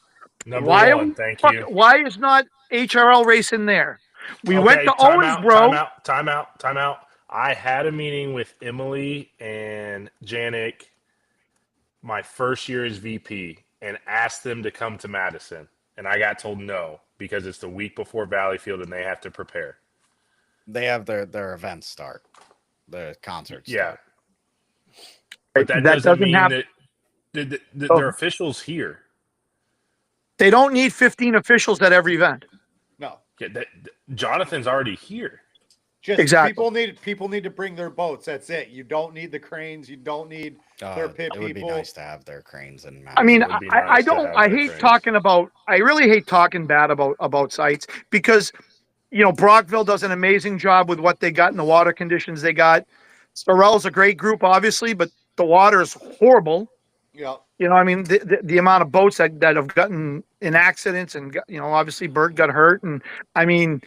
Number Why are 1, we thank fuck- you. Why is not HRL racing there? We went to time Owensboro. Time out. I had a meeting with Emily and Janik my first year as VP and asked them to come to Madison. And I got told no because it's the week before Valleyfield and they have to prepare. They have their events start, the concerts. Yeah. start. But that doesn't mean that their officials here. They don't need 15 officials at every event. No. Yeah, Jonathan's already here. Just Exactly. people need to bring their boats. That's it. You don't need the cranes. You don't need their pit It would be people. nice to have their cranes and I mean, It would be I nice to don't. have I their hate cranes. talking about. I really hate talking bad about sites because, Brockville does an amazing job with what they got and the water conditions they got. Sorel's a great group, obviously, but the water is horrible. Yeah. I mean, the amount of boats that have gotten in accidents and, obviously Bert got hurt. And I mean,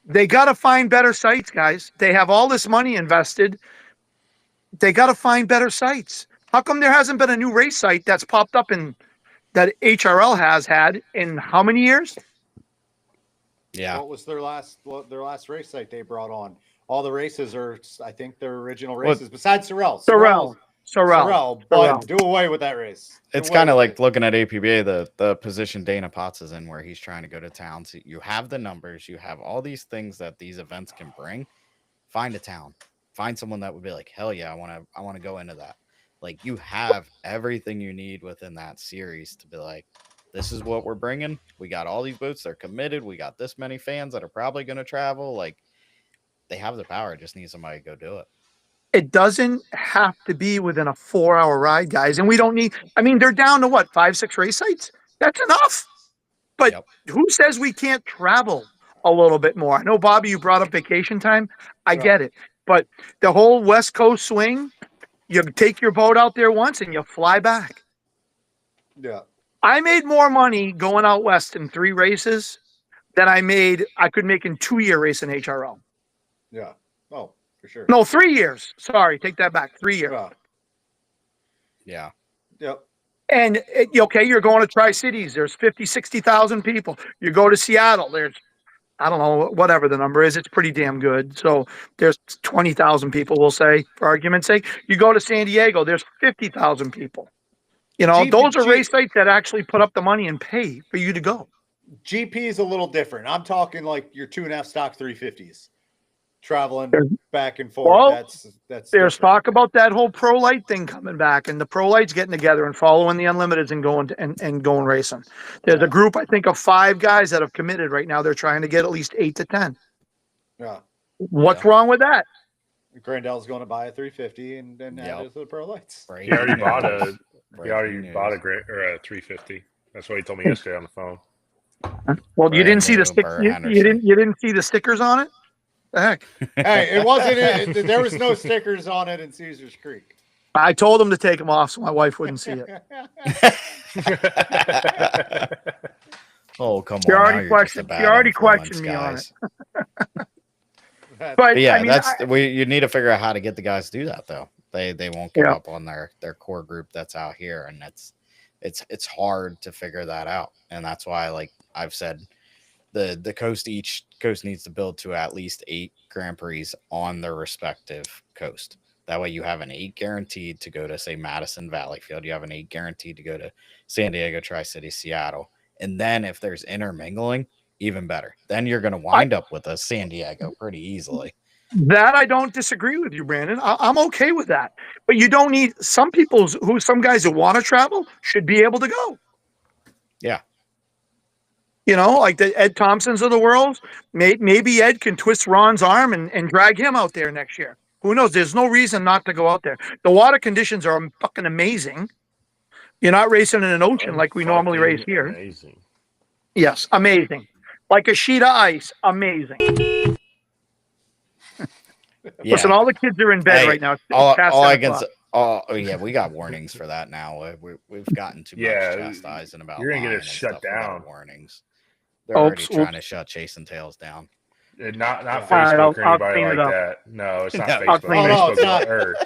they got to find better sites, guys. They have all this money invested. They got to find better sites. How come there hasn't been a new race site that's popped up in that HRL has had in how many years? Yeah. What was their last race site they brought on? All the races are, I think, their original Well, races besides Sorel. Sorel. But do away with that race. Do It's away kind of with like it. looking at APBA, the position Dana Potts is in, where he's trying to go to town. So you have the numbers, you have all these things that these events can bring. Find a town, find someone that would be like, hell yeah, I want to go into that. Like, you have everything you need within that series to be like, this is what we're bringing. We got all these boats, they're committed. We got this many fans that are probably going to travel. Like, they have the power. Just need somebody to go do it. It doesn't have to be within a 4-hour ride, guys. And we don't need, I mean, they're down to what, 5-6 race sites? That's enough. But Yep. who says we can't travel a little bit more? I know, Bobby, you brought up vacation time. I Yeah. get it. But the whole West Coast swing, you take your boat out there once and you fly back. Yeah. I made more money going out west in 3 races than I could make in 2-year race in HRL. Yeah. Oh, for sure. No, 3 years. Sorry, take that back. 3 years. Yeah. Yeah. Yep. And okay, you're going to Tri-Cities. There's 50, 60,000 people. You go to Seattle. There's, I don't know, whatever the number is. It's pretty damn good. So there's 20,000 people, we'll say, for argument's sake. You go to San Diego. There's 50,000 people. You know, those are race sites that actually put up the money and pay for you to go. GP is a little different. I'm talking like your 2.5 stock 350s traveling back and forth. Well, That's There's different. talk about that whole Pro Light thing coming back, and the Pro Lights getting together and following the Unlimiteds and going and going racing. There's a group, I think, of 5 guys that have committed right now. They're trying to get at least 8 to 10. Yeah. What's wrong with that? Grandel's going to buy a 350 and add Yep. it to the Pro Lights. He already bought a Breaking news. 350. That's what he told me yesterday on the phone. Well, you didn't see the Brand new Burr you Henderson. didn't see the stickers on it. The heck! Hey, it wasn't. There was no stickers on it in Caesar's Creek. I told him to take them off so my wife wouldn't see it. Oh, come on. She now already you're just a questioned. She bad already influence, questioned me on guys. But Yeah, I mean, you need to figure out how to get the guys to do that though. They won't give Yeah. up on their core group that's out here, and it's hard to figure that out. And that's why, like I've said, the coast each coast needs to build to at least 8 Grand Prix on their respective coast. That way you have an 8 guaranteed to go to, say, Madison Valleyfield. You have an 8 guaranteed to go to San Diego, Tri-City, Seattle. And then if there's intermingling, even better. Then you're going to wind up with a San Diego pretty easily. that I don't disagree with you, Brandon. I'm okay with that. But you don't need some guys who want to travel should be able to go. Yeah. You know, like the Ed Thompsons of the world. Maybe Ed can twist Ron's arm and drag him out there next year. Who knows? There's no reason not to go out there. The water conditions are fucking amazing. You're not racing in an ocean like we normally race here. Amazing. Yes, amazing. Like a sheet of ice, amazing. Yeah. Listen, all the kids are in bed Hey, right now. It's all past I 10 can o'clock. say, oh yeah, we got warnings for that now. We've gotten too much Yeah, chastising about. you're gonna get lying us and shut stuff without down. warnings. They're already Oops, trying oops. to shut Chasing Tails down. Not Yeah. Facebook All right, or I'll anybody clean like it up. that. No, it's not No. Facebook. clean it up. Facebook It's not. or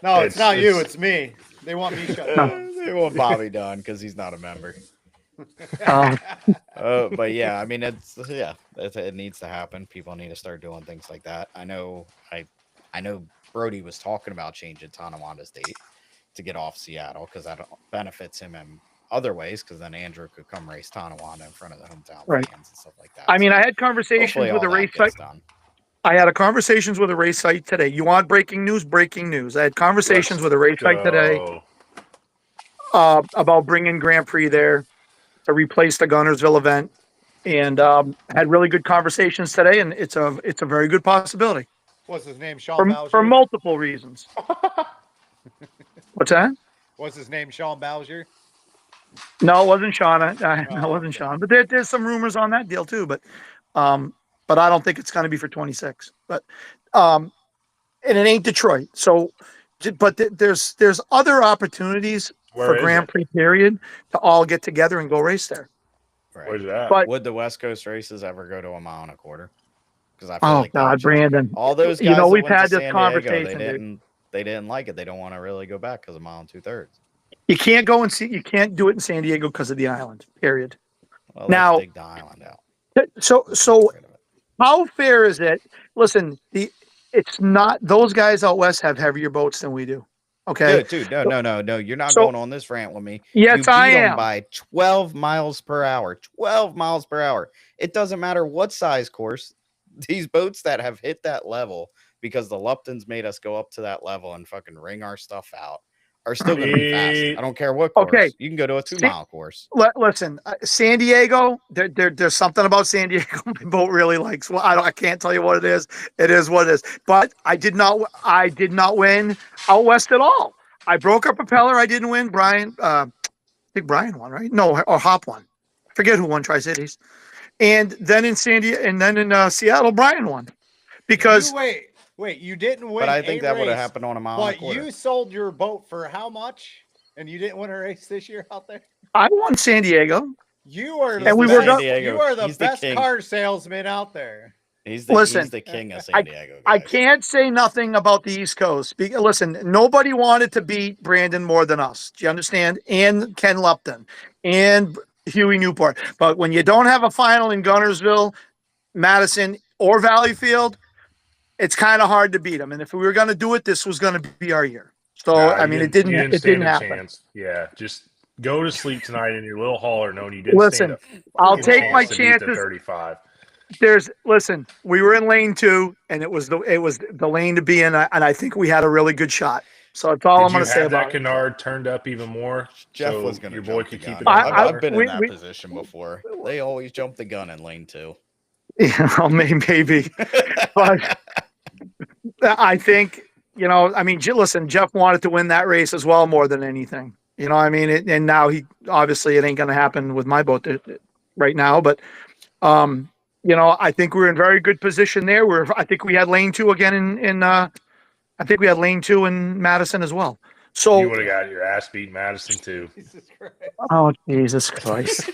No, it's not you. it's- It's me. They want me shut down. They want Bobby done because he's not a member. Um, But yeah, I mean, it needs to happen. People need to start doing things like that. I know Brody was talking about changing Tonawanda's date to get off Seattle because that benefits him in other ways. Because then Andrew could come race Tonawanda in front of the hometown Right. fans and stuff like that. I mean, So I had conversations hopefully with all a that race gets site. done. I had a conversations with a race site today. You want breaking news? Breaking news. I had conversations with a race site today about bringing Grand Prix there to replace the Gunnersville event, and had really good conversations today. And it's a very good possibility What's his name? Sean Bowser. for multiple reasons. What's that? What's his name? Sean Bowser. No, it wasn't Sean. No, it Oh, wasn't okay. Sean. But there's some rumors on that deal too. But I don't think it's going to be for 26. But and it ain't Detroit. So, but there's other opportunities Where for is Grand it? Prix period to all get together and go race there. Right. Where's that? But Would the West Coast races ever go to a mile and a quarter? Because I feel oh like that God, would just- Brandon, all those guys you know that we've went to had this San Diego, conversation, dude. they didn't like it. They don't want to really go back because a mile and 2/3. You can't go and see. You can't do it in San Diego because of the island. Period. Well, Now- let's dig the island out. So Get rid of it. how fair is it? Listen, it's not those guys out west have heavier boats than we do. Okay. Dude, no. You're not So- going on this rant with me. Yes, you I beat 'em am. by 12 miles per hour. 12 miles per hour. It doesn't matter what size course. These boats that have hit that level because the Luptons made us go up to that level and fucking wring our stuff out are still going to be fast. I don't care what course. Okay. You can go to a 2-mile course. Listen, San Diego. There's something about San Diego my boat really likes. Well, I can't tell you what it is. It is what it is. But I did not win out west at all. I broke a propeller. I didn't win. I think Brian won, right? No, or Hop won. I forget who won Tri-Cities. And then in Seattle, Brian won because Wait, you didn't win. But I think a that would have race, happened on a mile and a But quarter. you sold your boat for how much? And you didn't win a race this year out there? I won San Diego. You are And we the were best, done- you are the He's the best king. car salesman out there. He's the king of San Diego. I guys. can't say nothing about the East Coast. Listen, nobody wanted to beat Brandon more than us. Do you understand? And Ken Lupton and Huey Newport. But when you don't have a final in Gunnersville, Madison, or Valleyfield, it's kind of hard to beat them. And if we were going to do it, this was going to be our year. So Nah, I you mean, it you didn't stand a happen. chance. Yeah, just go to sleep tonight in your little hauler knowing you didn't Listen, stand I'll a take my chance to beat the chances. 35. Listen, we were in lane 2, and it was the lane to be in, and I think we had a really good shot. So that's all I'm Did going you to say have that about it. canard turned up even more? Jeff so was going to your jump boy the could gun. keep it. I've been in we- that we- position before. They always jump the gun in lane 2. Yeah, well, maybe, but I think I mean, listen, Jeff wanted to win that race as well more than anything. You know, I mean, and now it ain't going to happen with my boat right now. But I think we're in very good position there. I think we had lane 2 again I think we had lane 2 in Madison as well. So You would have got your ass beat in Madison too. Jesus Christ. oh Jesus Christ!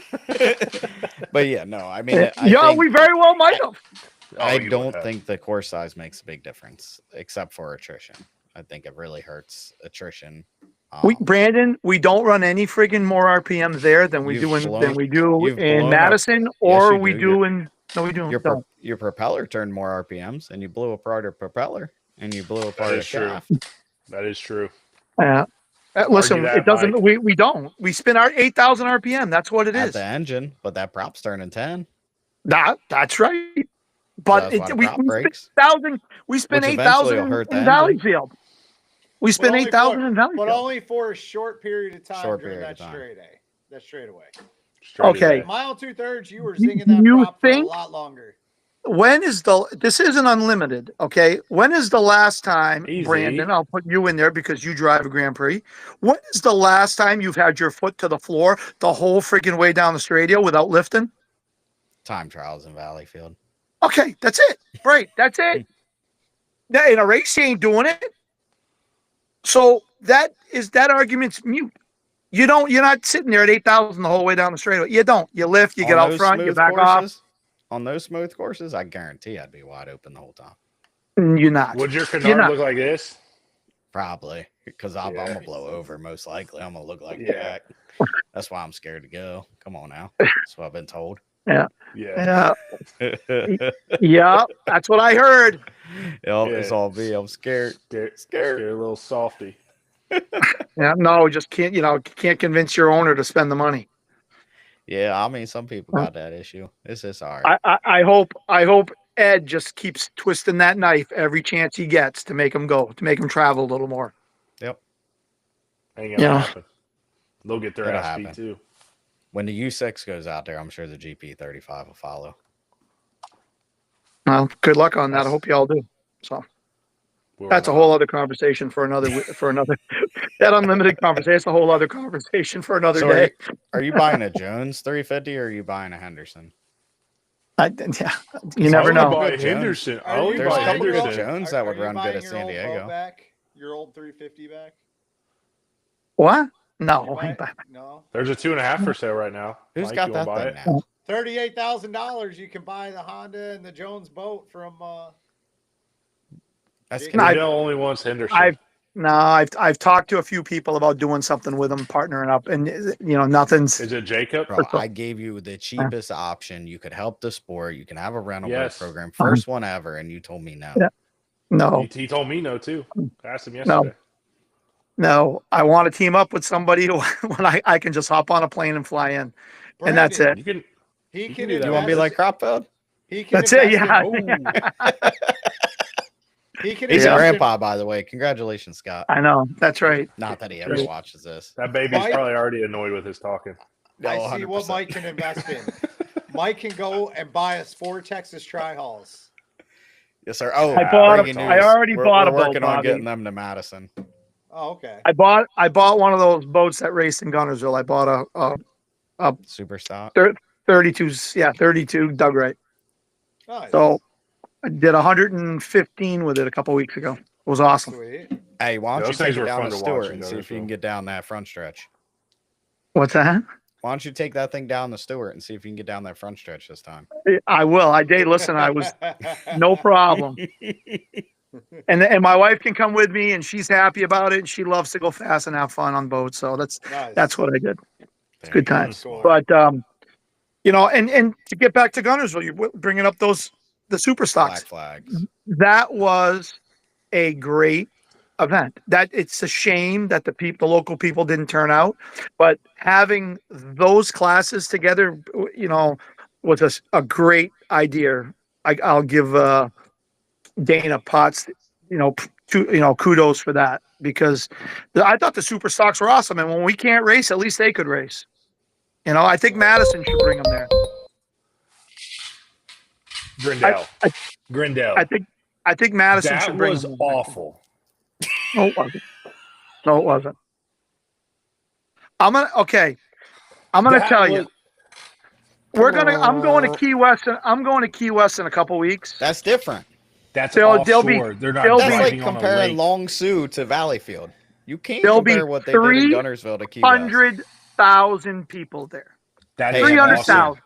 But yeah, no, I mean, We very well might have. I you don't would have. think the course size makes a big difference, except for attrition. I think it really hurts attrition. Brandon, we don't run any friggin' more RPM there than we You've do blown- in blown up- Madison, or you we do. do in. No, we do. Your propeller turned more RPMs, and you blew apart a propeller, and you blew apart a is true. shaft. That is true. Yeah. Listen, that, it doesn't. Mike. We don't. We spin our 8,000 RPM. That's what it At is. the engine, but that prop's turning 10. That's right. So But that's why the we prop spin breaks. 8,000. We spin Which eventually 8,000 will hurt the in engine. Valleyfield. We spin But only 8,000 in But Valleyfield. only for a short period of time Short during period that of time. straight A. That straightaway. Straight Okay. away. Mile 2/3, you were zinging that You prop for a think- lot longer. When is this isn't unlimited, okay? When is the last time, Easy. Brandon, I'll put you in there because you drive a Grand Prix. When is the last time you've had your foot to the floor the whole freaking way down the stradio without lifting? Time trials in Valleyfield. Okay, that's it. Right, that's it. Now, in a race, you ain't doing it. So that argument's mute. You're not sitting there at 8,000 the whole way down the straightaway. You don't. You lift, you get On out those front, you smooth back off. courses- On those smooth courses, I guarantee I'd be wide open the whole time. You're not. Would your You're canard not. look like this? Probably, because I'm Yeah. gonna blow over most likely. I'm gonna look like Yeah. Jack. That's why I'm scared to go. Come on now. That's what I've been told. Yeah. Yeah, yeah, that's what I heard. It's all me. I'm scared. Scared a little softy. Yeah, no, just can't convince your owner to spend the money. Yeah, I mean, some people got that issue. It's just all right. I hope Ed just keeps twisting that knife every chance he gets to make him travel a little more. Yep. Ain't gonna Yeah. happen. They'll get their It'll ass beat happen. too. When the U6 goes out there, I'm sure the GP35 will follow. Well, good luck on that. I hope you all do. So that's a whole other conversation for another that unlimited conversation. That's a whole other conversation for another So day. Are you buying a Jones 350 or are you buying a Henderson? Yeah, you never I know. would buy Good Henderson. Jones. I would There's a buy couple good Henderson. Jones that would you run good buying at your San old boat Diego. back? Your old 350 back? What? No. You buy it? No. There's a 2.5 for sale right now. Who's Mike, got you that wanna buy thing it? now? $38,000. You can buy the Honda and the Jones boat from. That's Jake- Goodell only wants Henderson. No, I've talked to a few people about doing something with them, partnering up, and nothing's. Is it Jacob? Bro, I gave you the cheapest option. You could help the sport. You can have a rental boat Yes. program, first one ever, and you told me no. Yeah. No, He told me no too. I asked him No. yesterday. no, I want to team up with somebody when I can just hop on a plane and fly in, and that's Brandon, it. You can. He can can. do that. You want to be like Cropfield? He can. That's it. invest in- Yeah, He can. He's a Yeah. invest in- grandpa, by the way. Congratulations, Scott. I know. That's right. Not that he ever Right. watches this. That baby's Mike? probably already annoyed with his talking. I No, see what 100%. Mike can invest in. Mike can go and buy us 4 Texas Tri-Hulls. Yes, sir. Oh, I bought breaking a- news. I already bought we're a boat, working on Bobby. getting them to Madison. Oh, okay. I bought one of those boats that raced in Gunnersville. I bought a Super stock. 32. Yeah, 32 Doug Wright. Nice. So I did 115 with it a couple weeks ago. It was awesome. Sweet. Hey, why don't Those you take things it were down fun to to watch Stewart in and see if you can Gunnersville. get down that front stretch? What's that? Why don't you take that thing down to Stewart and see if you can get down that front stretch this time? I will. I did. Listen, I was no problem. And my wife can come with me, and she's happy about it. And she loves to go fast and have fun on boats. So Nice. that's what I did. It's good times. Cool. But and to get back to Gunnersville, you're bringing up the super Black stocks. flags. That was a great event. That it's a shame that the local people didn't turn out, but having those classes together, was a great idea. I'll give Dana Potts, kudos for that, because I thought the super stocks were awesome, and when we can't race, at least they could race. I think Madison should bring them there. Grindel. Grindel. I think Madison That should bring was them. awful. No, it wasn't. No, it wasn't. I'm gonna That tell you. was- I'm going to Key West. I'm going to Key West in a couple weeks. That's different. That's They'll offshore. be- They're not they'll be- That's like driving on a comparing lake. Long Sioux to Valleyfield. You can't There'll be compare what they did in Gunnersville to Key West. 300,000 people there. That is Hey, 300,000.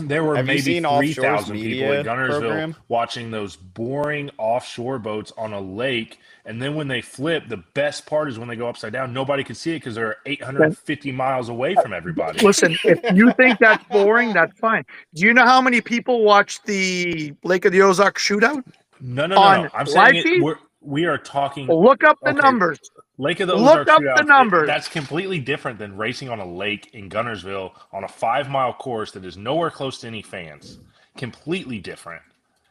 There were Have you maybe seen Offshore's 3,000 people media in Gunnersville program? watching those boring offshore boats on a lake. And then when they flip, the best part is when they go upside down. Nobody can see it because they're 850 miles away from everybody. Listen, if you think that's boring, that's fine. Do you know how many people watch the Lake of the Ozark shootout? No. on I'm live saying feed? we are talking Look up the Okay. numbers. Lake of the Look Ozark up the shootout. numbers. That's completely different than racing on a lake in Gunnersville on a 5-mile course that is nowhere close to any fans. Completely different.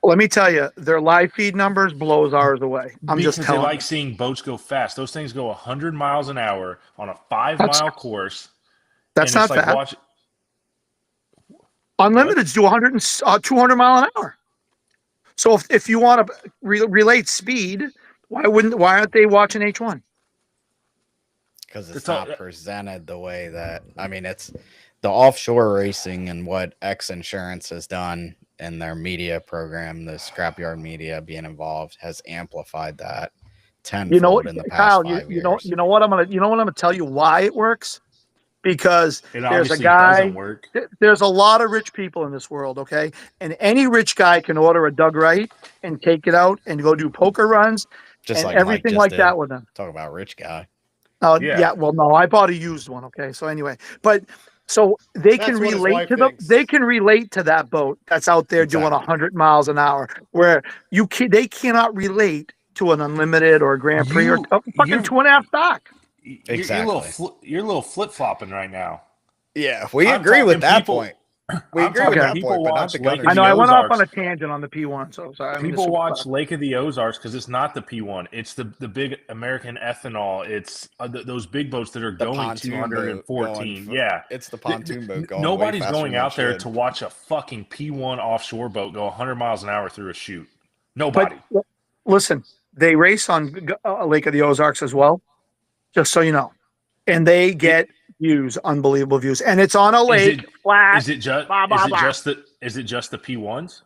Let me tell you, their live feed numbers blows ours away. I'm Because just they telling like you. seeing boats go fast. Those things go 100 miles an hour on a 5-mile That's- course. That's and not it's like fast. Unlimiteds do 200 mile an hour. So if you want to relate speed, why aren't they watching H1? Because it's It's all- not presented the way that it's the offshore racing and what X Insurance has done in their media program, the Scrapyard Media being involved has amplified that tenfold in the past Kyle, 5 you years. know what I'm gonna tell you why it works, because It there's a obviously guy. doesn't work. There's a lot of rich people in this world, okay? And any rich guy can order a Doug Wright and take it out and go do poker runs Just and like Mike everything just like did. that with them. Talk about rich guy. Oh Yeah. yeah. Well, no, I bought a used one. Okay, so anyway, but so they That's can what his relate wife to them. thinks. They can relate to that boat that's out there doing Exactly. 100 miles an hour, where they cannot relate to an unlimited or a Grand Prix or You- a fucking you- 2.5 stock. Exactly. You're a little flip flopping right now. Yeah, we I'm agree with talking that people- point. We I'm agree with talking that people point, but not watch the Lake of Gunners. I know the I went off on a Ozarks. tangent on the P1, so sorry. I mean, the People super watch stock. Lake of the Ozarks because it's not the P1. It's the big American ethanol. It's those big boats that are The going pontoon boat 214. going Yeah. It's the pontoon boat going. Nobody's way faster going than out there it to should. watch a fucking P1 offshore boat go 100 miles an hour through a chute. Nobody. But listen, they race on Lake of the Ozarks as well, just so you know, and they get views, unbelievable views, and it's on a lake, flat. Is it just blah, blah, blah. is it just the P1s?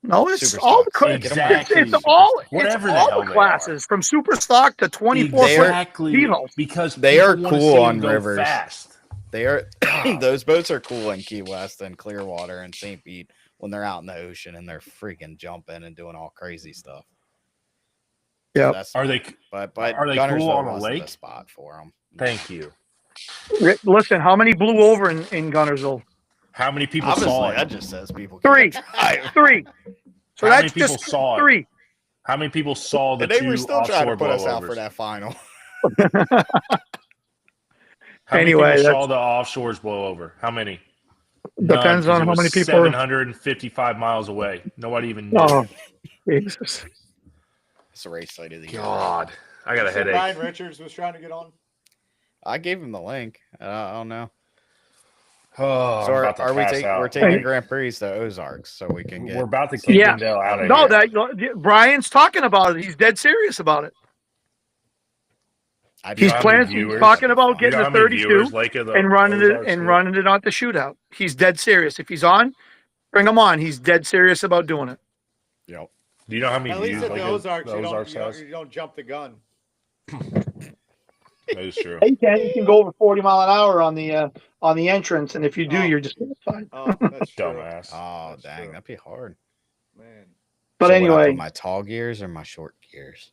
No, it's Super all the stocks. cla- Exactly. It's all Whatever it's the all hell the they classes from super stock to 24 foot. Exactly. Beetles. Because They people are wanna cool see on them go rivers. Fast. They are those boats are cool in Key West and Clearwater and St. Pete when they're out in the ocean and they're freaking jumping and doing all crazy stuff. Yep. That's, Are they but are they Gunnersville cool on a wasn't lake? the spot for them. Thank you. Listen, how many blew over in Gunnersville? How many people Obviously, saw that it? just says people Three. can't drive. 3. So How many that's people just saw it? 3. How many people saw the And they two were still trying to offshore put us out for blowovers? that final. How many Anyway, people that's- saw the offshores blow over? How many? Depends None, 'cause on it how was many people. 755 miles away. Nobody even knew. Oh, Jesus. It's a race site of the year. God, I got a So headache. Brian Richards was trying to get on. I gave him the link. I don't know. Oh, So I'm about to are we pass taking? out. We're taking Grand Prix to Ozarks so we can get. We're about to kick Yeah. Dale out of No, here. Brian's talking about it. He's dead serious about it. I He's how many planning. He's viewers- talking about You know getting how a many 32 viewers Lake of the and running it Ozarks and get? running it on the shootout. He's dead serious. If he's on, bring him on. He's dead serious about doing it. Yep. Do you know how many At least views at Lake the of Ozarks, the you Ozarks don't, has? you don't jump the gun. That is true. Hey, you can go over 40 mile an hour on the entrance, and if you do, Oh. you're just fine. Oh, that's true. Dumbass. Oh That's dang, true. that'd be hard. Man. But So would I anyway, put my tall gears or my short gears?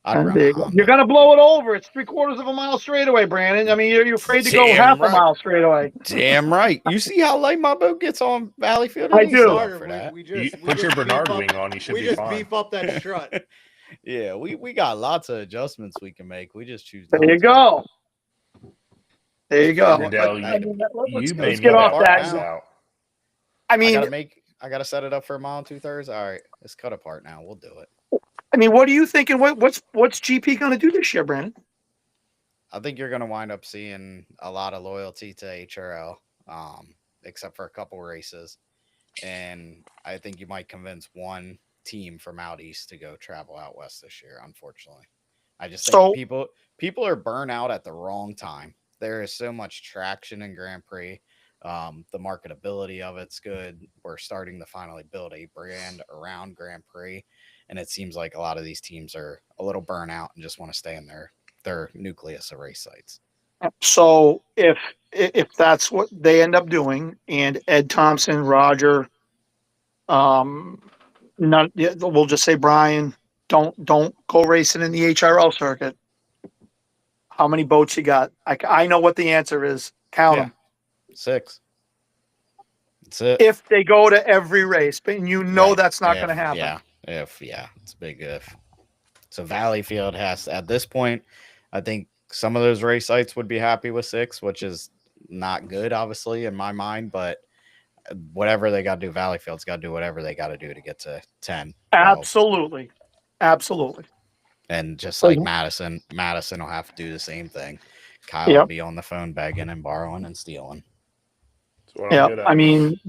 I'd run there a you go. Honda. You're gonna blow it over. It's 3/4 of a mile straightaway, Brandon. I mean, you're afraid to go Damn half right. a mile straightaway. Damn right. You see how light my boat gets on Valleyfield? I ain't do. set up Smarter, for that. We You just, put your Bernard wing on, you should we be just fine. beef up that strut. Yeah, we got lots of adjustments we can make. We just choose. There not you to. go. There you go. Dale, I- you let's made get me off about that. pass out. I I mean, gotta set it up for a mile and 2/3. All right, let's cut apart now. We'll do it. what are you thinking? What's GP gonna do this year, Brandon? I think you're gonna wind up seeing a lot of loyalty to HRL, except for a couple races, and I think you might convince one team from out east to go travel out west this year. Unfortunately, I just think people are burnt out at the wrong time. There is so much traction in Grand Prix. The marketability of it's good. We're starting to finally build a brand around Grand Prix, and it seems like a lot of these teams are a little burnt out and just want to stay in their nucleus of race sites. So if that's what they end up doing, and Ed Thompson, Roger, we'll just say Brian, don't go racing in the HRL circuit. How many boats you got? I know what the answer is. Count them. 6. That's it. If they go to every race, but you know that's not going to happen. Yeah, it's a big if. So Valleyfield has, at this point, I think some of those race sites would be happy with 6, which is not good, obviously, in my mind. But whatever they got to do, Valleyfield's got to do whatever they got to do to get to 10. 12. Absolutely. And just like Madison will have to do the same thing. Kyle will be on the phone begging and borrowing and stealing. Yeah, I mean,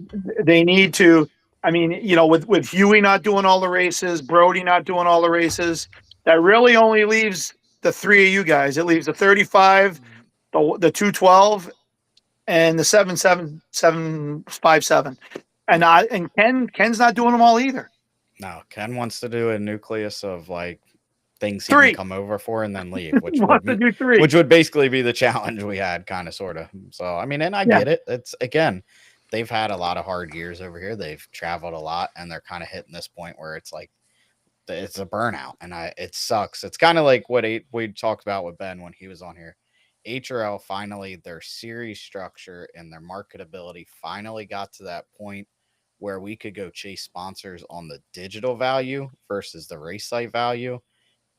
they need to. I mean, with Huey not doing all the races, Brody not doing all the races, that really only leaves the 3 of you guys. It leaves the 35, the 212, and the 757. And Ken's not doing them all either. No, Ken wants to do a nucleus of like things he 3. can come over for and then leave, which Wants to do 3. which would basically be the challenge we had, kind of, sort of. So, I mean, and I get it. It's, again, they've had a lot of hard years over here. They've traveled a lot, and they're kind of hitting this point where it's like, it's a burnout, and it sucks. It's kind of like what we talked about with Ben when he was on here. HRL finally, their series structure and their marketability finally got to that point where we could go chase sponsors on the digital value versus the race site value.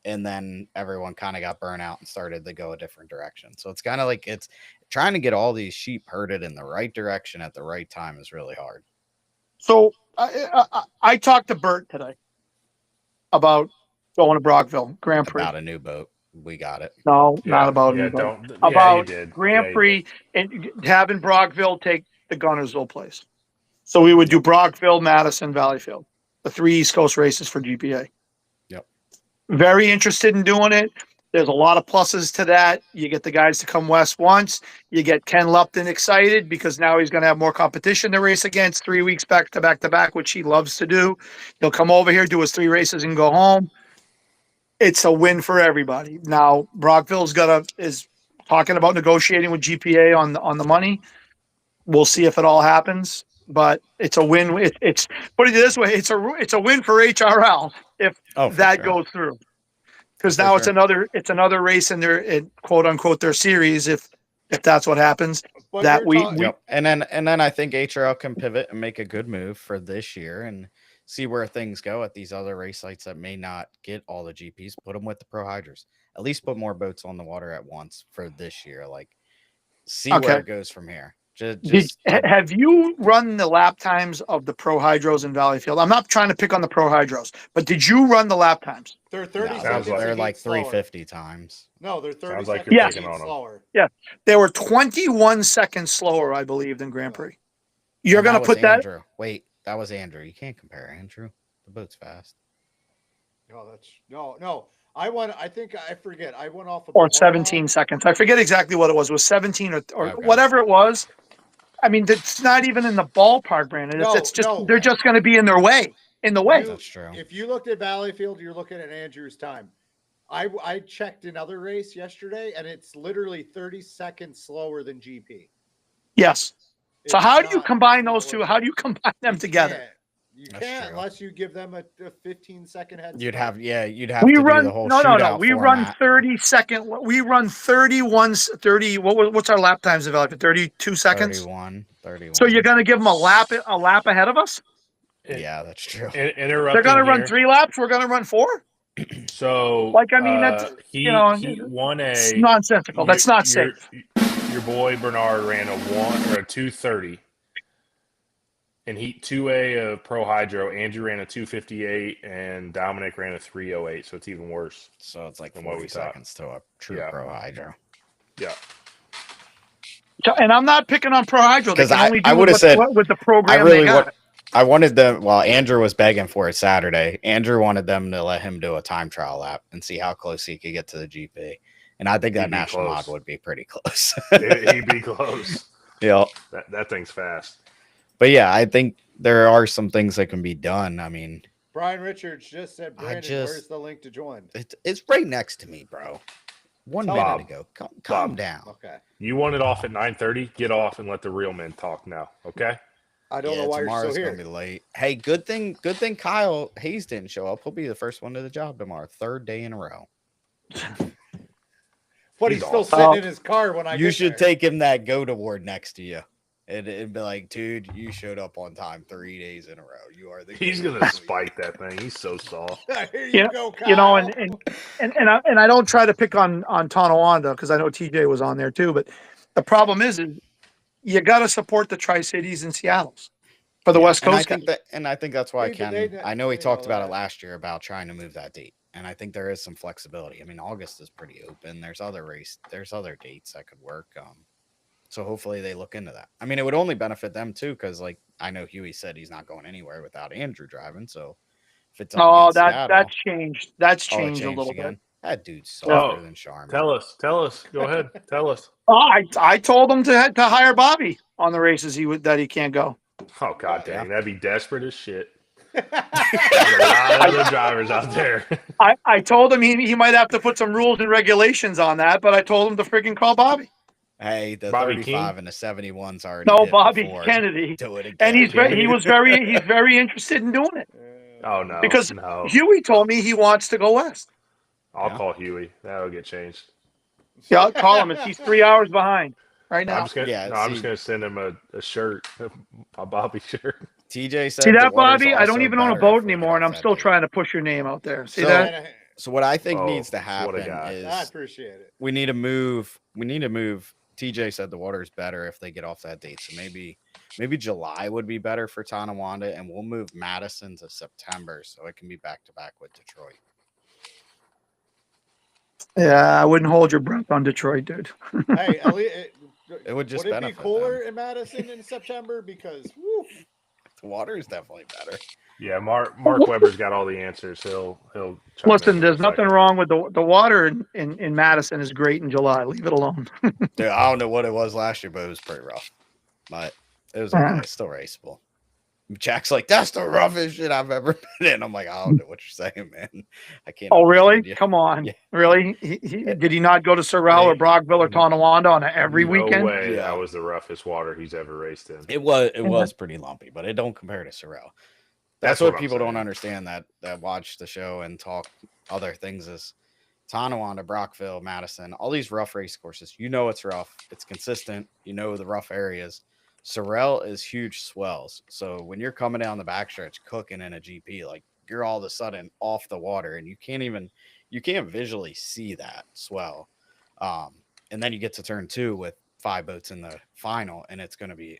And then everyone kind of got burnt out and started to go a different direction. So it's kind of like it's trying to get all these sheep herded in the right direction at the right time is really hard. So I talked to Bert today about going to Brockville Grand Prix. About a new boat. We got it. No, not about a new boat. About Grand Prix and having Brockville take the Gunnersville place. So we would do Brockville, Madison, Valleyfield, the 3 East Coast races for GPA. Yep. Very interested in doing it. There's a lot of pluses to that. You get the guys to come west once. You get Ken Lupton excited because now he's going to have more competition to race against 3 weeks back to back, which he loves to do. He'll come over here, do his 3 races, and go home. It's a win for everybody. Now Brockville's is talking about negotiating with GPA on the money. We'll see if it all happens, but it's a win. It's put it this way: it's a win for HRL if that goes through. because For now it's sure. another race in their quote unquote their series if that's what happens. But That you're we talk- Yep. And then I think HRL can pivot and make a good move for this year and see where things go at these other race sites that may not get all the GPs. Put them with the Pro Hydras. At least put more boats on the water at once for this year. Like, see Okay. where it goes from here. Just Have you run the lap times of the Pro Hydros in Valleyfield? I'm not trying to pick on the Pro Hydros, but did you run the lap times? They're 30 no, seconds. Sounds they're a like heat slower. 350 times. No, they're 30 Sounds like seconds you're a picking heat on 'em. slower. They were 21 seconds slower, I believe, than Grand Prix. You're And going to was put that? Andrew. Wait, that was Andrew. You can't compare Andrew. The boat's fast. No, no. I think I forget. I went off of Or the 17 Hornbach. seconds. I forget exactly what it was. It was 17 or Okay. whatever it was. I mean, it's not even in the ballpark, Brandon. It's just No. they're just going to be in their way. In the way. That's true. If you looked at Valleyfield, you're looking at Andrew's time. I checked another race yesterday, and it's literally 30 seconds slower than GP. Yes. So It's how do you not- combine it's not those two? worth How it. do you combine them You together? can't. You That's can't true. unless you give them a 15-second head You'd start. you'd have We to run do the whole no. shootout We run format. 30-second. We run 30. What's our lap times developed? 32 seconds. 31. So you're going to give them a lap ahead of us? Yeah, that's true. Interrupting They're going to run here. 3 laps. We're going to run 4. So, Like, I mean, that's, he you know, won It's a nonsensical. That's not safe. Your boy Bernard ran a 2:30 in Heat 2A of Pro Hydro. Andrew ran a 2:58, and Dominic ran a 3:08. So it's even worse. So it's like than what 40 we thought. seconds to a true Yeah. Pro Hydro. Yeah. So, and I'm not picking on Pro Hydro. They 'Cause can only I do would've with said- with the I program really they got. I wanted them. Well, Andrew was begging for it Saturday. Andrew wanted them to let him do a time trial lap and see how close he could get to the GP. And I think that He'd be national close. mod would be pretty close. He'd be close. Yeah. That thing's fast. But yeah, I think there are some things that can be done. I mean, Brian Richards just said, I Brandon, just- where's the link to join? it's right next to me, bro. 1 Tell minute Bob. ago. Calm Bob. down. Okay. You want it off at 9:30? Get off and let the real men talk now. Okay. I don't know why you're tomorrow's still gonna here. be late. Hey, good thing Kyle Hayes didn't show up. He'll be the first one to the job tomorrow. 3rd day in a row. But He's he's still awesome. sitting in his car when I You get should there. take him that goat award next to you. It'd be like, dude, you showed up on time 3 days in a row. You are the He's goat. gonna spike that thing. He's so soft. Here Yeah, you go, Kyle. You know, and I don't try to pick on Tonawanda because I know TJ was on there too. But the problem is you got to support the Tri-Cities and Seattle's for the West And I Coast guys. think I think that's why I know he they talked know about that. it last year about trying to move that date. And I think there is some flexibility. I mean, August is pretty open. There's other dates that could work. So hopefully they look into that. I mean, it would only benefit them too, because like I know Huey said he's not going anywhere without Andrew driving. So if it's up Oh, against Seattle, that's changed. That's oh, it changed a little again. bit. That dude's Oh, softer than Charmin. Tell us. Go ahead. Tell us. Oh, I told him to hire Bobby on the races that he can't go. Oh god dang, that'd be desperate as shit. Yeah. There's a lot of other drivers out there. I told him he might have to put some rules and regulations on that, but I told him to freaking call Bobby. Hey, the Bobby 35 King? and the 71's already No, hit Bobby before. Kennedy. Do it again. And he's Kennedy. very interested in doing it Oh no. because no. Huey told me he wants to go west. I'll Yeah. call Huey. That'll get changed. Yeah, I'll call him. He's 3 hours behind right now. I'm just gonna Yeah, I'm see- just gonna send him a shirt, a Bobby shirt. TJ said See the that, water's Bobby? I don't also even own a better boat if we get anymore, and off I'm that still date. trying to push your name out there. See So- that? So what I think Oh, needs to what a happen guy. is I appreciate it. we need to move. TJ said the water's better if they get off that date. So maybe July would be better for Tonawanda, and we'll move Madison to September so it can be back to back with Detroit. Yeah, I wouldn't hold your breath on Detroit, dude. Hey, at least It would just would it be benefit cooler them. in Madison in September? Because whew, The water is definitely better. Yeah, Mark Weber's got all the answers. He'll chime Listen, in there's in a nothing second. wrong with the water in Madison is great in July. Leave it alone. Dude, I don't know what it was last year, but it was pretty rough. But it was okay. It's still raceable. Jack's like, that's the roughest shit I've ever been in. I'm like, I don't know what you're saying, man. I can't. Oh, really? understand you. Come on. Yeah. Really? Did he not go to Sorrel or Brockville or Tonawanda on every no weekend? way Yeah. that was the roughest water he's ever raced in. It was pretty lumpy, but it don't compare to Sorrel. That's what what I'm people don't saying. understand that watch the show and talk other things is Tonawanda, Brockville, Madison, all these rough race courses. You know it's rough. It's consistent. You know the rough areas. Sorel is huge swells. So when you're coming down the backstretch cooking in a GP, like you're all of a sudden off the water and you can't visually see that swell. And then you get to turn 2 with 5 boats in the final, and it's going to be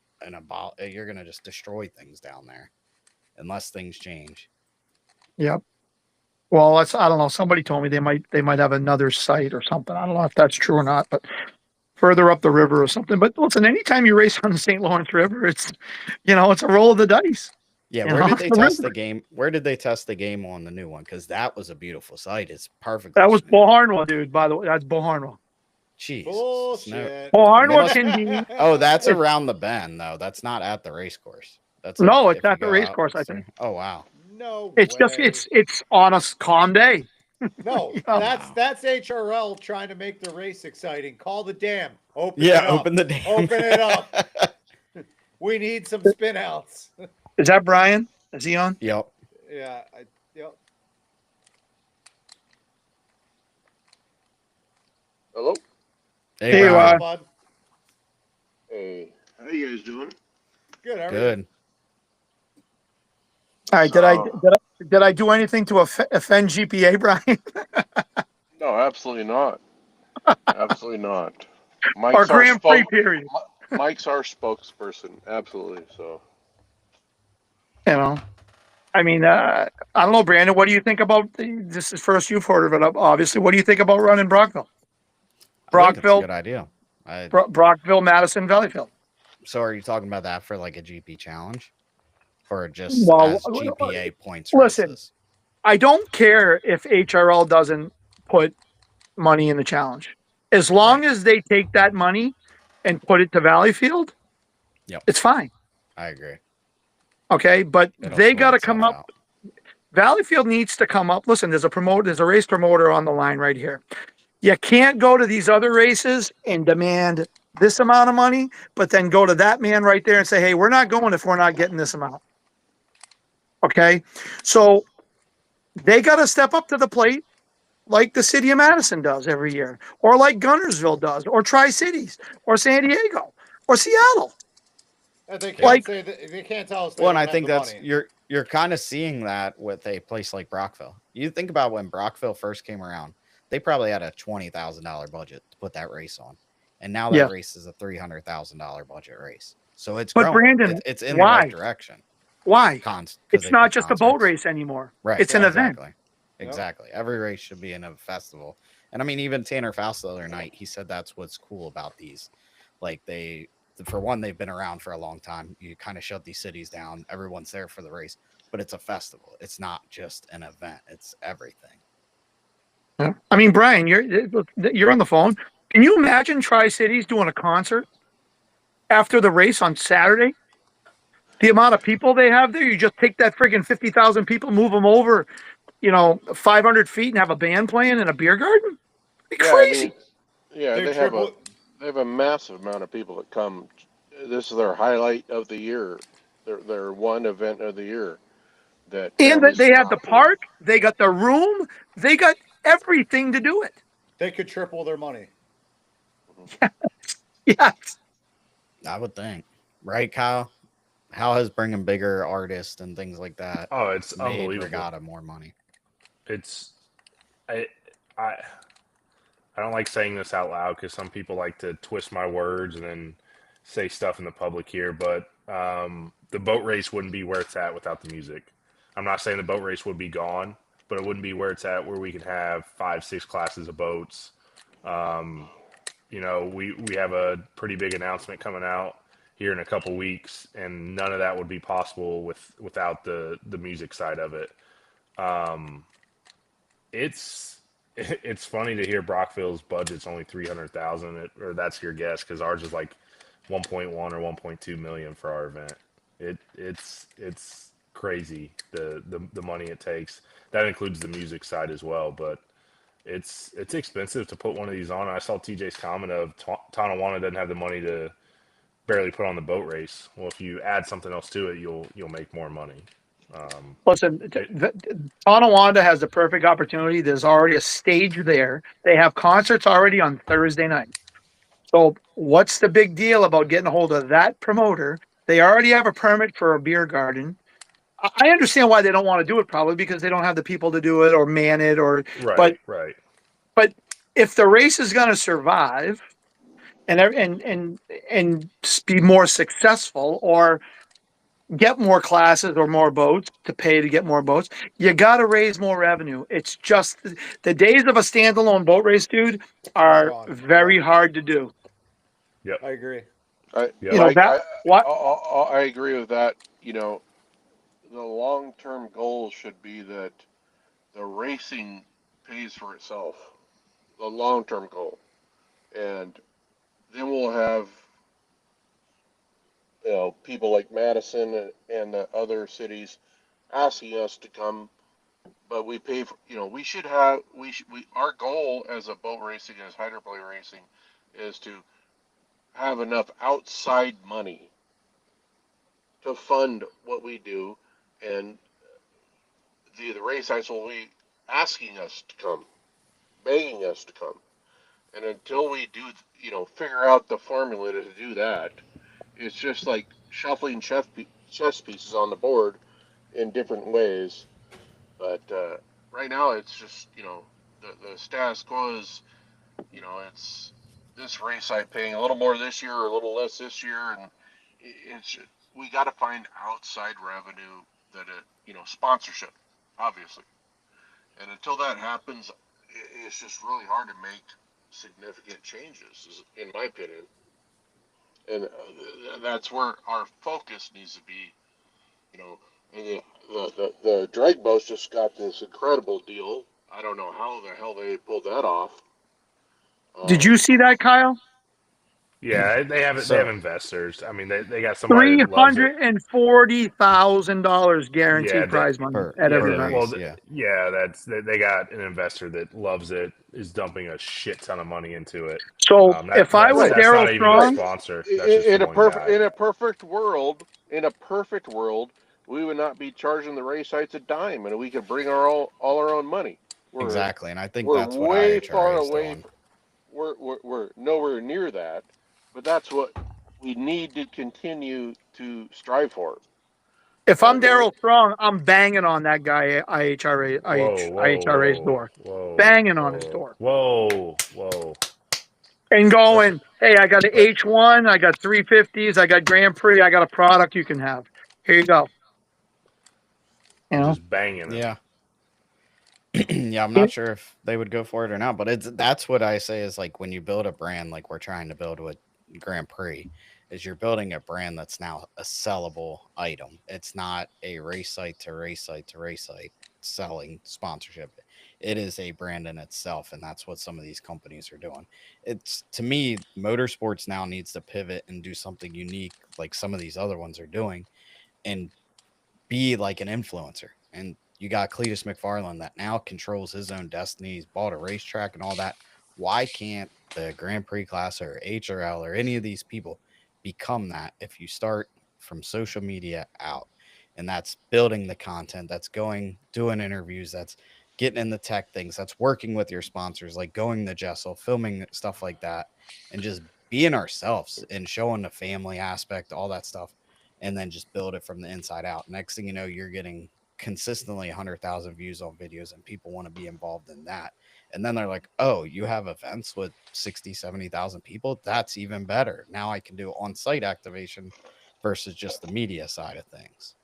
you're going to just destroy things down there unless things change. Yep. Well, I don't know. Somebody told me they might have another site or something. I don't know if that's true or not, but further up the river or something. But listen, anytime you race on the St. Lawrence River, it's a roll of the dice. Yeah, where did they test the game? Where did they test the game on the new one? Because that was a beautiful site. It's perfect. That was Beauharnois, dude. By the way, that's Beauharnois. Jeez. Bullshit. Beauharnois can be. Oh, that's around the bend, though. That's not at the race course. That's No, it's if you at the go race out course, I there. think. Oh wow. No, It's way. just it's on a calm day. No, that's HRL trying to make the race exciting. Call the dam. Open it Yeah, up. open the dam. Open it up. We need some spin outs. Is that Brian? Is he on? Yep. Yeah. Yep. Hello. Hey, Rod. Rod. Bud. Hey, how you guys doing? Good. Good. All right. Did I do anything to offend GPA, Brian? No, absolutely not. Absolutely not. Or Mike's our Grand Prix period. Mike's our spokesperson. Absolutely. So. I mean, I don't know, Brandon. What do you think about this? Is first you've heard of it, obviously. What do you think about running Brockville? I think it's a Brockville, good idea. Brockville, Madison, Valleyfield. So are you talking about that for like a GP challenge, or just Well, as GPA points listen, races? I don't care if HRL doesn't put money in the challenge, as long as they take that money and put it to Valleyfield. Yep. It's fine. I agree. Okay, but It'll they sort got to itself come up. out. Valleyfield needs to come up. Listen, there's a race promoter on the line right here. You can't go to these other races and demand this amount of money, but then go to that man right there and say, hey, we're not going if we're not getting this amount. Okay, so they got to step up to the plate like the city of Madison does every year, or like Gunnersville does, or Tri-Cities, or San Diego, or Seattle. They can't Like- say that, they can't tell us. They Well, and don't I have think the that's money. you're kind of seeing that with a place like Brockville. You think about when Brockville first came around, they probably had a $20,000 budget to put that race on, and now that Yeah. race is a $300,000 budget race. So it's But growing. Brandon, it's in why? the right direction. Why? 'Cause It's they not put just a boat concerts. race anymore. Right. It's an event. Exactly. Exactly. Every race should be in a festival. And I mean, even Tanner Faust the other night, he said that's what's cool about these. Like for one, they've been around for a long time. You kind of shut these cities down. Everyone's there for the race, but it's a festival. It's not just an event. It's everything. Yeah. I mean, Brian, you're on the phone. Can you imagine Tri-Cities doing a concert after the race on Saturday? The amount of people they have there, you just take that friggin' 50,000 people, move them over, 500 feet and have a band playing in a beer garden? It'd be crazy. They have a massive amount of people that come. This is their highlight of the year. Their one event of the year. They have the park, they got the room, they got everything to do it. They could triple their money. Yes. I would think. Right, Kyle? How has bringing bigger artists and things like that it's made unbelievable. Regatta more money? I don't like saying this out loud because some people like to twist my words and then say stuff in the public here, but the boat race wouldn't be where it's at without the music. I'm not saying the boat race would be gone, but it wouldn't be where it's at where we could have 5-6 classes of boats. We have a pretty big announcement coming out here in a couple weeks, and none of that would be possible without the music side of it. It's funny to hear Brockville's budget's only $300,000, or that's your guess, because ours is like 1.1 or 1.2 million for our event. It's crazy the money it takes. That includes the music side as well, but it's expensive to put one of these on. I saw TJ's comment of Tonawanda doesn't have the money to barely put on the boat race. Well, if you add something else to it, you'll make more money. Listen, Tonawanda has the perfect opportunity. There's already a stage there. They have concerts already on Thursday night. So what's the big deal about getting a hold of that promoter? They already have a permit for a beer garden. I understand why they don't want to do it, probably because they don't have the people to do it or man it, or Right. Right. but if the race is going to survive and be more successful or get more classes or more boats to pay to get more boats, you got to raise more revenue. It's just the days of a standalone boat race, dude, are Gone. very hard to do. Yep. I agree. I agree with that. You know, the long-term goal should be that the racing pays for itself. The long-term goal, and then we'll have people like Madison and the other cities asking us to come, but we pay for. We should have. Our goal as a boat racing, as hydroplane racing, is to have enough outside money to fund what we do, and the race sites will be asking us to come, begging us to come, and until we do, figure out the formula to do that, it's just like shuffling chess pieces on the board in different ways. But right now, it's just the status quo is it's this race site paying a little more this year or a little less this year, and it's we got to find outside revenue that sponsorship, obviously, and until that happens, it's just really hard to make significant changes, in my opinion. And that's where our focus needs to be. And the drag boats just got this incredible deal. I don't know how the hell they pulled that off. Did you see that, Kyle? Yeah, they have investors. I mean, they got somebody that loves it. $340,000 guaranteed prize money at every event. Well, they got an investor that loves it, is dumping a shit ton of money into it. So if I was Daryl Strong, sponsor, in a perfect world, we would not be charging the race sites a dime, and we could bring all our own money. Exactly, and I think we're that's what way IHRA far is away. doing. We're nowhere near that, but that's what we need to continue to strive for. If I'm Daryl Strong, I'm banging on that guy IHRA's door. Banging on his door. Whoa. And going, hey, I got an H1, I got 350s, I got Grand Prix, I got a product you can have. Here you go. Just banging it. Yeah. Yeah, I'm not sure if they would go for it or not, but that's what I say is like when you build a brand like we're trying to build with Grand Prix, is you're building a brand that's now a sellable item. It's not a race site to race site to race site selling sponsorship. It is a brand in itself, and that's what some of these companies are doing. It's, to me, motorsports now needs to pivot and do something unique like some of these other ones are doing and be like an influencer. And you got Cletus McFarland that now controls his own destiny. He's bought a racetrack and all that. Why can't the Grand Prix class or HRL or any of these people become that if you start from social media out? And that's building the content, that's doing interviews, that's getting in the tech things, that's working with your sponsors, like going to Jessel, filming stuff like that, and just being ourselves and showing the family aspect, all that stuff, and then just build it from the inside out. Next thing you know, you're getting consistently 100,000 views on videos and people want to be involved in that. And then they're like, oh, you have events with 60, 70,000 people. That's even better. Now I can do on-site activation versus just the media side of things.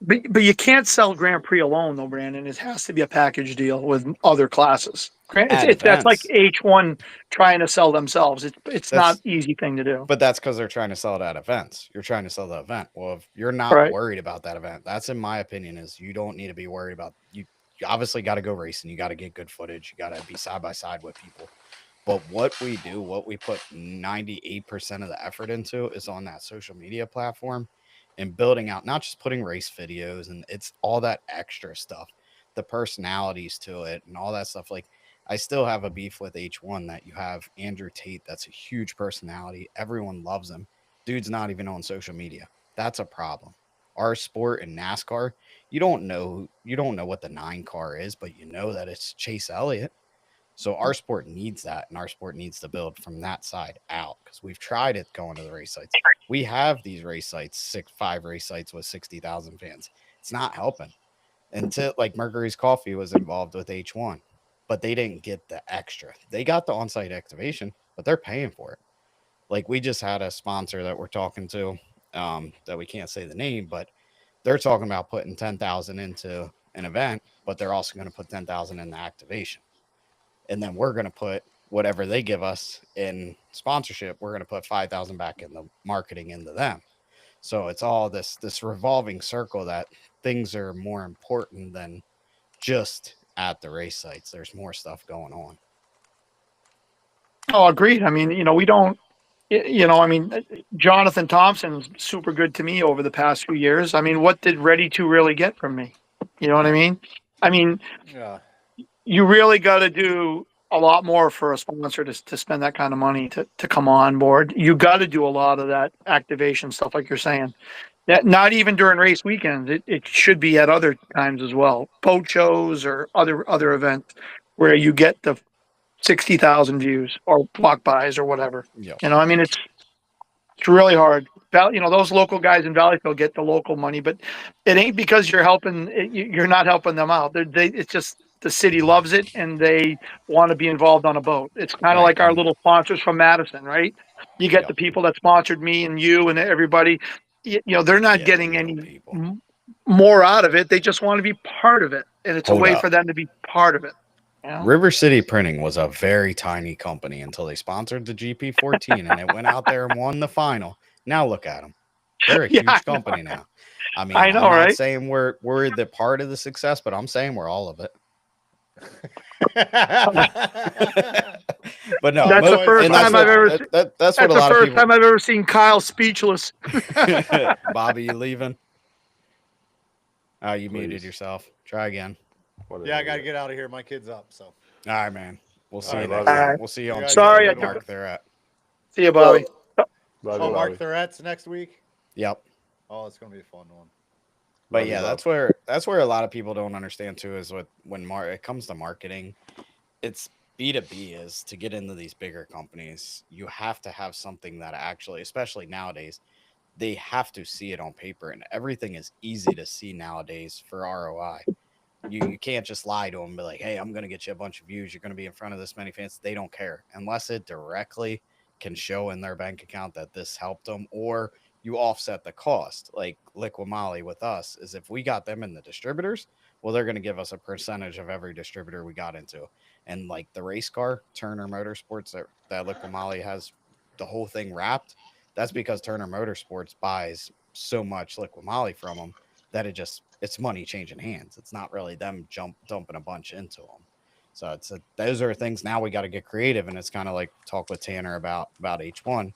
But you can't sell Grand Prix alone, though, Brandon. It has to be a package deal with other classes. That's like H1 trying to sell themselves. It's not an easy thing to do. But that's because they're trying to sell it at events. You're trying to sell the event. Well, if you're not worried about that event, that's, in my opinion, is you don't need to be worried about. You obviously got to go racing. You got to get good footage. You got to be side by side with people. But what we do, what we put 98% of the effort into is on that social media platform and building out, not just putting race videos, and it's all that extra stuff, the personalities to it and all that stuff. Like, I still have a beef with H1 that you have Andrew Tate. That's a huge personality. Everyone loves him. Dude's not even on social media. That's a problem. our sport and NASCAR, you don't know what the 9 car is, but you know that it's Chase Elliott. So our sport needs that, and our sport needs to build from that side out, because we've tried it going to the race sites. We have these race sites, 5 race sites with 60,000 fans. It's not helping. Until like Mercury's Coffee was involved with H1, but they didn't get the extra. They got the on-site activation, but they're paying for it. Like we just had a sponsor that we're talking to, that we can't say the name, but they're talking about putting 10,000 into an event, but they're also going to put 10,000 in the activation. And then we're going to put whatever they give us in sponsorship, we're going to put 5,000 back in the marketing into them. So it's all this revolving circle that things are more important than just at the race sites. There's more stuff going on. Oh, agreed. I mean, we don't, I mean, Jonathan Thompson's super good to me over the past few years. I mean, what did Ready to really get from me? You know what I mean? I mean, Yeah. you really got to do a lot more for a sponsor to spend that kind of money to come on board. You got to do a lot of that activation stuff, like you're saying. That not even during race weekends. It should be at other times as well. Boat shows or other events where you get the 60,000 views or block buys or whatever. Yep. I mean, it's really hard. Those local guys in Valleyfield get the local money, but it ain't because you're not helping them out. It's just the city loves it and they want to be involved on a boat. It's kind of Right. like our little sponsors from Madison, right? You get the people that sponsored me and you and everybody. They're not Yeah, getting little any people. more out of it. They just want to be part of it, and it's a Hold way up. for them to be part of it. River City Printing was a very tiny company until they sponsored the GP14 and it went out there and won the final. Now look at them. They're a Yeah, huge company now. I mean, I know, I'm not right? saying we're the part of the success, but I'm saying we're all of it. But no, That's the first and that's time I've what- ever. that's what a the lot of first people. time I've ever seen Kyle speechless. Bobby, you leaving? Oh, you muted Please. yourself. Try again. What Yeah, I is got to it? get out of here. My kid's up. So All right, man. We'll see All you right, next love you. time. We'll see you on Yeah, Tuesday sorry, with I took Mark there at. See you, Bobby. Love oh, you, Mark Bobby. Threats next week. Yep. Oh, it's gonna be a fun one. But Love you, yeah, Bob. that's where a lot of people don't understand too is when it comes to marketing, it's B2B is to get into these bigger companies. You have to have something that actually, especially nowadays, they have to see it on paper, and everything is easy to see nowadays for ROI. You can't just lie to them and be like, hey, I'm going to get you a bunch of views. You're going to be in front of this many fans. They don't care unless it directly can show in their bank account that this helped them, or you offset the cost. Like Liqui Moly with us is if we got them in the distributors, well, they're going to give us a percentage of every distributor we got into. And like the race car, Turner Motorsports, that Liqui Moly has the whole thing wrapped. That's because Turner Motorsports buys so much Liqui Moly from them that it's money changing hands. It's not really them dumping a bunch into them. So those are things now we got to get creative. And it's kind of like talk with Tanner about H1.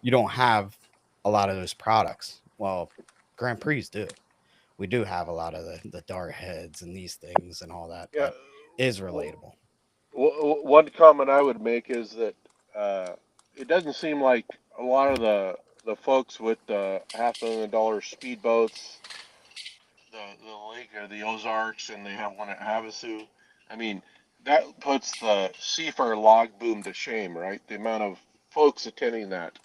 You don't have a lot of those products. Well, Grand Prix do. We do have a lot of the dart heads and these things and all that. Yeah. That is relatable. One comment I would make is that it doesn't seem like a lot of the folks with the $500,000 speedboats, the lake or the Ozarks, and they have one at Havasu. I mean, that puts the Seafair log boom to shame, right? The amount of folks attending that,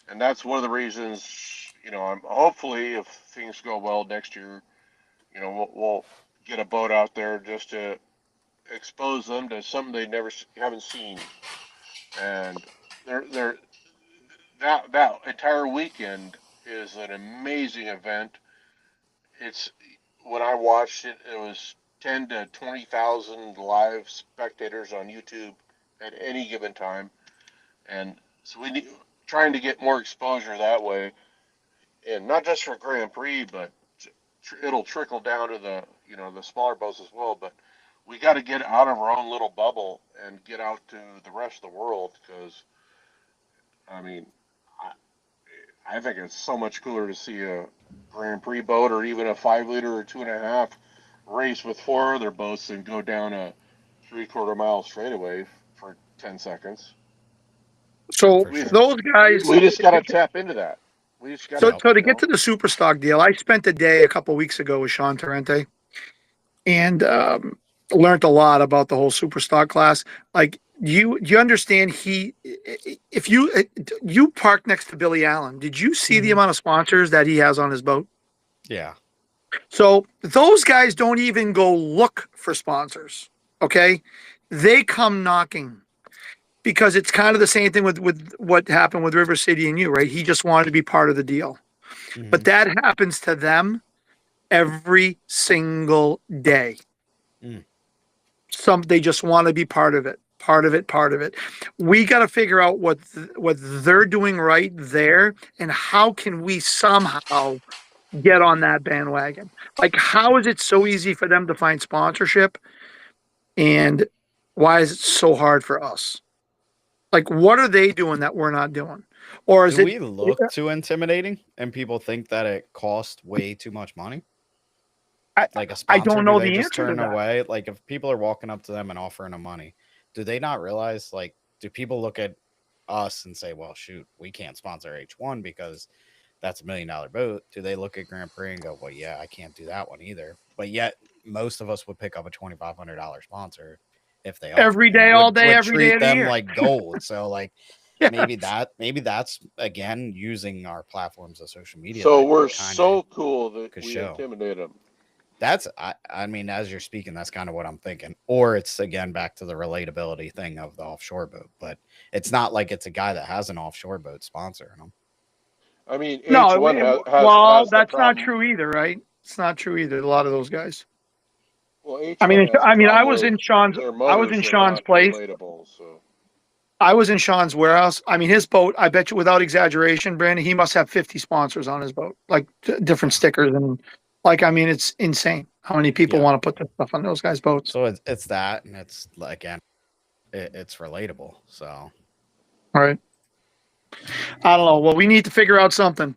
and that's one of the reasons. I'm hopefully if things go well next year, we'll get a boat out there just to expose them to something they haven't seen, and that entire weekend is an amazing event. It's when I watched it, it was 10 to 20,000 live spectators on YouTube at any given time, and so we need trying to get more exposure that way, and not just for Grand Prix, but it'll trickle down to the smaller boats as well. But we got to get out of our own little bubble and get out to the rest of the world, because I mean, I think it's so much cooler to see a Grand Prix boat or even a 5 liter or 2.5 race with 4 other boats than go down a 3/4 mile straightaway for 10 seconds. So For sure. those guys, We just got to tap into that. We just got So to get to the super stock deal, I spent a day a couple weeks ago with Sean Torrente and learned a lot about the whole super stock class. Like you understand if you parked next to Billy Allen, did you see the amount of sponsors that he has on his boat? Yeah. So those guys don't even go look for sponsors. Okay. They come knocking because it's kind of the same thing with what happened with River City and you, right? He just wanted to be part of the deal. But that happens to them every single day. They just want to be part of it. We got to figure out what they're doing right there, and how can we somehow get on that bandwagon? Like, how is it so easy for them to find sponsorship, and why is it so hard for us? Like, what are they doing that we're not doing? Or is Do it we look too intimidating and people think that it costs way too much money? Like a sponsor, I don't know do they the just answer to turn that. away? Like if people are walking up to them and offering them money, do they not realize, like, do people look at us and say, well, shoot, we can't sponsor H1 because that's $1 million boat? Do they look at Grand Prix and go, well, yeah, I can't do that one either? But yet most of us would pick up a $2,500 sponsor if they Every day, all day, every day treat of the them year. like gold. So like Yeah. maybe that's again using our platforms of social media. So that we're kinda so cool that could we show. intimidate them. That's I mean, as you're speaking, that's kind of what I'm thinking. Or it's again back to the relatability thing of the offshore boat, but it's not like it's a guy that has an offshore boat sponsoring them. I mean, No, H1 well, has the that's not problem. true either, right? It's not true either. A lot of those guys. Well, H1 I mean, has a problem I was in Sean's. their I was in motors are Sean's not place. relatable. So I was in Sean's warehouse. I mean, his boat. I bet you, without exaggeration, Brandon, he must have 50 sponsors on his boat, like different stickers and like. I mean, it's insane how many people want to put this stuff on those guys' boats. So it's that, and it's again, it's relatable. So All right. I don't know. Well, we need to figure out something.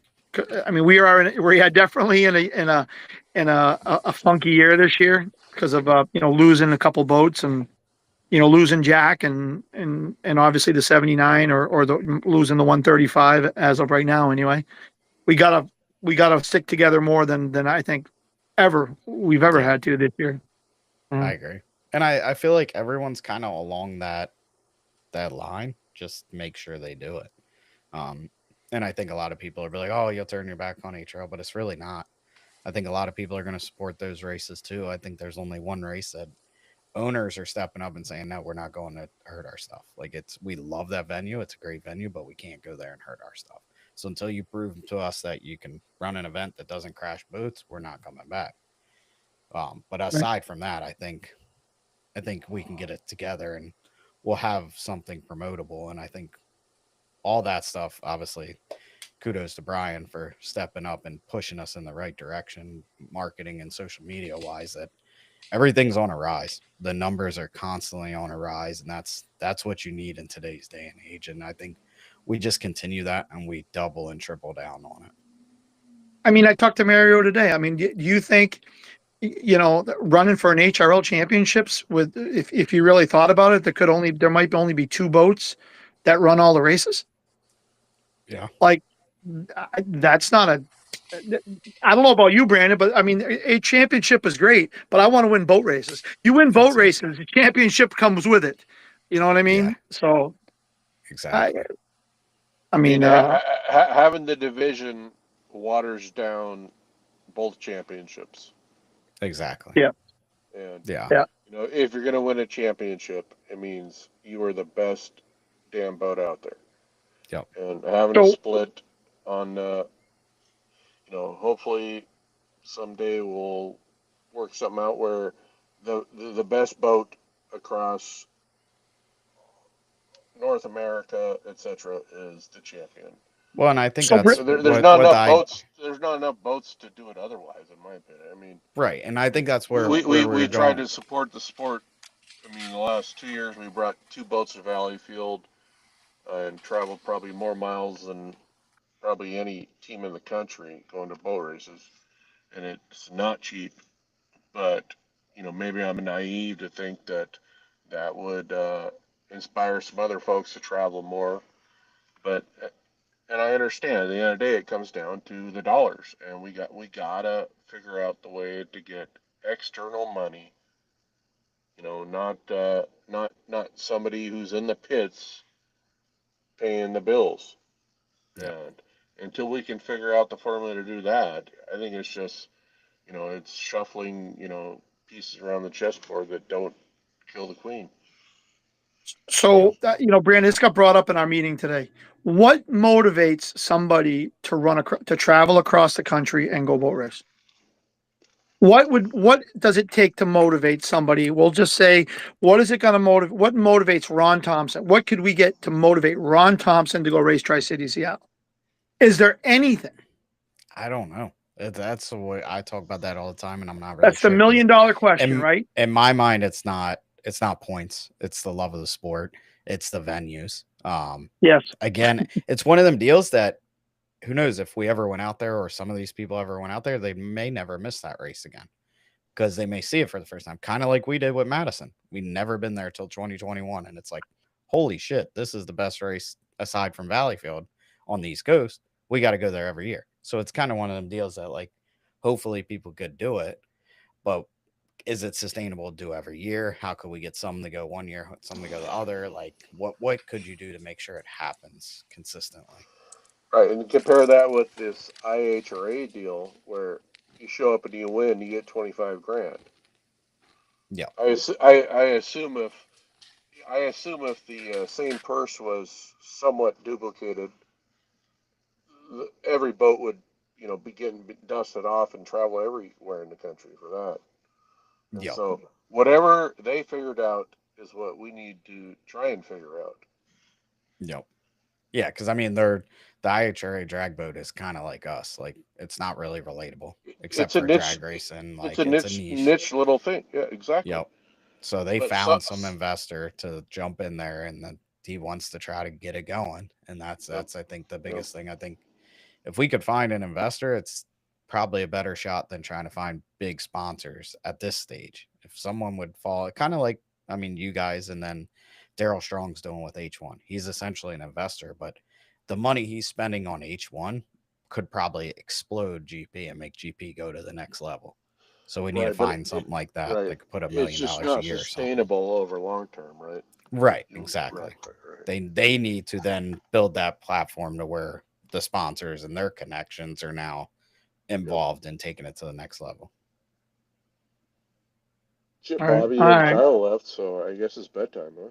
I mean, we are definitely in a funky year this year because of losing a couple boats and losing Jack and obviously the 79 or losing the 135 as of right now. Anyway, we gotta stick together more than I think we've ever had to this year. I agree, and I feel like everyone's kind of along that line. Just make sure they do it. And I think a lot of people are like, oh, you'll turn your back on HRL, but it's really not. I think a lot of people are going to support those races too. I think there's only one race that owners are stepping up and saying, no, we're not going to hurt our stuff. Like we love that venue. It's a great venue, but we can't go there and hurt our stuff. So until you prove to us that you can run an event that doesn't crash boats, we're not coming back. But aside from that, I think we can get it together and we'll have something promotable. And I think all that stuff, obviously, kudos to Brian for stepping up and pushing us in the right direction, marketing and social media wise, that everything's on a rise. The numbers are constantly on a rise, and that's what you need in today's day and age. And I think we just continue that and we double and triple down on it. I mean, I talked to Mario today. I mean, do you think, running for an HRL championships if you really thought about it, there might only be 2 boats that run all the races? Yeah. Like that's not I don't know about you, Brandon, but I mean, a championship is great, but I want to win boat races. You win boat races, the championship comes with it. You know what I mean? Yeah. So exactly. I mean, having the division waters down both championships. Exactly. Yeah. And yeah. If you're going to win a championship, it means you are the best damn boat out there. Yep. And having a split on, hopefully someday we'll work something out where the best boat across North America, etc., is the champion. Well, and I think there's not enough boats. There's not enough boats to do it otherwise, in my opinion. I mean, right, and I think that's where we tried to support the sport. I mean, the last 2 years we brought 2 boats to Valleyfield and traveled probably more miles than probably any team in the country going to boat races, and it's not cheap. But maybe I'm naive to think that would inspire some other folks to travel more. But And I understand at the end of the day, it comes down to the dollars, and we gotta figure out the way to get external money. You know, not somebody who's in the pits paying the bills. Yeah. And until we can figure out the formula to do that, I think it's just, it's shuffling, pieces around the chessboard that don't kill the queen. So, Brandon, this got brought up in our meeting today. What motivates somebody to travel across the country and go boat race? What does it take to motivate somebody? We'll just say, what is it going to motivate? What motivates Ron Thompson? What could we get to motivate Ron Thompson to go race Tri-City Seattle? Is there anything? I don't know. That's the way I talk about that all the time, and I'm not really That's the $1 million question, right? In my mind, it's not points. It's the love of the sport. It's the venues. Yes. Again, it's one of them deals that who knows if we ever went out there or some of these people ever went out there, they may never miss that race again because they may see it for the first time. Kind of like we did with Madison. We never been there till 2021. And it's like, holy shit, this is the best race aside from Valleyfield on the East Coast. We got to go there every year. So it's kind of one of them deals that like, hopefully people could do it, but is it sustainable to do every year? How could we get some to go one year, some to go the other? Like what could you do to make sure it happens consistently? Right, and compare that with this IHRA deal where you show up and you win, you get 25 grand. Yeah. I assume if the same purse was somewhat duplicated, every boat would, be getting dusted off and travel everywhere in the country for that. And Yeah. so whatever they figured out is what we need to try and figure out. Yep. Yeah, because I mean, the IHRA drag boat is kind of like us. Like, it's not really relatable, except for drag racing. Like, it's a niche little thing. Yeah, exactly. Yep. So they found some investor to jump in there, and then he wants to try to get it going. And that's I think the biggest thing. I think if we could find an investor, it's probably a better shot than trying to find big sponsors at this stage. If someone would fall, kind of like, I mean, you guys, and then Daryl Strong's doing with H1. He's essentially an investor, but the money he's spending on H1 could probably explode GP and make GP go to the next level. So we need to find something like that that could put $1 million a year. It's just not sustainable over long term, right? Right, exactly. Right. They need to then build that platform to where the sponsors and their connections are now involved in taking it to the next level. Shit, Bobby and Kyle left, so I guess it's bedtime, huh?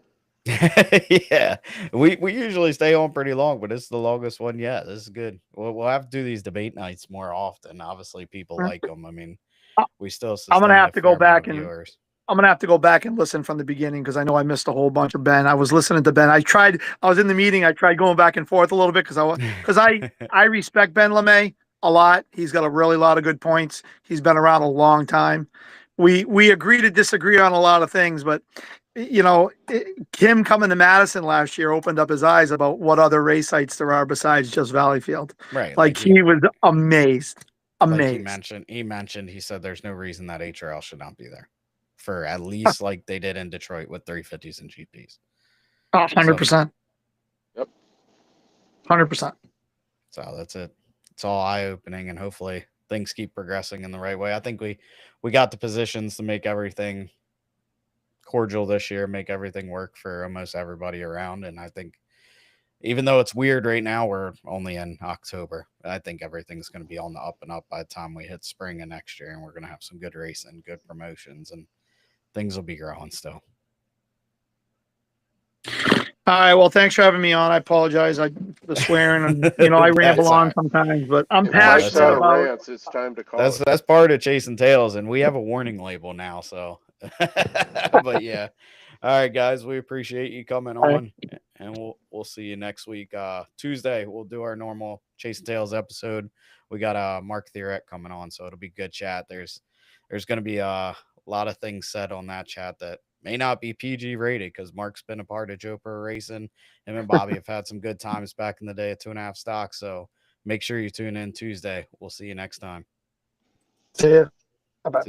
Yeah, we usually stay on pretty long, but this is the longest one yet. This is good. We'll have to do these debate nights more often. Obviously, people like them. I mean, we still. I'm gonna have to go back and I'm gonna have to go back and listen from the beginning because I know I missed a whole bunch of Ben. I was listening to Ben. I was in the meeting. I tried going back and forth a little bit because I respect Ben LeMay a lot. He's got a really lot of good points. He's been around a long time. We agree to disagree on a lot of things, but Kim coming to Madison last year opened up his eyes about what other race sites there are besides just Valleyfield. Right. Like he was amazed. Like he mentioned, he said there's no reason that HRL should not be there for at least like they did in Detroit with 350s and GPs. 100%. Yep. 100%. So that's it. It's all eye-opening, and hopefully things keep progressing in the right way. I think we got the positions to make everything cordial this year, make everything work for almost everybody around. And I think even though it's weird right now, we're only in October. I think everything's going to be on the up and up by the time we hit spring of next year, and we're going to have some good racing, good promotions, and things will be growing still. All right. Well, thanks for having me on. I apologize. The swearing and I ramble on sometimes, but I'm passionate about. It's time to call. That's part of Chasing Tails, and we have a warning label now. So, but yeah. All right, guys. We appreciate you coming on, and we'll see you next week. Tuesday we'll do our normal Chasing Tails episode. We got Mark Thierret coming on, so it'll be good chat. There's going to be a lot of things said on that chat that may not be PG rated because Mark's been a part of Joe Pro Racing. Him and Bobby have had some good times back in the day at 2.5 Stock. So make sure you tune in Tuesday. We'll see you next time. See ya. Bye-bye.